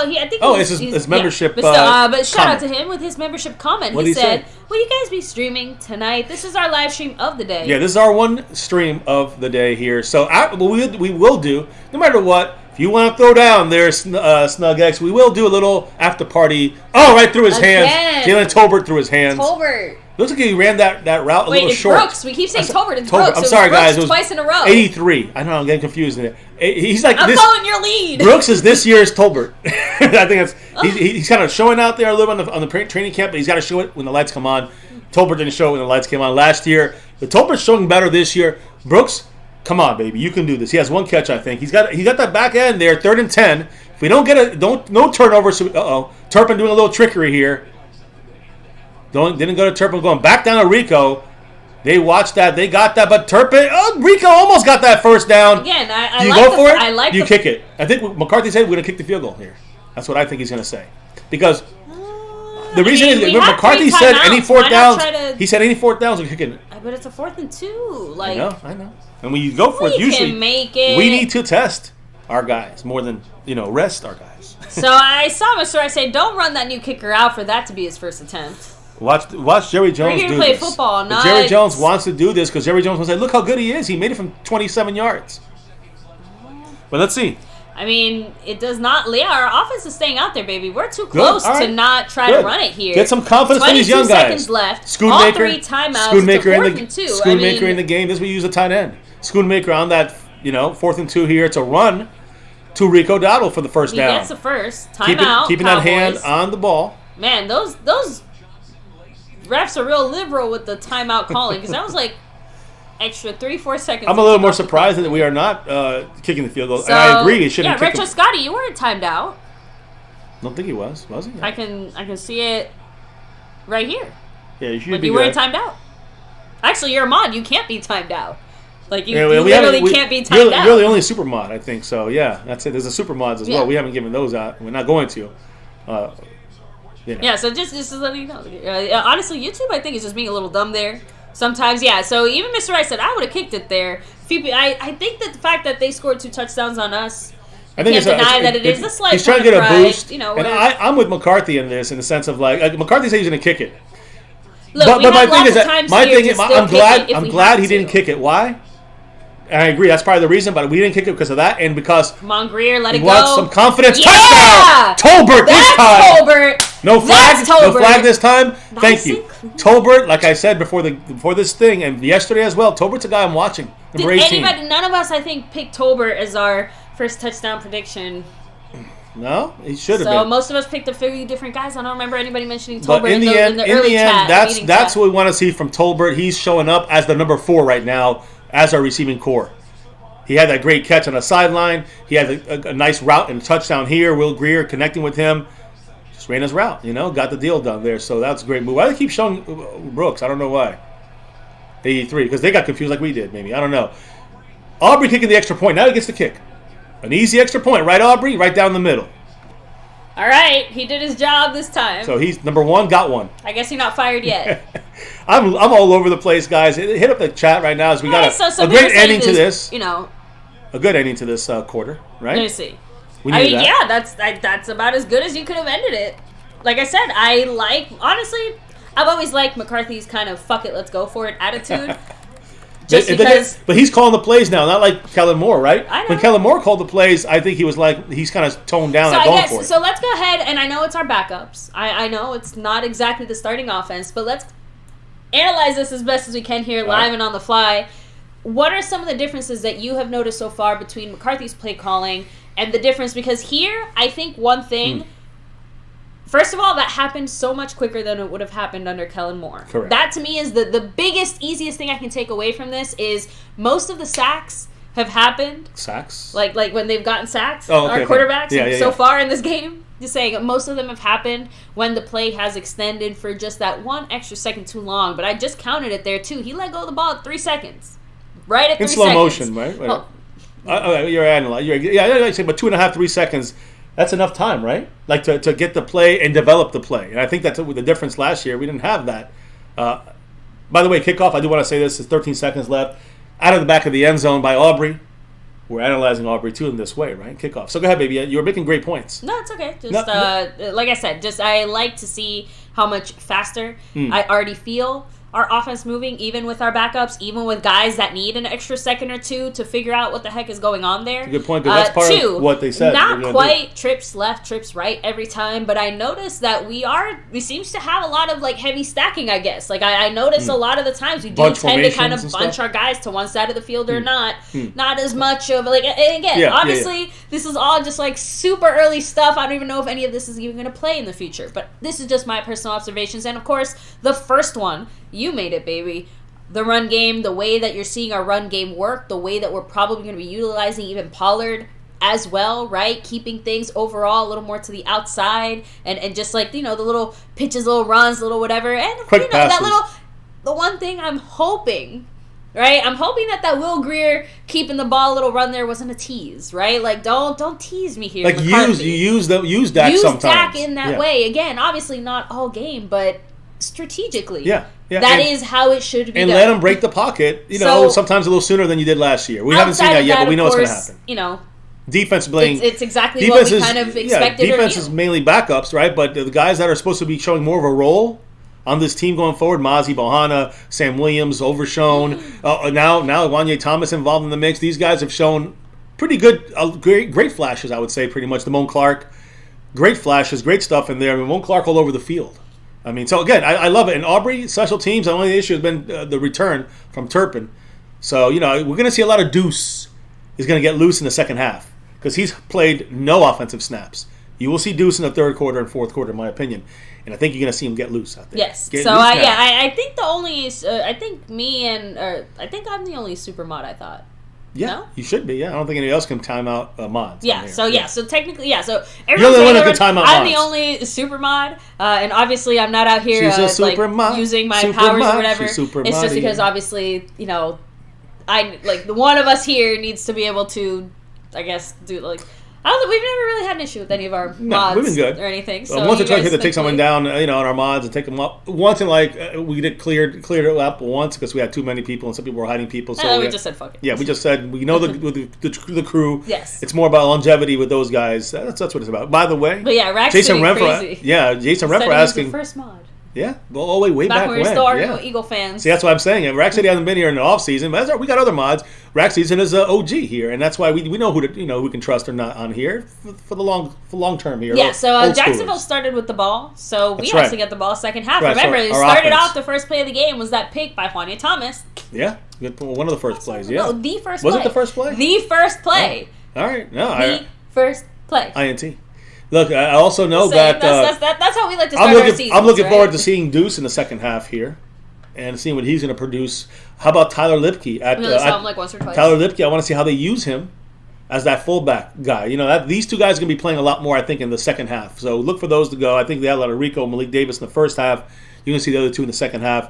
It's his membership. Yeah. But shout out to him with his membership comment. He said, "Will you guys be streaming tonight? This is our live stream of the day." Yeah, this is our one stream of the day here. So we will do, no matter what. If you want to throw down there, Snug X, we will do a little after party. Oh, right through his hands. Jalen Tolbert through his hands. Looks like he ran that route a little short. Brooks. We keep saying Tolbert. It's Brooks. I'm sorry, guys. It was twice in a row. 83. I know, I'm getting confused in it. He's like I'm following your lead. Brooks is this year's Tolbert. I think he's kind of showing out there a little on the training camp, but he's got to show it when the lights come on. Tolbert didn't show it when the lights came on last year. But Tolbert's showing better this year. Brooks, come on, baby, you can do this. He has 1 catch, I think. He got that back end there, 3rd and 10. If we don't get no turnovers. Turpin doing a little trickery here. Didn't go to Turpin, going back down to Rico. They watched that. They got that. But Turpin, Rico almost got that first down. Again, I you like go for it? You kick it. I think McCarthy said we're going to kick the field goal here. That's what I think he's going to say. Because the reason is McCarthy said any 4th downs. He said any 4th downs are kicking it. But it's a 4th and 2. Like, I know. And when you go for it, usually we need to test our guys more than rest our guys. So I saw Mr. I say, don't run that new kicker out for that to be his first attempt. Watch Jerry Jones We're here do to play this. Football, not Jerry Jones wants to do this because Jerry Jones wants to say, look how good he is. He made it from 27 yards. But let's see. I mean, it does not. Yeah, our offense is staying out there, baby. We're too close to not try to run it here. Get some confidence from these young guys. 22 seconds left. Schoonmaker, all 3 timeouts. Schoonmaker in the game. This is what you use a tight end. Schoonmaker on that, 4th and 2 here. It's a run to Rico Dowdle for the first down. That's the first timeout. Keeping that hand on the ball. Man, those refs are real liberal with the timeout calling because that was like extra 3-4 seconds. I'm a little more surprised that we are not kicking the field goal. And I agree, he shouldn't. Yeah, Retro Scotty, you weren't timed out. I don't think he was he? I can see it right here. Yeah, you should but be. You weren't timed out. Actually, you're a mod. You can't be timed out. Like you literally can't be timed out. You're the only super mod, I think. So yeah, that's it. There's a super mods as well. We haven't given those out. We're not going to. Yeah, so just letting you know. Honestly, YouTube, I think, is just being a little dumb there. Sometimes, yeah. So even Mr. Rice said, I would have kicked it there. I think that the fact that they scored 2 touchdowns on us I think can't deny that it is a slight. He's trying to get a boost. You know, and I'm with McCarthy in this, in the sense of like McCarthy says he's going to kick it. Look, but my thing is that I'm glad he didn't kick it. Why? And I agree, that's probably the reason, but we didn't kick it because of that, and because come on, Greer, let it go. Want some confidence. Yeah! Touchdown! Tolbert this time. Tolbert. No flag. No flag this time. Nice. Thank you, Tolbert. Like I said before this thing, and yesterday as well, Tolbert's a guy I'm watching. Number 18. None of us, I think, picked Tolbert as our first touchdown prediction. No, he should have been. So most of us picked a few different guys. I don't remember anybody mentioning Tolbert. But in the end, that's what we want to see from Tolbert. He's showing up as the number 4 right now as our receiving core. He had that great catch on the sideline. He had a nice route and a touchdown here. Will Greer connecting with him. Just ran his route, got the deal done there. So that's a great move. Why do they keep showing Brooks? I don't know why. 83, because they got confused like we did, maybe. I don't know. Aubrey kicking the extra point. Now he gets the kick. An easy extra point, right, Aubrey? Right down the middle. All right, he did his job this time. So he's number 1, got one. I guess you're not fired yet. I'm all over the place, guys. Hit up the chat right now as we got a great ending to this. A good ending to this quarter, right? Let me see. Yeah, that's about as good as you could have ended it. Like I said, honestly, I've always liked McCarthy's kind of fuck it, let's go for it attitude. But he's calling the plays now, not like Kellen Moore, right? I know. When Kellen Moore called the plays, I think he's kind of toned down and going for it. So let's go ahead, and I know it's our backups. I know it's not exactly the starting offense, but let's analyze this as best as we can here, live and on the fly. What are some of the differences that you have noticed so far between McCarthy's play calling and the difference? Because here, I think one thing, first of all, that happened so much quicker than it would have happened under Kellen Moore. Correct. That, to me, is the biggest, easiest thing I can take away from this is most of the sacks have happened. Sacks? Like when they've gotten sacks, our quarterbacks, so far in this game. Just saying, most of them have happened when the play has extended for just that one extra second too long. But I just counted it there, too. He let go of the ball at 3 seconds. Right at 3 seconds. In slow motion, right? You're analyzing. I'd say about 2.5, 3 seconds. That's enough time, right? Like to get the play and develop the play. And I think that's the difference last year. We didn't have that. By the way, kickoff, I do want to say this. There's 13 seconds left. Out of the back of the end zone by Aubrey. We're analyzing Aubrey, too, in this way, right? Kickoff. So go ahead, baby. You're making great points. No, it's okay. Like I said, I like to see how much faster I already feel our offense moving, even with our backups, even with guys that need an extra second or two to figure out what the heck is going on there. That's a good point, because that's part of what they said. Not quite trips left, trips right every time, but I noticed that we seems to have a lot of heavy stacking, I guess. I notice a lot of the times we do tend to kind of bunch our guys to one side of the field or not. Not as much of, and again, obviously, this is all just super early stuff. I don't even know if any of this is even going to play in the future, but this is just my personal observations. And of course, the first one, you made it, baby. The run game, the way that you're seeing our run game work, the way that we're probably going to be utilizing even Pollard as well, right? Keeping things overall a little more to the outside and just the little pitches, little runs, little whatever. And quick passes. The one thing I'm hoping, right? I'm hoping that Will Greer keeping the ball a little run there wasn't a tease, right? Don't tease me here. Use Dak sometimes. Use Dak in that way. Again, obviously not all game, but strategically. Yeah. That is how it should be and done. Let them break the pocket, sometimes a little sooner than you did last year. We haven't seen that yet, but we know it's going to happen. Defense playing. It's exactly what we kind of expected. Defense is mainly backups, right? But the guys that are supposed to be showing more of a role on this team going forward, Mozzie, Bohanna, Sam Williams, Overshown, now Wanye Thomas involved in the mix. These guys have shown pretty good, great flashes, I would say, pretty much. Damone Clark, great flashes, great stuff in there. Damone Clark all over the field. So again, I love it. And Aubrey, special teams, the only issue has been the return from Turpin. So, we're going to see a lot of Deuce is going to get loose in the second half because he's played no offensive snaps. You will see Deuce in the third quarter and fourth quarter, in my opinion. And I think you're going to see him get loose out there. Yes. I think the only, I think I'm the only super mod, I thought. Yeah, no? You should be. Yeah, I don't think anybody else can time out mods. Yeah, so technically, so you're the only one who can time out I'm mods. the only super mod, and obviously I'm not out here using my super powers mod. or whatever. It's just because obviously, the one of us here needs to be able to, I guess, do We've never really had an issue with any of our mods we've been good. or anything. So once or twice we had to take someone down, on our mods and take them up. Once we did cleared it up once because we had too many people and some people were hiding people. So we just said fuck it. Yeah, we just said we know the crew. Yes. It's more about longevity with those guys. That's what it's about. By the way. But yeah, Rack Jason Renfro. Crazy. Yeah, Jason Renfro asking. The first mod. Yeah, well, way back when we were still arguing with Eagle fans. See, that's what I'm saying. Rack City hasn't been here in the off season, but we got other mods. Rack Season is OG here, and that's why we know who we can trust or not on here for the long term here. Yeah, so Jacksonville started with the ball, so we actually got the ball second half. Right, remember, so they started off the first play of the game was that pick by Juania Thomas. Yeah, one of the first plays. Yeah, no, the first play. Was it the first play? The first play. Oh. All right, first play. INT. Look, I also know that that's how we like to start our season. I'm looking forward to seeing Deuce in the second half here, and seeing what he's going to produce. How about Tyler Lipke? Saw him like once or twice. Tyler Lipke, I want to see how they use him as that fullback guy. These two guys are going to be playing a lot more, I think, in the second half. So look for those to go. I think they had a lot of Rico, Malik Davis in the first half. You're going to see the other two in the second half.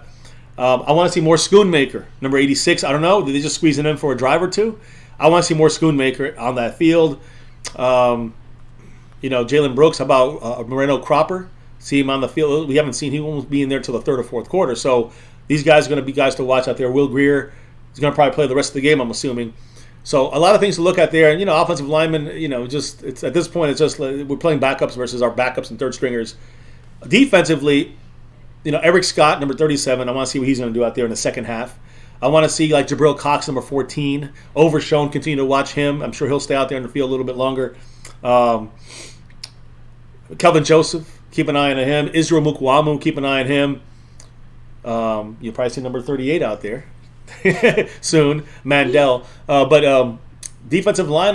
I want to see more Schoonmaker, number 86. I don't know. Did they just squeeze him in for a drive or two? I want to see more Schoonmaker on that field. Jalen Brooks, how about Moreno Cropper? See him on the field. We haven't seen him almost being there till the third or fourth quarter. So these guys are going to be guys to watch out there. Will Greer is going to probably play the rest of the game, I'm assuming. So a lot of things to look at there. And, offensive linemen, it's at this point, it's just we're playing backups versus our backups and third stringers. Defensively, Eric Scott, number 37, I want to see what he's going to do out there in the second half. I want to see, like, Jabril Cox, number 14. Overshown, continue to watch him. I'm sure he'll stay out there in the field a little bit longer. Kelvin Joseph, keep an eye on him. Israel Mukwamu, keep an eye on him. You'll probably see number 38 out there soon, Mandel. But defensive line,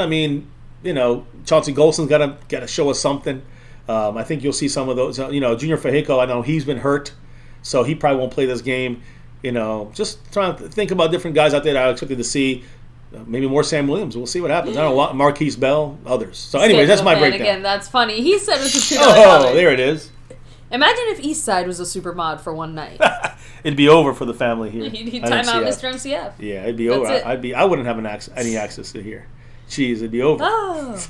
Chauncey Golson's got to show us something. I think you'll see some of those. Junior Fajico, I know he's been hurt, so he probably won't play this game. Just trying to think about different guys out there that I expected to see. Maybe more Sam Williams. We'll see what happens. I don't know. Marquise Bell, others. So, anyways, that's my breakdown. Again, that's funny. He said it was a $2. Oh, there it is. Imagine if Eastside was a super mod for one night. It'd be over for the family here. He'd time out Mr. MCF. Yeah, it'd be over. I wouldn't have any access to here. Jeez, it'd be over. Oh.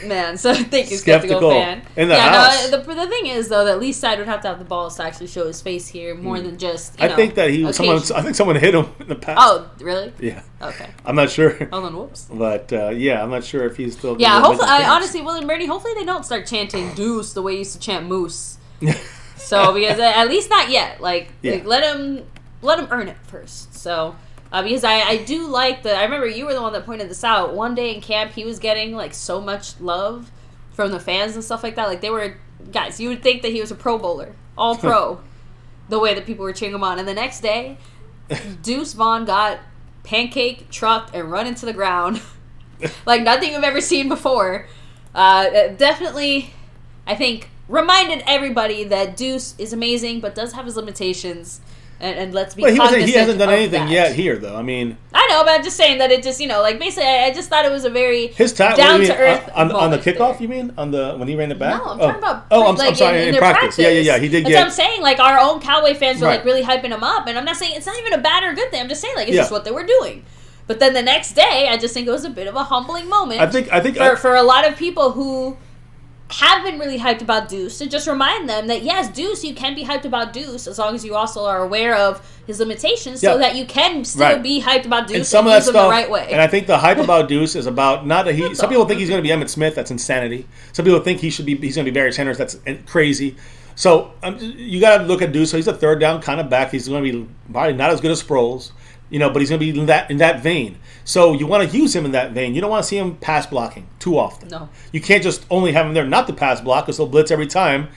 Man, so thank you, Skeptical Fan. In the house. No, the thing is, though, that Leaside would have to have the balls to actually show his face here more than just, I think that I think someone hit him in the past. Oh, really? Yeah. Okay. I'm not sure. Oh, then whoops. But, I'm not sure if he's still... Yeah, hopefully, honestly, William Bernie, hopefully they don't start chanting Deuce the way you used to chant Moose. So, because at least not yet. Like let him earn it first. So... because I do like I remember you were the one that pointed this out. One day in camp, he was getting, like, so much love from the fans and stuff like that. Like, they were, guys, you would think that he was a Pro Bowler. All pro. The way that people were cheering him on. And the next day, Deuce Vaughn got pancake, trucked, and run into the ground. Like, nothing you've ever seen before. Definitely, I think, reminded everybody that Deuce is amazing, but does have his limitations. And let's be cognizant he hasn't done anything that. yet here, though. I mean... I know, but I'm just saying that it just, basically, I just thought it was a very down-to-earth on the kickoff, there. You mean? When he ran it back? No, I'm talking about... I'm sorry, in practice. Yeah, he did That's what I'm saying. Like, our own Cowboy fans were, like, really hyping him up. And I'm not saying... It's not even a bad or good thing. I'm just saying, like, it's just what they were doing. But then the next day, I just think it was a bit of a humbling moment. I think for a lot of people who... have been really hyped about Deuce, to just remind them that yes, Deuce, you can be hyped about Deuce as long as you also are aware of his limitations, so that you can still be hyped about Deuce and some of that stuff the right way. And I think the hype about Deuce is about not that he. Some people think he's going to be Emmitt Smith. That's insanity. Some people think he's going to be Barry Sanders. That's crazy. So you got to look at Deuce. So he's a third down kind of back. He's going to be probably not as good as Sproles. But he's going to be in that vein. So you want to use him in that vein. You don't want to see him pass blocking too often. No. You can't just only have him there not to pass block because he'll blitz every time,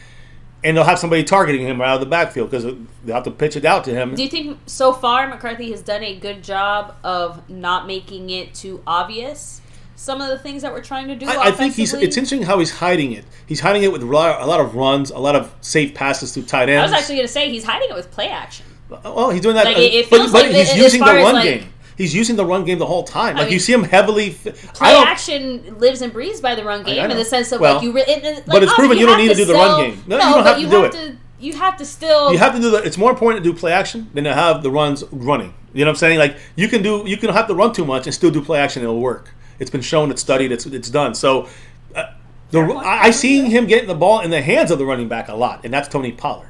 and they'll have somebody targeting him right out of the backfield because they'll have to pitch it out to him. Do you think so far McCarthy has done a good job of not making it too obvious? Some of the things that we're trying to do I think it's interesting how he's hiding it. He's hiding it with a lot of runs, a lot of safe passes through tight ends. I was actually going to say he's hiding it with play action. Oh, he's doing that. Like, it feels but like he's using the run game. He's using the run game the whole time. Like, you see him heavily... Play action lives and breathes by the run game in the sense of, but it's proven you don't need to do the run game. No, you don't have to do it. You have to still... You have to do it's more important to do play action than to have the runs running. You know what I'm saying? Like, you can have to run too much and still do play action and it'll work. It's been shown, it's studied, it's done. So I see him getting the ball in the hands of the running back a lot, and that's Tony Pollard.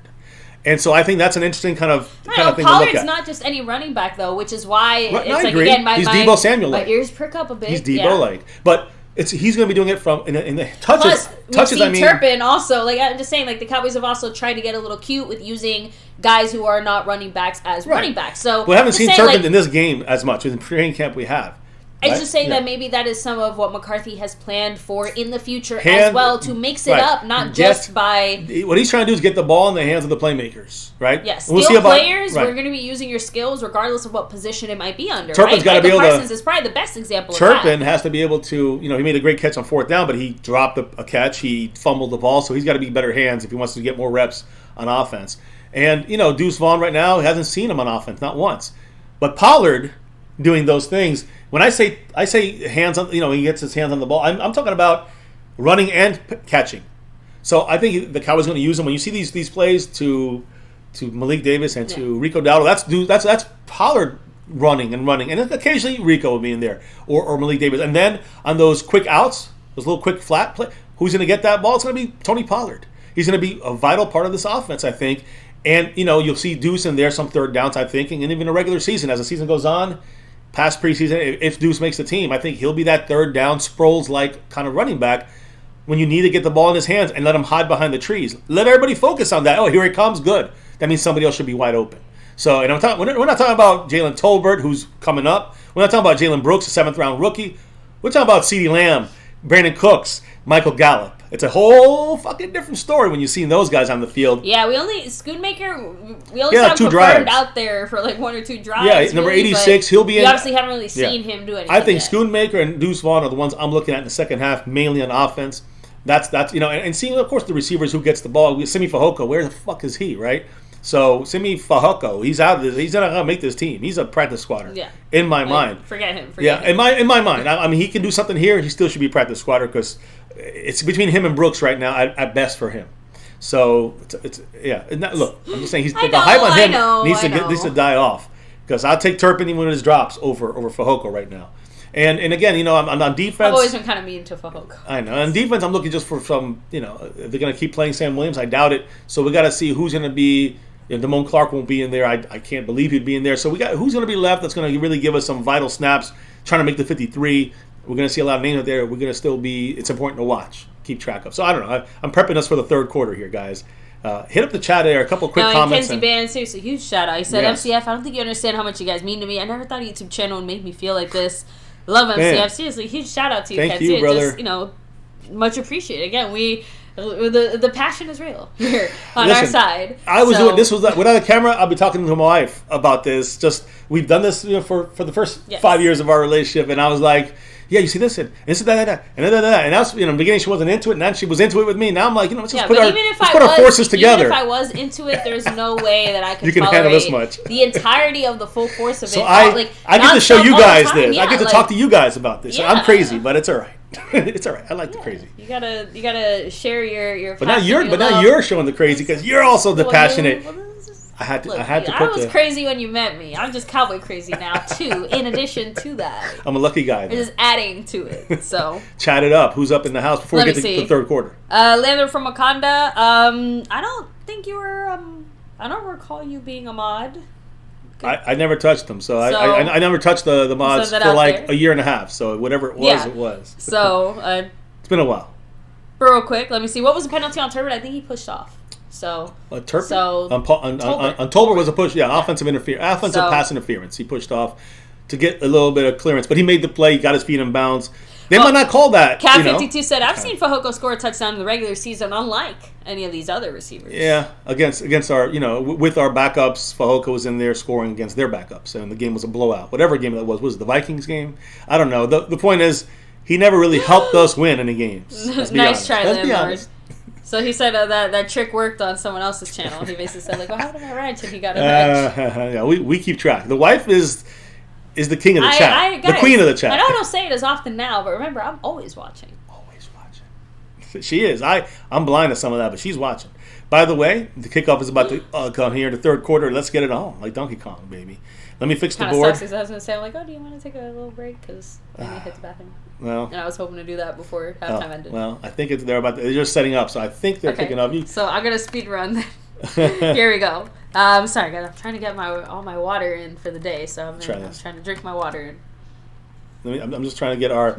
And so I think that's an interesting kind of thing to look at. Pollard's not just any running back, though, which is why it's I like, agree. again, He's Deebo Samuel-like. My ears prick up a bit. He's Deebo-like. But he's going to be doing it from in the touches. Plus, we've seen Turpin also. Like, I'm just saying, like, the Cowboys have also tried to get a little cute with using guys who are not running backs as running backs. So we haven't seen Turpin in this game as much. In the training camp we have. I was just saying that maybe that is some of what McCarthy has planned for in the future as well, to mix it up, not just by... What he's trying to do is get the ball in the hands of the playmakers, right? Yes, players, we're going to be using your skills regardless of what position it might be under, Turpin's got to be able to... Parsons is probably the best example Turpin of that. has to be able to... he made a great catch on 4th down, but he dropped a catch, he fumbled the ball, so he's got to be better hands if he wants to get more reps on offense. And, Deuce Vaughn right now hasn't seen him on offense, not once. But Pollard doing those things... When I say hands on, he gets his hands on the ball, I'm talking about running and catching. So I think the Cowboys are going to use them. When you see these plays to Malik Davis and to Rico Dowdle, that's Pollard running, and then occasionally Rico will be in there or Malik Davis. And then on those quick outs, those little quick flat play, who's going to get that ball? It's going to be Tony Pollard. He's going to be a vital part of this offense, I think. And you'll see Deuce in there some third downs, I think, and even a regular season as the season goes on. Past preseason, if Deuce makes the team, I think he'll be that third down, Sproles-like kind of running back when you need to get the ball in his hands and let him hide behind the trees. Let everybody focus on that. Oh, here he comes. Good. That means somebody else should be wide open. So, and we're not talking about Jalen Tolbert, who's coming up. We're not talking about Jalen Brooks, a 7th-round rookie. We're talking about CeeDee Lamb, Brandon Cooks, Michael Gallup. It's a whole fucking different story when you see those guys on the field. Yeah, Schoonmaker, we only saw him confirmed out there for like 1 or 2 drives. Yeah, number 86, he'll be in. We obviously haven't really seen him do anything. I think Schoonmaker and Deuce Vaughn are the ones I'm looking at in the second half, mainly on offense. That's and seeing, of course, the receivers who gets the ball. Simi Fehoko, where the fuck is he, right? So Simi Fehoko, he's out of this. He's not going to make this team. He's a practice squatter. Yeah. In my mind. Forget him. In my mind. I mean, he can do something here. He still should be a practice squatter because it's between him and Brooks right now at best for him. So look, I'm just saying the hype on him needs to die off because I'll take Turpin even with his drops over Fehoko right now. And again, I'm on defense. I've always been kind of mean to Fehoko. I know. On defense, I'm looking just for some. If they're going to keep playing Sam Williams, I doubt it. So we got to see who's going to be. Damone Clark won't be in there. I can't believe he'd be in there. So we got who's going to be left that's going to really give us some vital snaps, trying to make the 53. We're going to see a lot of names out there. We're going to still be. It's important to watch, keep track of. So I don't know. I'm prepping us for the third quarter here, guys. Hit up the chat there. A couple quick comments. Kenzie Band, seriously, huge shout out. He said, MCF, I don't think you understand how much you guys mean to me. I never thought a YouTube channel would make me feel like this. Love MCF. Man. Seriously, huge shout out to you, Thank you, brother. Just, much appreciated. Again, the passion is real here on our side. I was doing this without a camera. I'll be talking to my wife about this. Just we've done this for the first 5 years of our relationship, and I was like, yeah, you see this and this and that and that. And that's in the beginning she wasn't into it, and then she was into it with me. Now I'm like, let's put our forces together. Even if I was into it, there's no way that I could can handle this much. The entirety of the full force of it. So I get to show you guys this. I get to talk to you guys about this. Yeah. I'm crazy, but it's all right. It's all right. I like the crazy. You gotta share your. But now you're showing the crazy because you're also the passionate. I was crazy when you met me. I'm just cowboy crazy now too. In addition to that, I'm a lucky guy. I'm just adding to it. So chat it up. Who's up in the house before we get to the third quarter? Lander from Wakanda. I don't think you were. I don't recall you being a mod. I never touched them, so I never touched the mods for like a year and a half. So whatever it was, it was. So it's been a while. Real quick, let me see. What was the penalty on Turbot? I think he pushed off. So Turpin? On Tolbert was a push. Yeah, offensive pass interference. He pushed off to get a little bit of clearance, but he made the play. He got his feet in bounds. They might not call that. Cat 52 said, "I've seen Fehoko score a touchdown in the regular season, unlike any of these other receivers." Yeah, against our with our backups, Fehoko was in there scoring against their backups, and the game was a blowout. Whatever game that was it the Vikings game? I don't know. The point is, he never really helped us win any games. Nice try, Lamar. So he said that trick worked on someone else's channel. He basically said, how did I write till he got a bench? Yeah, we keep track. The wife is the king of the chat. The queen of the chat. I know I don't say it as often now, but remember, I'm always watching. Always watching. She is. I'm blind to some of that, but she's watching. By the way, the kickoff is about to come here in the third quarter. Let's get it on, like Donkey Kong, baby. Let me fix the board. Sucks because I was going to say, I'm like, oh, do you want to take a little break? Because I need to hit the bathroom. Well, and I was hoping to do that before halftime ended. Well, I think they're just setting up, so I think they're kicking off. So I'm going to speed run. Here we go. Sorry, guys. I'm trying to get all my water in for the day, so I'm trying to drink my water. I'm just trying to get our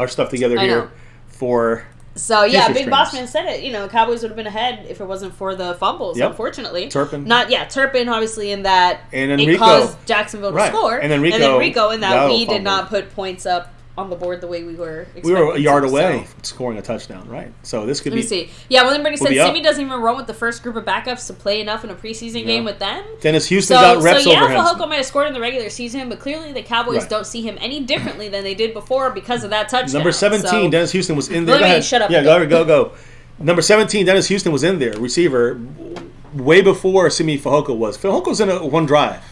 stuff together here for. So yeah, Big Boss Man said it. Cowboys would have been ahead if it wasn't for the fumbles. Yep. Unfortunately, Turpin, obviously in that and it caused Jacksonville to score, and then Rico in that we did not put points up on the board the way we were expecting. We were a yard away from scoring a touchdown, right? So this could be. Let me see. Yeah, William Brady said Simi doesn't even run with the first group of backups to play enough in a preseason game with them. Dennis Houston got reps over him. Fehoko might have scored in the regular season, but clearly the Cowboys don't see him any differently than they did before because of that touchdown. Number 17, Dennis Houston was in there. Shut up. Yeah, go. Number 17, Dennis Houston was in there, receiver, way before Simi Fehoko was. Fehoko's in one drive,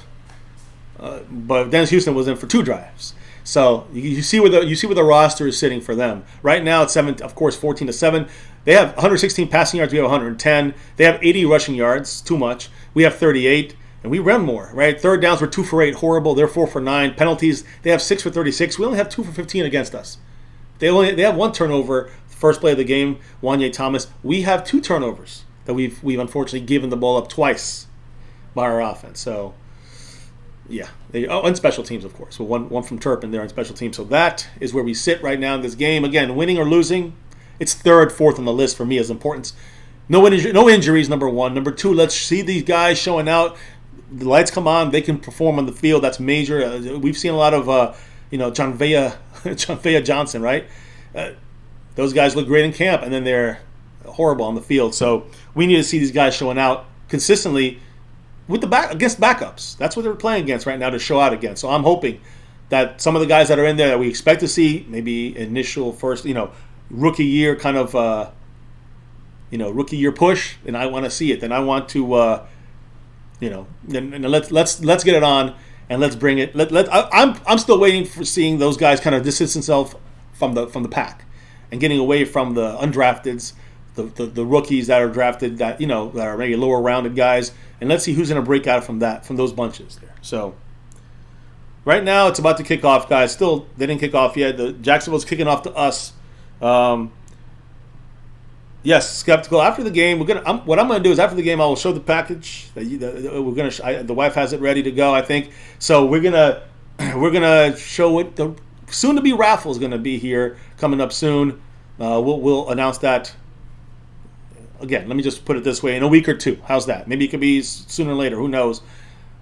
but Dennis Houston was in for 2 drives. So you see where the roster is sitting for them right now. It's 14-7. They have 116 passing yards. We have 110. They have 80 rushing yards. Too much. We have 38, and we run more. Right. Third downs, we're 2 for 8. Horrible. They're 4 for 9. Penalties, they have 6 for 36. We only have 2 for 15 against us. They have 1 turnover. First play of the game, Wanye Thomas. We have 2 turnovers that we've unfortunately given the ball up twice by our offense. So. Yeah, and special teams, of course. Well, one from Turpin there on special teams. So that is where we sit right now in this game. Again, winning or losing, it's 3rd, 4th on the list for me as importance. No injuries, number 1. Number 2, let's see these guys showing out. The lights come on, they can perform on the field. That's major. We've seen a lot of, John Vea Johnson, right? Those guys look great in camp, and then they're horrible on the field. So we need to see these guys showing out consistently. With against backups. That's what they're playing against right now to show out against. So I'm hoping that some of the guys that are in there that we expect to see, maybe initial first, rookie year kind of, rookie year push, and I want to see it. Then I want to, and let's get it on and let's bring it. I'm still waiting for seeing those guys kind of distance themselves from the pack and getting away from the undrafteds. The rookies that are drafted that are maybe lower rounded guys, and let's see who's going to break out from those bunches there. So right now it's about to kick off, guys. Still, they didn't kick off yet. The Jacksonville's kicking off to us. Yes, skeptical. After the game, what I'm going to do is after the game I will show the package that the wife has it ready to go. I think so. We're gonna show what the soon to be raffle is going to be here coming up soon. We'll announce that. Again, let me just put it this way, in a week or 2. How's that? Maybe it could be sooner or later. Who knows?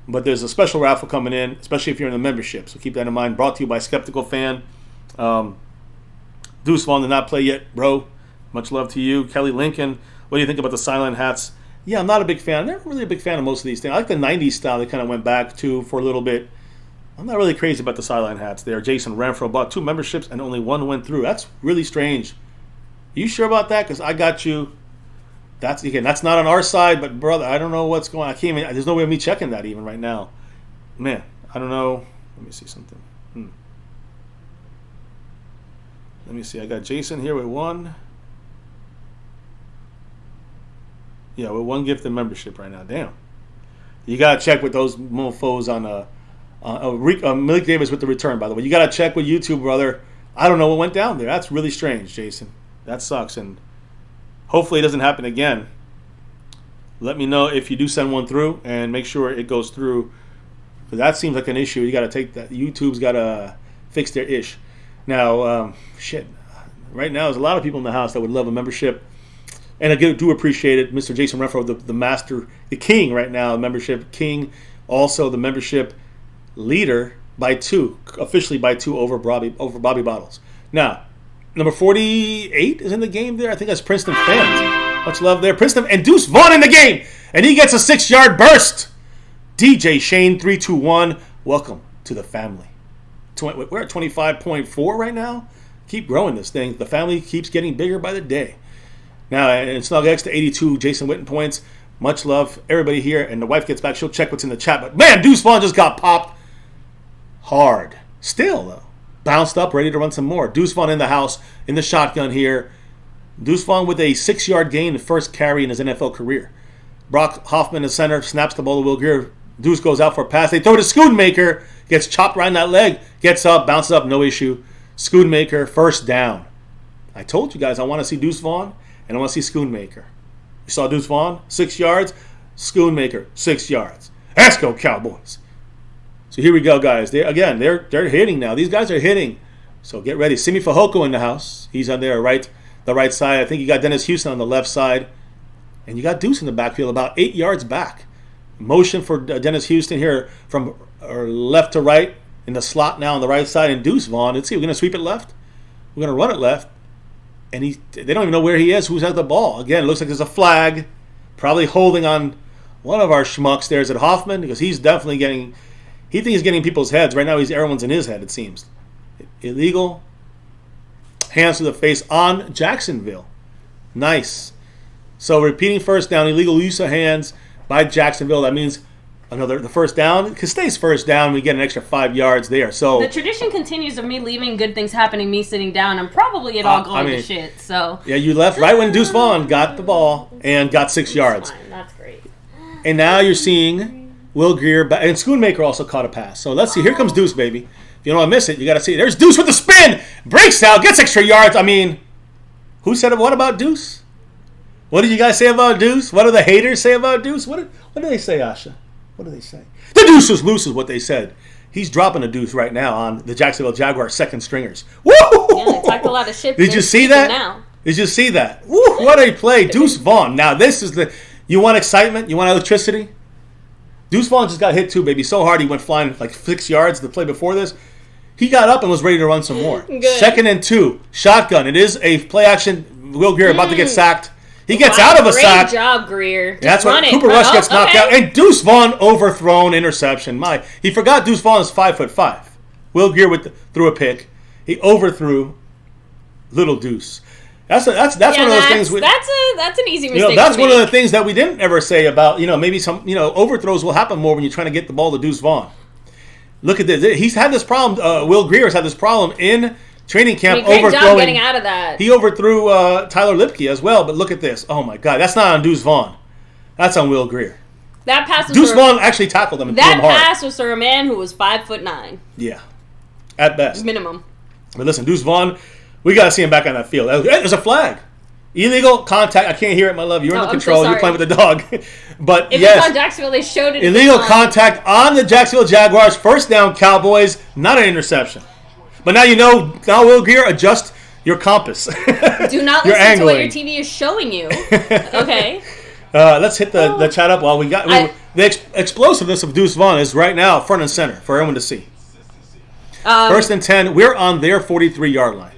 But there's a special raffle coming in, especially if you're in the membership. So keep that in mind. Brought to you by Skeptical Fan. Deuce Vaughn did not play yet, bro. Much love to you. Kelly Lincoln, what do you think about the silent hats? Yeah, I'm not a big fan. I'm never really a big fan of most of these things. I like the 90s style they kind of went back to for a little bit. I'm not really crazy about the silent hats there. Jason Renfro bought 2 memberships and only 1 went through. That's really strange. You sure about that? Because I got you. That's not on our side, but brother, I don't know what's going on. I can't even. There's no way of me checking that even right now. Man, I don't know. Let me see something. Let me see. I got Jason here with 1. Yeah, with 1 gift and membership right now. Damn. You gotta check with those mofos on Malik Davis with the return. By the way, you gotta check with YouTube, brother. I don't know what went down there. That's really strange, Jason. That sucks, and hopefully it doesn't happen again. Let me know if you do send one through and make sure it goes through. Because that seems like an issue. You got to take that. YouTube's got to fix their ish. Now, right now there's a lot of people in the house that would love a membership. And I do appreciate it. Mr. Jason Renfro, the master, the king right now, membership king. Also the membership leader by 2, officially by 2 over Bobby Bottles. Now, number 48 is in the game there. I think that's Princeton fans. Much love there. Princeton and Deuce Vaughn in the game. And he gets a 6-yard burst. DJ Shane 321. Welcome to the family. We're at 25.4 right now. Keep growing this thing. The family keeps getting bigger by the day. Now, and Snug X to 82. Jason Witten points. Much love. Everybody here. And the wife gets back. She'll check what's in the chat. But man, Deuce Vaughn just got popped hard. Still, though. Bounced up, ready to run some more. Deuce Vaughn in the house, in the shotgun here. Deuce Vaughn with a 6-yard gain, the first carry in his NFL career. Brock Hoffman, the center, snaps the ball to Will Greer. Deuce goes out for a pass. They throw it to Schoonmaker. Gets chopped right in that leg. Gets up, bounces up, no issue. Schoonmaker, first down. I told you guys I want to see Deuce Vaughn and I want to see Schoonmaker. You saw Deuce Vaughn, 6 yards. Schoonmaker, 6 yards. Let's go, Cowboys. So here we go, guys. They're hitting now. These guys are hitting. So get ready. Simi Fehoko in the house. He's on there, the right side. I think you got Dennis Houston on the left side. And you got Deuce in the backfield about 8 yards back. Motion for Dennis Houston here from left to right in the slot now on the right side. And Deuce Vaughn, let's see, we're going to sweep it left. We're going to run it left. And they don't even know where he is, who's at the ball. Again, it looks like there's a flag. Probably holding on one of our schmucks there. Is it Hoffman? Because he's definitely getting, he thinks he's getting people's heads. Right now, everyone's in his head, it seems. Illegal. Hands to the face on Jacksonville. Nice. So repeating first down, illegal use of hands by Jacksonville. That means the first down. Because stays first down, we get an extra 5 yards there. So the tradition continues of me leaving good things happening, me sitting down, and probably it all going to shit. So yeah, you left right when Deuce Vaughn got the ball and got 6 yards. That's great. And now you're seeing Will Greer and Schoonmaker also caught a pass. So let's see. Here comes Deuce, baby. If you don't want to miss it, you got to see it. There's Deuce with the spin, breaks out, gets extra yards. I mean, who said it? What about Deuce? What did you guys say about Deuce? What do the haters say about Deuce? What do they say, Asha? What do they say? The Deuce is loose is what they said. He's dropping a Deuce right now on the Jacksonville Jaguars second stringers. Woo! Yeah, they talked a lot of shit. Did you see that? Now. Did you see that? Woo! What a play. Deuce Vaughn. Now this is you want excitement? You want electricity? Deuce Vaughn just got hit too, baby. So hard he went flying like 6 yards the play before this. He got up and was ready to run some more. Good. 2nd and 2. Shotgun. It is a play action. Will Greer about to get sacked. He gets out of a sack. Great job, Greer. That's when Cooper Rush gets knocked out. And Deuce Vaughn overthrown interception. He forgot Deuce Vaughn is 5'5". Will Greer threw a pick. He overthrew little Deuce. That's one of those things. That's an easy mistake. That's one of the things that we didn't ever say about maybe some overthrows will happen more when you're trying to get the ball to Deuce Vaughn. Look at this. He's had this problem. Will Greer has had this problem in training camp. Great job getting out of that. He overthrew Tyler Lipke as well. But look at this. Oh my God, that's not on Deuce Vaughn. That's on Will Greer. That pass. Deuce Vaughn actually tackled him and threw him hard. That pass was for a man who was 5'9". Yeah, at best. Minimum. But listen, Deuce Vaughn, we got to see him back on that field. There's a flag. Illegal contact. I can't hear it, my love. You're in the control. You're playing with the dog. But if yes, it's on Jacksonville, they showed it. Illegal contact on the Jacksonville Jaguars. First down, Cowboys. Not an interception. But now now Will Greer, adjust your compass. Do not listen to what your TV is showing you. Okay. Let's hit the chat up while we got... the explosiveness of Deuce Vaughn is right now front and center for everyone to see. 1st and 10. We're on their 43-yard line.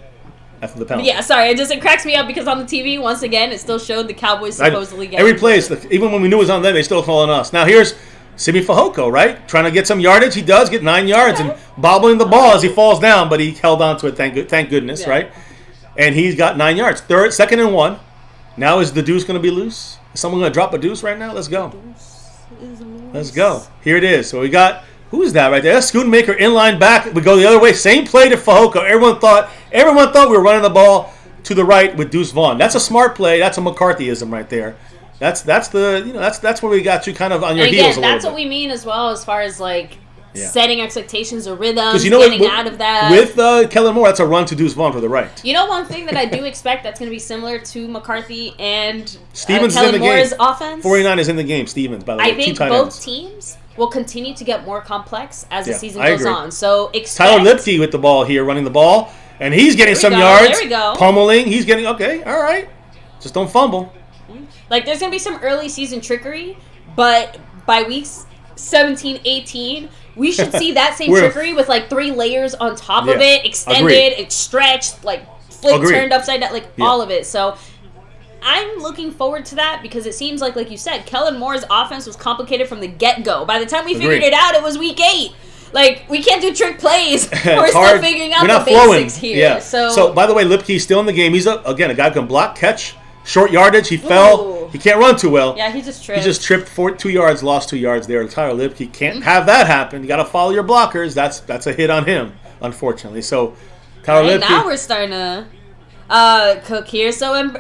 After the penalty. Yeah, sorry. It cracks me up because on the TV, once again, it still showed the Cowboys supposedly getting... Every place, even when we knew it was on them, they still calling us. Now here's Simi Fehoko, right? Trying to get some yardage. He does get 9 yards and bobbling the ball as he falls down, but he held on to it, thank goodness, right? And he's got 9 yards. 2nd and 1. Now is the Deuce going to be loose? Is someone going to drop a Deuce right now? Let's go. Let's go. Here it is. So we got... Who is that right there? That's Schoonmaker inline back. We go the other way. Same play to Fehoko. Everyone thought we were running the ball to the right with Deuce Vaughn. That's a smart play. That's a McCarthyism right there. That's where we got you kind of on your heels a little bit. That's what we mean as well as far as setting expectations or rhythms, getting out of that. With Kellen Moore, that's a run to Deuce Vaughn for the right. One thing that I do expect that's going to be similar to McCarthy and Stevens Kellen is in the Moore's game. offense. 49 is in the game. Stevens, by the way. I think both teams will continue to get more complex as the season goes on. So expect Tyler Lipke with the ball here, running the ball, and he's getting some yards. There we go. Pummeling. He's getting all right. Just don't fumble. There's going to be some early season trickery, but by weeks 17, 18, we should see that same trickery with 3 layers on top of it, extended, it's stretched, flipped, turned upside down, all of it. So I'm looking forward to that because it seems like you said, Kellen Moore's offense was complicated from the get-go. By the time we figured it out, it was week 8. We can't do trick plays. We're still figuring out the basics here. Yeah. So, by the way, Lipke's still in the game. He's, a guy who can block, catch, short yardage. He fell. Ooh. He can't run too well. Yeah, he just tripped. He just tripped 2 yards, lost 2 yards there. Tyler Lipke can't have that happen. You got to follow your blockers. That's a hit on him, unfortunately. So, Tyler Lipke. Now we're starting to... Cook here. So,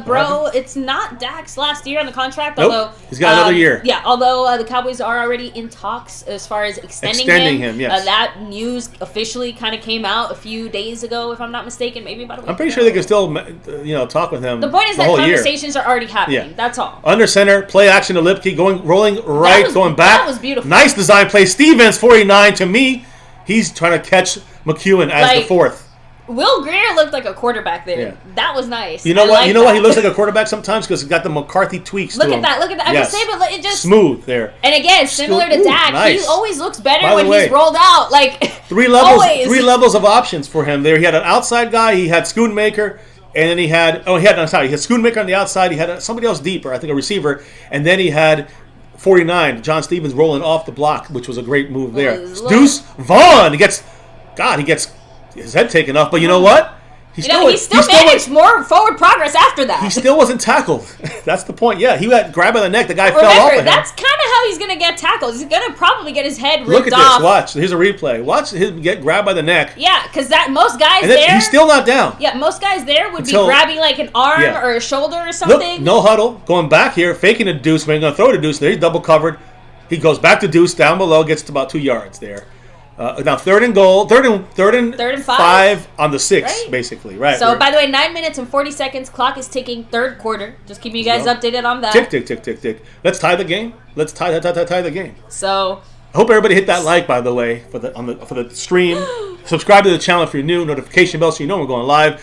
bro, it's not Dak's last year on the contract. Nope. Although He's got another year. Yeah, although the Cowboys are already in talks as far as extending him. Yes. That news officially kind of came out a few days ago, if I'm not mistaken. Maybe about a week I'm pretty ago. sure they can still, talk with him. The point is that conversations are already happening. Yeah. That's all. Under center, play action to Lipke, rolling right, going back. That was beautiful. Nice design play. Stevens, 49 to me. He's trying to catch McEwen as the fourth. Will Greer looked like a quarterback there. Yeah. That was nice. You know what? He looks like a quarterback sometimes because he's got the McCarthy tweaks. Look to at him. that. Look at that. Yes. I would say, but it just smooth there. And again, similar to Dak, nice. he always looks better By when the way, he's rolled out. Like three levels, always. 3 levels of options for him there. He had an outside guy. He had Schoonmaker, and then he had he had Schoonmaker on the outside. He had somebody else deeper, I think a receiver, and then he had 49 John Stevens rolling off the block, which was a great move there. Deuce Vaughn, he gets his head taken off, but you know what? He still managed more forward progress after that. He still wasn't tackled. That's the point. Yeah, he got grabbed by the neck. The guy fell off of him. That's kind of how he's going to get tackled. He's going to probably get his head ripped off. Look at this. Watch. Here's a replay. Watch him get grabbed by the neck. Yeah, because most guys there... He's still not down. Yeah, most guys there would be grabbing like an arm or a shoulder or something. Look, no huddle. Going back here, faking a deuce. We're going to throw it a deuce. There he's double covered. He goes back to deuce down below, gets to about 2 yards there. Now third and goal, third and 5 on the 6, right? Basically, right? So by the way, 9 minutes and 40 seconds. Clock is ticking. Third quarter. Just keeping you guys updated on that. Tick, tick, tick, tick, tick. Let's tie the game. Let's tie the game. So I hope everybody hit that like, by the way, for the stream. Subscribe to the channel if you're new. Notification bell so you know we're going live.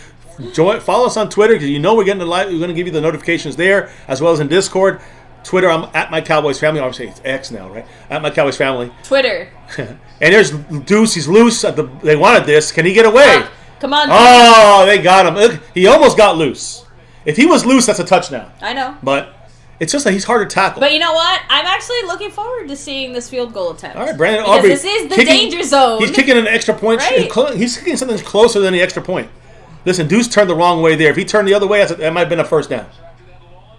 Follow us on Twitter because you know we're getting the live. We're going to give you the notifications there as well as in Discord. Twitter, I'm at MyCowboysFamily. Obviously, it's X now, right? At MyCowboysFamily. Twitter. And there's Deuce. He's loose. They wanted this. Can he get away? Come on. Oh, they got him. Look, he almost got loose. If he was loose, that's a touchdown. I know. But it's just that he's hard to tackle. But you know what? I'm actually looking forward to seeing this field goal attempt. All right, Brandon Aubrey. This is the danger zone. He's kicking an extra point. Right? He's kicking something closer than the extra point. Listen, Deuce turned the wrong way there. If he turned the other way, that might have been a first down.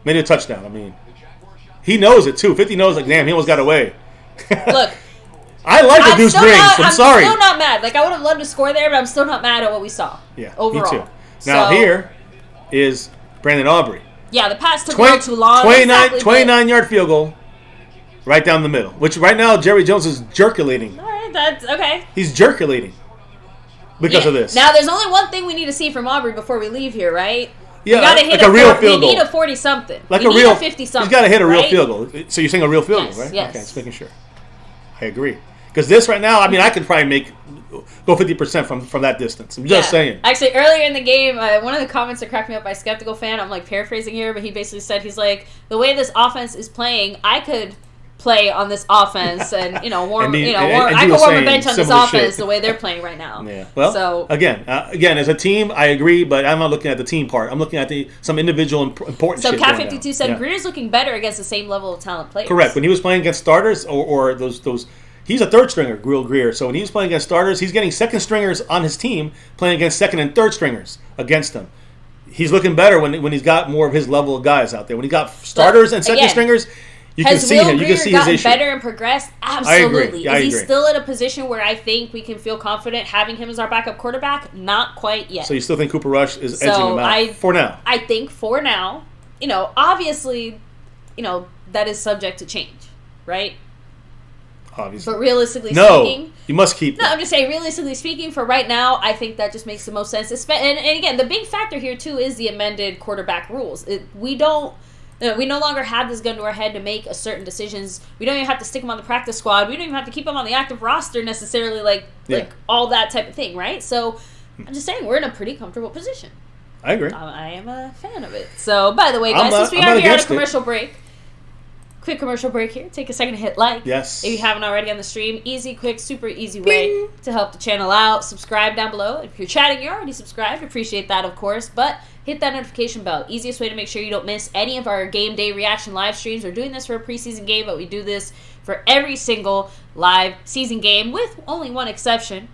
Maybe a touchdown. I mean... He knows it too. 50 knows, like, damn, he almost got away. Look, I like the Deuce brings. I'm sorry. I'm still not mad. Like, I would have loved to score there, but I'm still not mad at what we saw. Yeah, overall. Me too. Now here is Brandon Aubrey. Yeah, the pass took way too long. 29-yard field goal, right down the middle. Which right now Jerry Jones is jerculating. All right, that's okay. He's jerculating because of this. Now, there's only one thing we need to see from Aubrey before we leave here, right? Yeah, gotta hit like a real field goal. We need a 40-something. Like we need a 50-something. He's got to hit a real field goal. So you're saying a real field goal, right? Yes. Okay, just making sure. I agree. Because this right now, I mean, I could probably go 50% from that distance. I'm just saying. Actually, earlier in the game, one of the comments that cracked me up by Skeptical Fan, I'm like paraphrasing here, but he basically said, he's like, the way this offense is playing, I could play on this offense and I could warm a bench on this offense the way they're playing right now. Yeah. Well, so again, as a team, I agree, but I'm not looking at the team part. I'm looking at some individual important. So Cat 52 said Greer's looking better against the same level of talent players. Correct. When he was playing against starters or those. He's a third stringer, Greer. So when he's playing against starters, he's getting second stringers on his team playing against second and third stringers against him. He's looking better when he's got more of his level of guys out there. When he got starters and second stringers. You can see him. You can see his issue. Has Will Greer gotten better and progressed? Absolutely. I agree. Is he still in a position where I think we can feel confident having him as our backup quarterback? Not quite yet. So you still think Cooper Rush is edging him out for now? I think for now, obviously, that is subject to change, right? Obviously. But realistically speaking... you must keep that. No, I'm just saying, realistically speaking, for right now, I think that just makes the most sense. And again, the big factor here, too, is the amended quarterback rules. We no longer have this gun to our head to make certain decisions. We don't even have to stick him on the practice squad. We don't even have to keep him on the active roster necessarily, like all that type of thing, right? So I'm just saying we're in a pretty comfortable position. I agree. I am a fan of it. So, by the way, guys, since we are here at a commercial break, quick commercial break here. Take a second to hit like. Yes. If you haven't already on the stream, easy, quick, super easy way to help the channel out. Subscribe down below. If you're chatting, you're already subscribed. Appreciate that, of course. But hit that notification bell. Easiest way to make sure you don't miss any of our game day reaction live streams. We're doing this for a preseason game, but we do this for every single live season game with only one exception.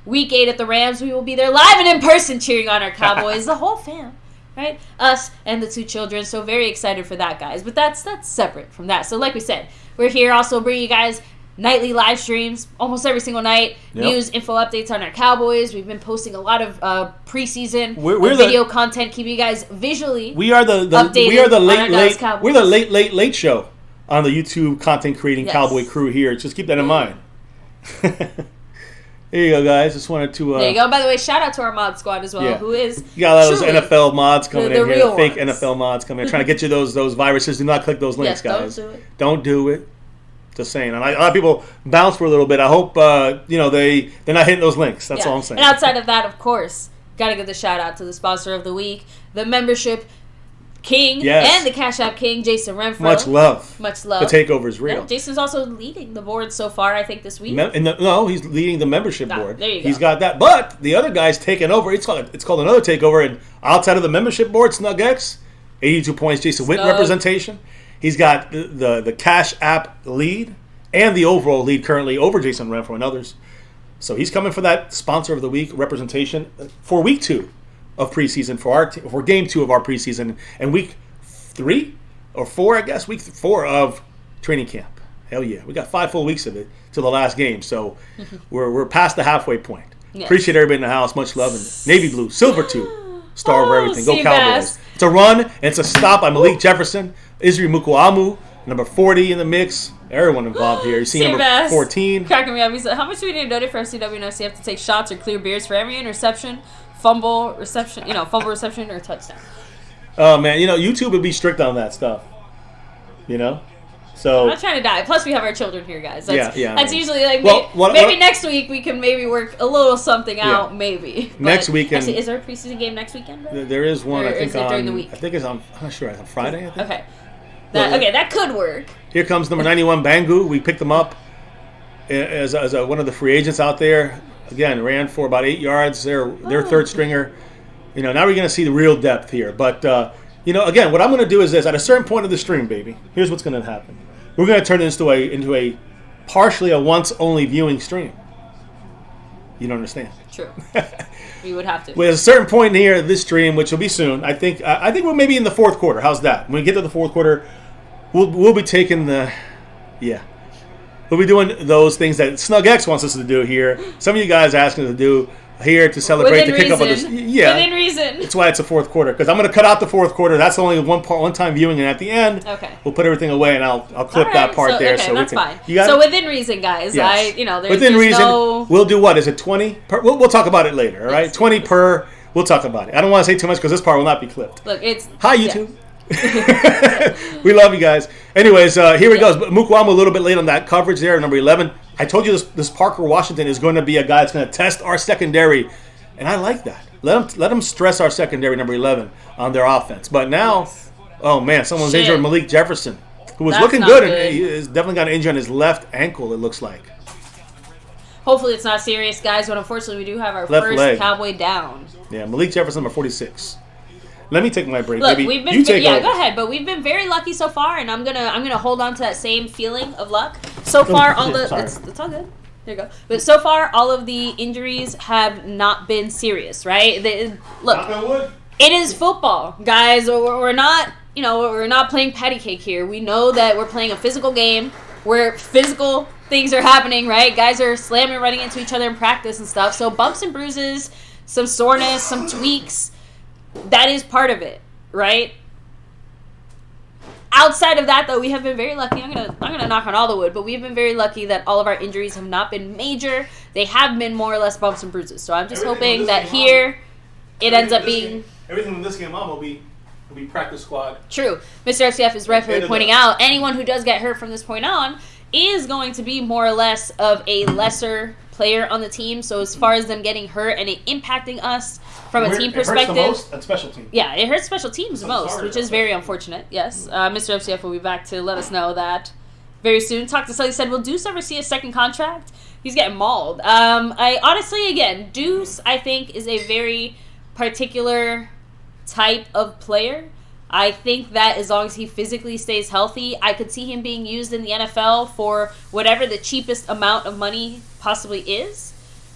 Week 8 at the Rams, we will be there live and in person cheering on our Cowboys. The whole fam, right? Us and the 2 children. So very excited for that, guys. But that's separate from that. So like we said, we're here also bringing you guys nightly live streams almost every single night. Yep. News, info, updates on our Cowboys. We've been posting a lot of preseason We're video content, keeping you guys visually we are the updated we are the on our late Cowboys. we're the late show on the YouTube content creating Cowboy crew here. Just keep that in mind. There you go, guys. Just wanted to. There you go. By the way, shout out to our mod squad as well, who is you got all those NFL mods coming in here, fake ones. NFL mods coming in, trying to get you those viruses. Do not click those links, guys. Don't do it. Just saying. And a lot of people bounce for a little bit. I hope they're not hitting those links. That's all I'm saying. And outside of that, of course, gotta give the shout out to the sponsor of the week, the membership king and the Cash App king, Jason Renfro. Much love. Much love. The takeover is real. Yeah, Jason's also leading the board so far, I think, this week. No, he's leading the membership board. There you go. He's got that. But the other guy's taking over. It's called another takeover. And outside of the membership board, SnugX, 82 points, Jason Witten representation. He's got the Cash App lead and the overall lead currently over Jason Renfro and others. So he's coming for that sponsor of the week representation for week 2 of preseason for game 2 of our preseason and week 3 or 4, I guess, week 4 of training camp. Hell yeah, we got 5 full weeks of it till the last game, so we're past the halfway point. Yes. Appreciate everybody in the house, much love, and navy blue, silver 2, star over everything. Go Cowboys! It's a run and it's a stop by Malik Jefferson, Israel Mukuamu, number 40 in the mix. Everyone involved here. You see number 14. Cracking me up. He said, "How much do we need to donate for FCW and FC? You have to take shots or clear beers for every interception, fumble reception, or touchdown." Oh man, YouTube would be strict on that stuff. So I'm not trying to die. Plus, we have our children here, guys. That's usually like maybe next week we can maybe work a little something out. Maybe next weekend. Actually, is there a preseason game next weekend? There is one. Or I think is it during the week? I think it's on. I'm not sure. On Friday. I think. Okay. That could work. Here comes number 91 Bangu. We picked them up as one of the free agents out there. Again, ran for about 8 yards. They're third stringer. Now we're going to see the real depth here. But again, what I'm going to do is this: at a certain point of the stream, baby, here's what's going to happen. We're going to turn this into a partially a once only viewing stream. You don't understand? True. We would have to. Well, at a certain point here, this stream, which will be soon, I think we're maybe in the 4th quarter. How's that? When we get to the 4th quarter, we'll be taking we'll be doing those things that SnugX wants us to do here. Some of you guys asking us to do here to celebrate the kickoff of this. Yeah, within reason. That's why it's a 4th quarter, because I'm going to cut out the 4th quarter. That's only one-time viewing, and at the end, we'll put everything away, and I'll clip that part there. Okay, that's fine. You so within reason, guys. Yes. There's within reason. No... We'll do what? Is it 20 per? We'll talk about it later. All right, yes. 20 per. We'll talk about it. I don't want to say too much because this part will not be clipped. Look, it's hi YouTube. We love you guys. Anyways, here we go. Mukwama a little bit late on that coverage there, number 11. I told you this Parker Washington is going to be a guy that's going to test our secondary, and I like that. Let him stress our secondary, number 11, on their offense. But now, oh man, someone's injured. Malik Jefferson, who was looking good, and he has definitely got an injury on his left ankle, it looks like. Hopefully it's not serious, guys, but unfortunately we do have our first leg. Cowboy down. Yeah, Malik Jefferson, number 46. Let me take my break, Look, baby. We've been, you take over. Go ahead. But we've been very lucky so far, and I'm gonna hold on to that same feeling of luck. So far, it's all good. There you go. But so far, all of the injuries have not been serious, right? Look, it is football, guys. We're not, we're not playing patty cake here. We know that we're playing a physical game where physical things are happening, right? Guys are slamming, running into each other in practice and stuff. So bumps and bruises, some soreness, some tweaks. That is part of it, right? Outside of that, though, we have been very lucky. I'm gonna knock on all the wood, but we've been very lucky that all of our injuries have not been major. They have been more or less bumps and bruises. So I'm just hoping that here it ends up being everything from this game on will be practice squad. True. Mr. FCF is rightfully pointing out anyone who does get hurt from this point on is going to be more or less of a lesser player on the team. So as far as them getting hurt and it impacting us from a team perspective, it hurts the most at special teams. Yeah, it hurts special teams the most, which is very unfortunate. Yes, Mr. FCF will be back to let us know that very soon. Talk to Sully, said, will Deuce ever see a second contract? He's getting mauled. I honestly, again, Deuce, I think, is a very particular type of player. I think that as long as he physically stays healthy, I could see him being used in the NFL for whatever the cheapest amount of money possibly is.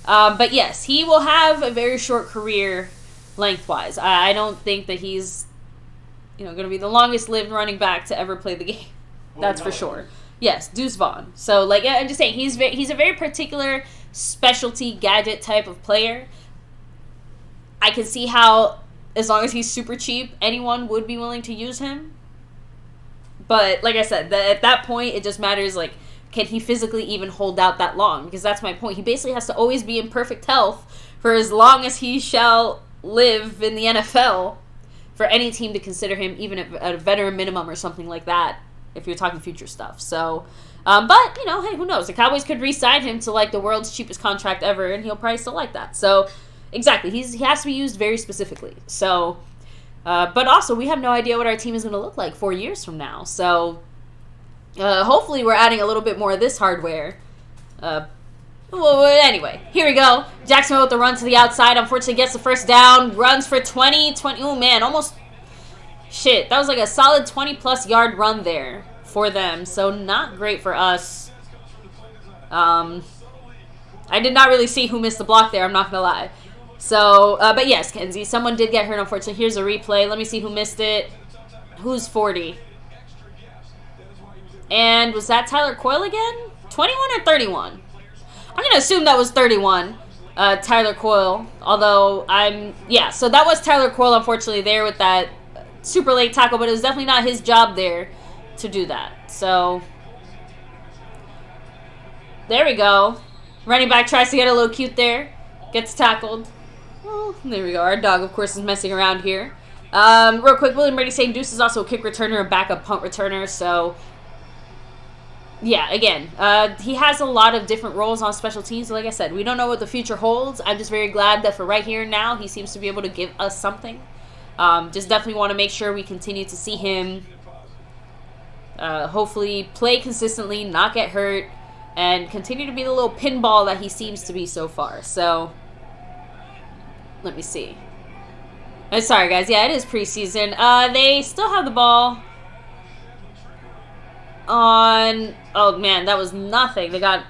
But yes, he will have a very short career lengthwise. I don't think that he's going to be the longest lived running back to ever play the game. That's for sure. Yes, Deuce Vaughn. So, like, I'm just saying, he's a very particular specialty gadget type of player. I can see how, as long as he's super cheap, anyone would be willing to use him. But, like I said, at that point, it just matters, like, can he physically even hold out that long? Because that's my point. He basically has to always be in perfect health for as long as he shall live in the NFL for any team to consider him even at a veteran minimum or something like that, if you're talking future stuff. So, but, you know, hey, who knows? The Cowboys could re-sign him to, like, the world's cheapest contract ever, and he'll probably still like that. So, exactly. He has to be used very specifically. So, but also, we have no idea what our team is going to look like 4 years from now. So, hopefully we're adding a little bit more of this hardware. Well, anyway, here we go. Jacksonville with the run to the outside. Unfortunately, gets the first down. Runs for 20. Oh, man, almost... Shit, that was like a solid 20-plus yard run there for them. So, not great for us. I did not really see who missed the block there. I'm not going to lie. So, but yes, Kenzie, someone did get hurt, unfortunately. Here's a replay. Let me see who missed it. Who's 40? And was that Tyler Coyle again? 21 or 31? I'm going to assume that was 31, Tyler Coyle. Although, yeah, so that was Tyler Coyle, unfortunately, there with that super late tackle. But it was definitely not his job there to do that. So, there we go. Running back tries to get a little cute there. Gets tackled. Oh, there we go. Our dog, of course, is messing around here. Real quick, William Brady saying Deuce is also a kick returner and backup punt returner. So, yeah, again, he has a lot of different roles on special teams. Like I said, we don't know what the future holds. I'm just very glad that for right here and now, he seems to be able to give us something. Just definitely want to make sure we continue to see him hopefully play consistently, not get hurt, and continue to be the little pinball that he seems to be so far. So, let me see. Sorry, guys. Yeah, it is preseason. They still have the ball on... Oh, man, that was nothing. They got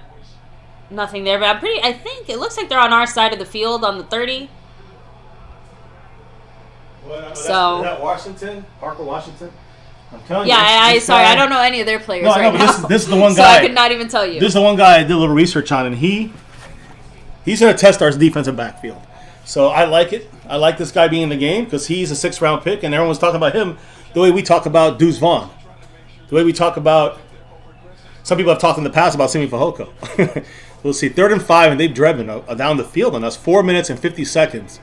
nothing there. But I think it looks like they're on our side of the field on the 30. Well, is so... that Washington? Parker Washington? I'm telling you. Yeah, sorry. I don't know any of their players right now. This is the one guy. So I could not even tell you. This is the one guy I did a little research on, and he's going to test our defensive backfield. So I like it. I like this guy being in the game because he's a 6th-round pick, and everyone's talking about him the way we talk about Deuce Vaughn. The way we talk about... Some people have talked in the past about Simi Fehoko. We'll see. 3rd and 5, and they've driven down the field on us. 4 minutes and 50 seconds.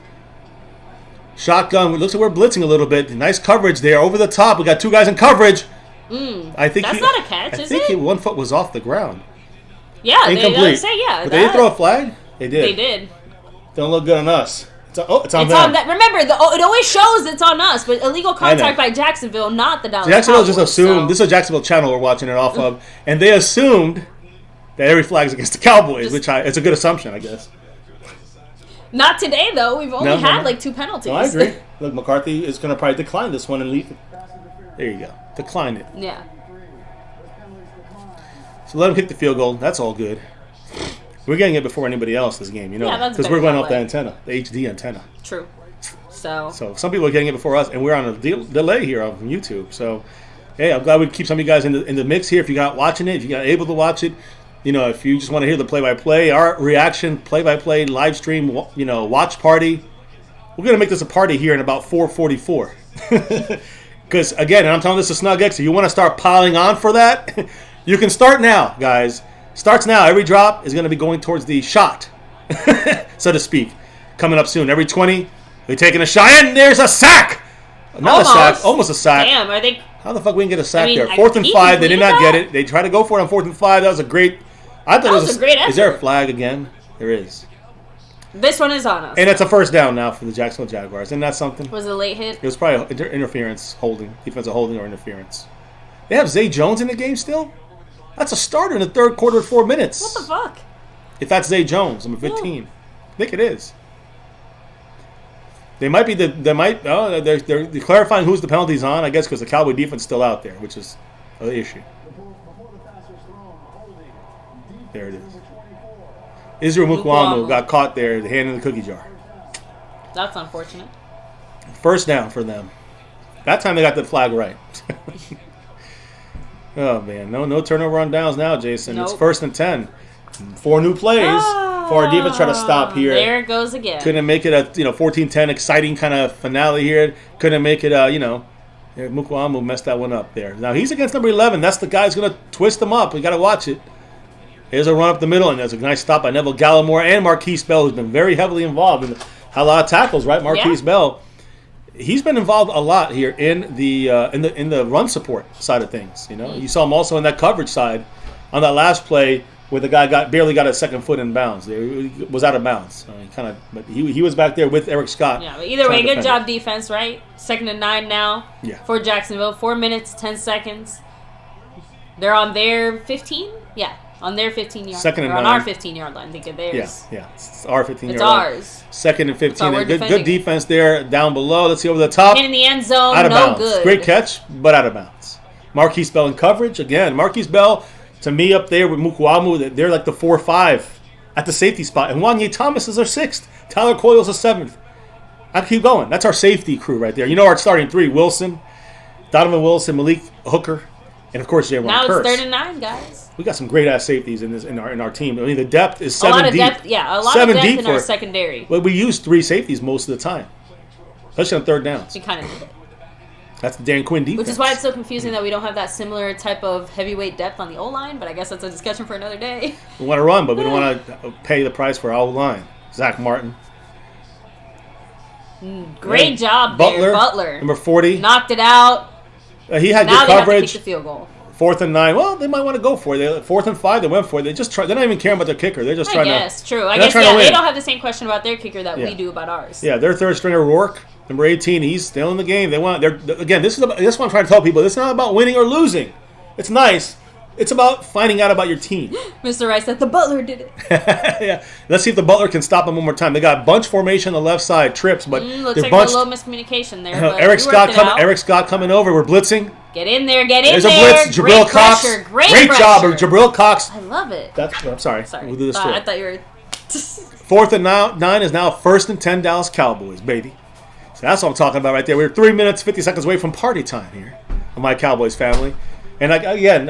Shotgun. It looks like we're blitzing a little bit. Nice coverage there. Over the top. We got 2 guys in coverage. I think that's not a catch, is it? I think 1 foot was off the ground. Yeah, incomplete. But they did throw a flag? They did. They did. Don't look good on us. It's on them. On that. Remember, it always shows it's on us, but illegal contact by Jacksonville, not the Dallas Jacksonville Cowboys, just assumed. So. This is a Jacksonville channel we're watching it off of, and they assumed that every flag is against the Cowboys, it's a good assumption, I guess. Not today, though. We've only had like 2 penalties. No, I agree. Look, McCarthy is going to probably decline this one and leave it. There you go. Decline it. Yeah. So let him kick the field goal. That's all good. We're getting it before anybody else this game, you know, because we're going off the antenna, the HD antenna. True. So some people are getting it before us, and we're on a delay here on YouTube. So, hey, I'm glad we keep some of you guys in the mix here. If you got watching it, if you got able to watch it, you know, if you just want to hear the play-by-play, our reaction, play-by-play, live stream, you know, watch party, we're going to make this a party here in about 4:44. Because, again, and I'm telling this to Snug X, if you want to start piling on for that, you can start now, guys. Starts now. Every drop is going to be going towards the shot, so to speak. Coming up soon. Every 20, we're taking a shot, and there's a sack! Not a sack. Almost a sack. Damn, I think... How the fuck we can get a sack there? 4th and 5, they did not get it. They tried to go for it on 4th and 5. That was a great... I thought it was a great effort. Is there a flag again? There is. This one is on us. And it's a first down now for the Jacksonville Jaguars. Isn't that something? Was it a late hit? It was probably interference, holding. Defensive holding or interference. They have Zay Jones in the game still? That's a starter in the 3rd quarter at 4 minutes. What the fuck? If that's Zay Jones, number 15. I think it is. They might be they're clarifying who's the penalties on, I guess, because the Cowboy defense is still out there, which is an issue. There it is. Israel Mukwamo got caught there, the hand in the cookie jar. That's unfortunate. First down for them. That time they got the flag right. Oh, man. No turnover on downs now, Jason. Nope. It's 1st and 10. 4 new plays for our defense try to stop here. There it goes again. Couldn't make it a 14-10 exciting kind of finale here. Couldn't make it Mukuamu messed that one up there. Now he's against number 11. That's the guy who's going to twist him up. We got to watch it. Here's a run up the middle, and there's a nice stop by Neville Gallimore and Marquise Bell, who's been very heavily involved in a lot of tackles, right? Marquise Bell. He's been involved a lot here in the run support side of things. You saw him also in that coverage side on that last play where the guy barely got a second foot in bounds. He was out of bounds. But he was back there with Eric Scott. Yeah, but either way, good job defense, right? 2nd and 9 now for Jacksonville. 4 minutes, 10 seconds. They're on their 15? Yeah. On their 15-yard line. 2nd and 9. On our 15-yard line. Think of theirs. Yeah. It's our 15-yard It's line. ours. 2nd and 15. Good Good defense there down below. Let's see over the top. In the end zone, out of bounds. good. Great catch, but out of bounds. Marquise Bell in coverage. Again, Marquise Bell, to me, up there with Mukuamu, they're like the 4-5 at the safety spot. And Wanye Thomas is our 6th. Tyler Coyle's a 7th. I keep going. That's our safety crew right there. Our starting 3, Wilson, Donovan Wilson, Malik Hooker, and, of course, Jayron Now Kearse. it's 3rd and 9, guys. We got some great-ass safeties in our team. I mean, the depth is 7 deep. A lot of depth in our secondary. Well, we use 3 safeties most of the time, especially on 3rd downs. We kind of did it. That's the Dan Quinn defense. Which is why it's so confusing that we don't have that similar type of heavyweight depth on the O-line, but I guess that's a discussion for another day. We want to run, but we don't want to pay the price for our O-line. Zach Martin. Great job there, Butler. Number 40. Knocked it out. He had now good coverage. Have to kick the field goal. 4th and 9. Well, they might want to go for it. 4th and 5, they went for it. They just try. They're not even caring about their kicker. They're just trying to. I guess true. I guess they don't have the same question about their kicker that we do about ours. Yeah, their 3rd stringer Rourke, number 18. He's still in the game. Again. This is what I'm trying to tell people. This is not about winning or losing. It's nice. It's about finding out about your team. Mr. Rice said the Butler did it. Yeah. Let's see if the Butler can stop him one more time. They got bunch formation on the left side, trips, but looks like a little miscommunication there. Eric Scott coming over. We're blitzing. Get in there. There's a blitz. Jabril Cox. Great job, Jabril Cox. I love it. I'm sorry. We'll do this I thought you were. 4th and 9 is now 1st and 10 Dallas Cowboys, baby. So that's what I'm talking about right there. We're 3 minutes, 50 seconds away from party time here on My Cowboys Family. And again,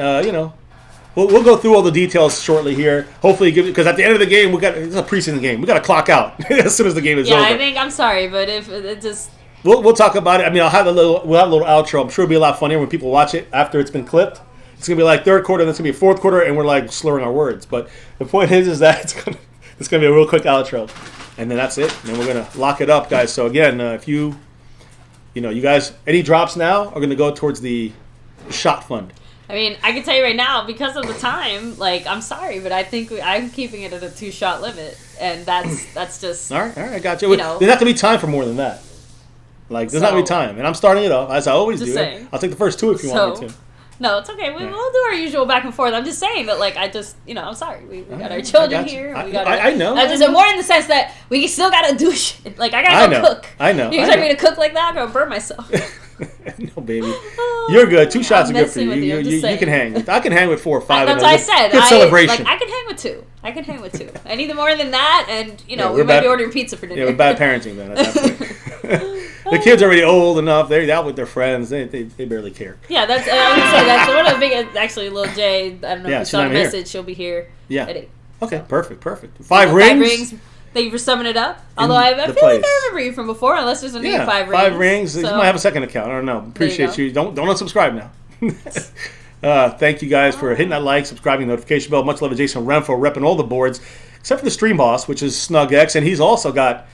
we'll go through all the details shortly here. Hopefully, because at the end of the game, it's a preseason game. We got to clock out as soon as the game is over. Yeah, I'm sorry, but if it just. We'll talk about it. I mean, we'll have a little outro. I'm sure it'll be a lot funnier when people watch it after it's been clipped. It's gonna be like 3rd quarter, and then it's gonna be 4th quarter, and we're like slurring our words. But the point is that it's gonna be a real quick outro, and then that's it. And then we're gonna lock it up, guys. So again, if you guys, any drops now are gonna go towards the shot fund. I mean, I can tell you right now, because of the time, I'm sorry, but I think I'm keeping it at a 2-shot limit, and that's just. All right, I got you. There's not gonna be time for more than that. There's not gonna be time, and I'm starting it off as I always do. Saying. I'll take the first 2 if you want me to. No, it's okay. We'll do our usual back and forth. I'm just saying that, I'm sorry. We got our children here. I know. More in the sense that we still gotta do shit. I gotta go cook. I know. You expect me to cook like that? I'm gonna burn myself. No, baby. You're good. 2 shots are good for you. You can hang. I can hang with 4 or 5. That's what I said. Good celebration. I can hang with 2. I need more than that, and we might be ordering pizza for dinner. Yeah, we're bad parenting then. At that point. The kids are already old enough. They're out with their friends. They barely care. Yeah, I would say that's one of the big. Actually, little Jay. I don't know if you saw the message. She'll be here. Yeah. At 8. Okay. Perfect. 5 rings. 5 rings. Thank you for summing it up. Although I feel like I remember you from before, unless there's a new 5 rings. 5 rings. So. You might have a second account. I don't know. Appreciate you. Don't unsubscribe now. Thank you guys for hitting that like, subscribing, notification bell. Much love to Jason Renfro repping all the boards, except for the Stream Boss, which is Snug X, and he's also got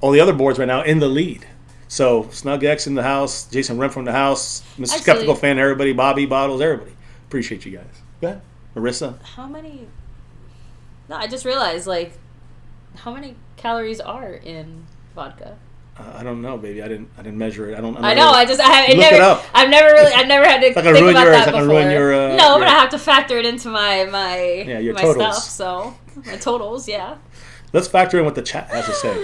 all the other boards right now in the lead. So Snug X in the house, Jason Renfro in the house, Mr. Skeptical Fan, everybody, Bobby Bottles, everybody. Appreciate you guys. Go ahead. Marissa. How many? No, I just realized, how many calories are in vodka? I don't know, baby. I didn't measure it. I know. It up. I've never had to think about that before. But I have to factor it into my totals. stuff. So my totals, yeah. Let's factor in what the chat has to say.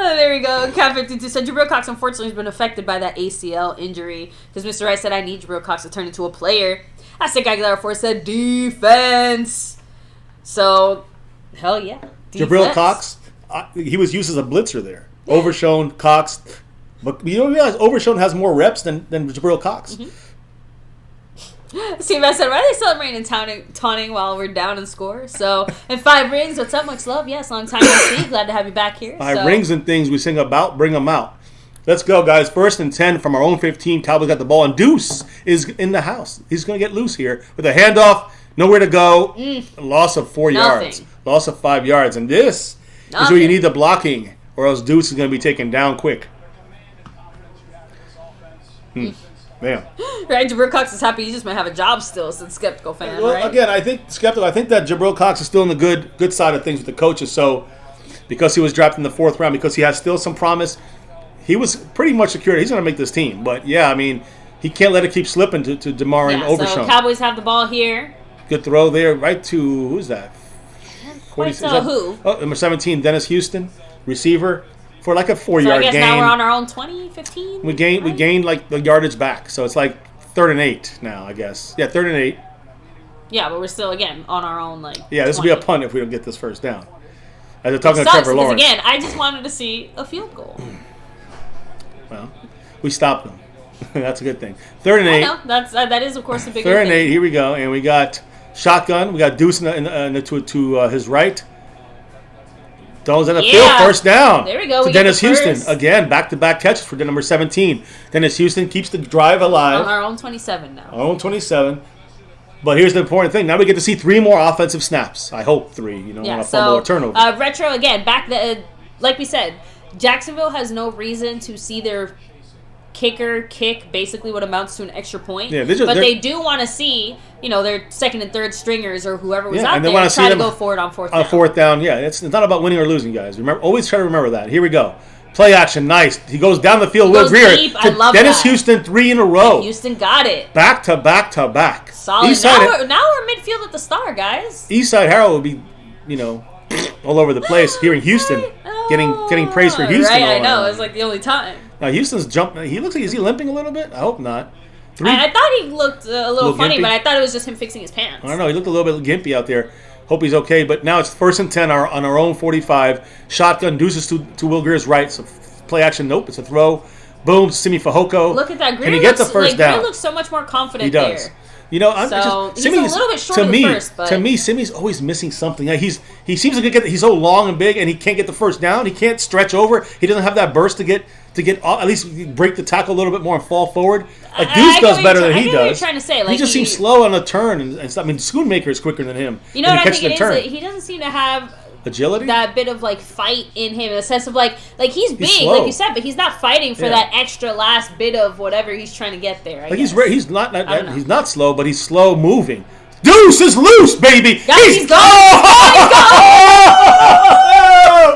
There we go. Cat 52 said Jabril Cox unfortunately has been affected by that ACL injury because Mr. Rice said I need Jabril Cox to turn into a player. Aztec Aguilar 4 said defense. So hell yeah. Defense. Jabril Cox, he was used as a blitzer there. Overshown, Cox. But you don't realize Overshown has more reps than Jabril Cox. Mm-hmm. Steve, I said, why are they celebrating and taunting while we're down in score? So, in 5 rings, what's up? Much love. Yes, long time no see. Glad to have you back here. 5 rings and things we sing about, bring them out. Let's go, guys. 1st and 10 from our own 15. Cowboys got the ball, and Deuce is in the house. He's going to get loose here with a handoff. Nowhere to go. Loss of 4 yards. Loss of 5 yards. And this is where you need the blocking, or else Deuce is going to be taken down quick. Man. Right, Jabril Cox is happy he just might have a job still, since Skeptical fan, well, right? Again, I think that Jabril Cox is still on the good side of things with the coaches. So, because he was drafted in the 4th round, because he has still some promise, he was pretty much secured. He's going to make this team. But, yeah, I mean, he can't let it keep slipping to DeMar and Overshown. So, Cowboys have the ball here. Good throw there, right to, who's that? Who? Oh, number 17, Dennis Houston, receiver, for like a 4-yard gain. So I guess now we're on our own 20, 15? We gained like the yardage back. So it's like 3rd and 8 now, I guess. Yeah, 3rd and 8. Yeah, but we're still, again, on our own, like, yeah, this 20. will be a punt if we don't get this first down. As they're talking to Sucks, Trevor Lawrence. Again, I just wanted to see a field goal. Well, we stopped them. That's a good thing. 3rd and 8. I know. That is, of course, a big 3rd and 8, here we go. And we got shotgun. We got Deuce to his right. Throws in the field, first down. There we go. To Dennis Houston. Again, back-to-back catches for the number 17. Dennis Houston keeps the drive alive. On our own 27 now. Our own 27. But here's the important thing. Now we get to see 3 more offensive snaps. I hope 3. You know, on a fumble or turnover. Retro, again, like we said, Jacksonville has no reason to see their kicker kick basically what amounts to an extra point. Yeah, but they do want to see, their 2nd and 3rd stringers or whoever was out there try to go for it on 4th down. On 4th down, yeah. It's not about winning or losing, guys. Always try to remember that. Here we go. Play action, nice. He goes down the field. Will Greer to Dennis Houston, 3 in a row. And Houston got it. Back to back to back. Solid. Now we're midfield at the star, guys. Eastside Harold will be, all over the place. Hearing Houston getting praise for Houston. Right, I know. It's like the only time. Now Houston's jumping. He looks like, is he limping a little bit? I hope not. I thought he looked a little funny, gimpy. But I thought it was just him fixing his pants. I don't know. He looked a little bit gimpy out there. Hope he's okay. But now it's 1st and 10 on our own 45. Shotgun deuces to Will Greer's right. So play action. Nope. It's a throw. Boom. Simi Fehoko. Look at that. Can he get the first down? Greer looks so much more confident. He does. There. He's a little bit short of the first, but... To me, Simi's always missing something. He seems to he's so long and big, and he can't get the first down. He can't stretch over. He doesn't have that burst to get at least break the tackle a little bit more and fall forward. Like Deuce does better than he does. What you're trying to say. He just seems slow on the turn and stuff. I mean, Schoonmaker is quicker than him. You know what I think it is? He doesn't seem to have agility, that bit of fight in him, in the sense of he's big, slow, like you said, but he's not fighting for that extra last bit of whatever he's trying to get there. He's not slow, but he's slow moving. Deuce is loose, baby. Guys, he's gone.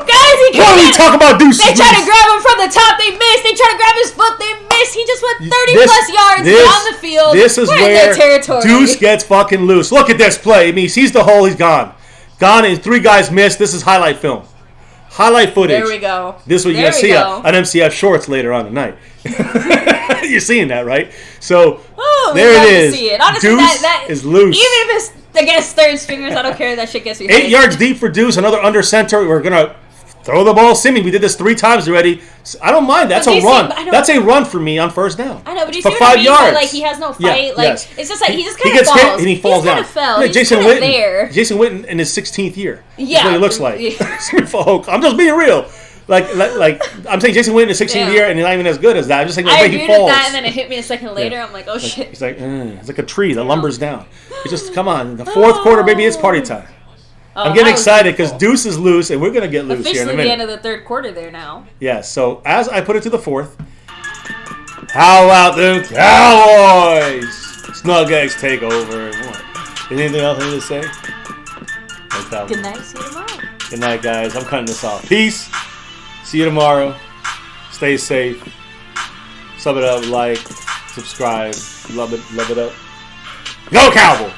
Guys, he what are we talking about? Deuce. They try to grab him from the top. They missed. They try to grab his foot. They missed. He just went 30+ yards down the field. This is where Deuce gets fucking loose. Look at this play. I mean, he sees the hole. He's gone. Gone, and 3 guys missed. This is highlight film. Highlight footage. There we go. This is what you're going to see on MCF Shorts later on tonight. You're seeing that, right? So, there it is. See it. Honestly, Deuce is loose. Even if it's against 3rd stringers, I don't care. That shit gets me. 8 yards deep for Deuce. Another under center. We're going to throw the ball. Simi, we did this 3 times already. I don't mind. That's a run. That's a run for me on 1st down. I know, but you see what I mean? Yards. He has no fight. It's just he just kind of falls. Hit and he falls down. Fell. Jason Witten in his 16th year. Yeah. That's what he looks like. I'm just being real. Like I'm saying, Jason Witten in his 16th year, and he's not even as good as that. I'm just saying, I agreed with that, and then it hit me a second later. I'm like, oh shit. He's like, it's like a tree that lumbers down. It's just, come on, the 4th quarter, baby, it's party time. I'm getting excited because Deuce is loose, and we're going to get loose here in a minute. Officially the end of the 3rd quarter there now. Yeah, so as I put it to the 4th, how about the Cowboys? Snug Eggs take over. What? Anything else I need to say? Good night, see you tomorrow. Good night, guys. I'm cutting this off. Peace. See you tomorrow. Stay safe. Sub it up, like, subscribe. Love it up. Go Cowboys!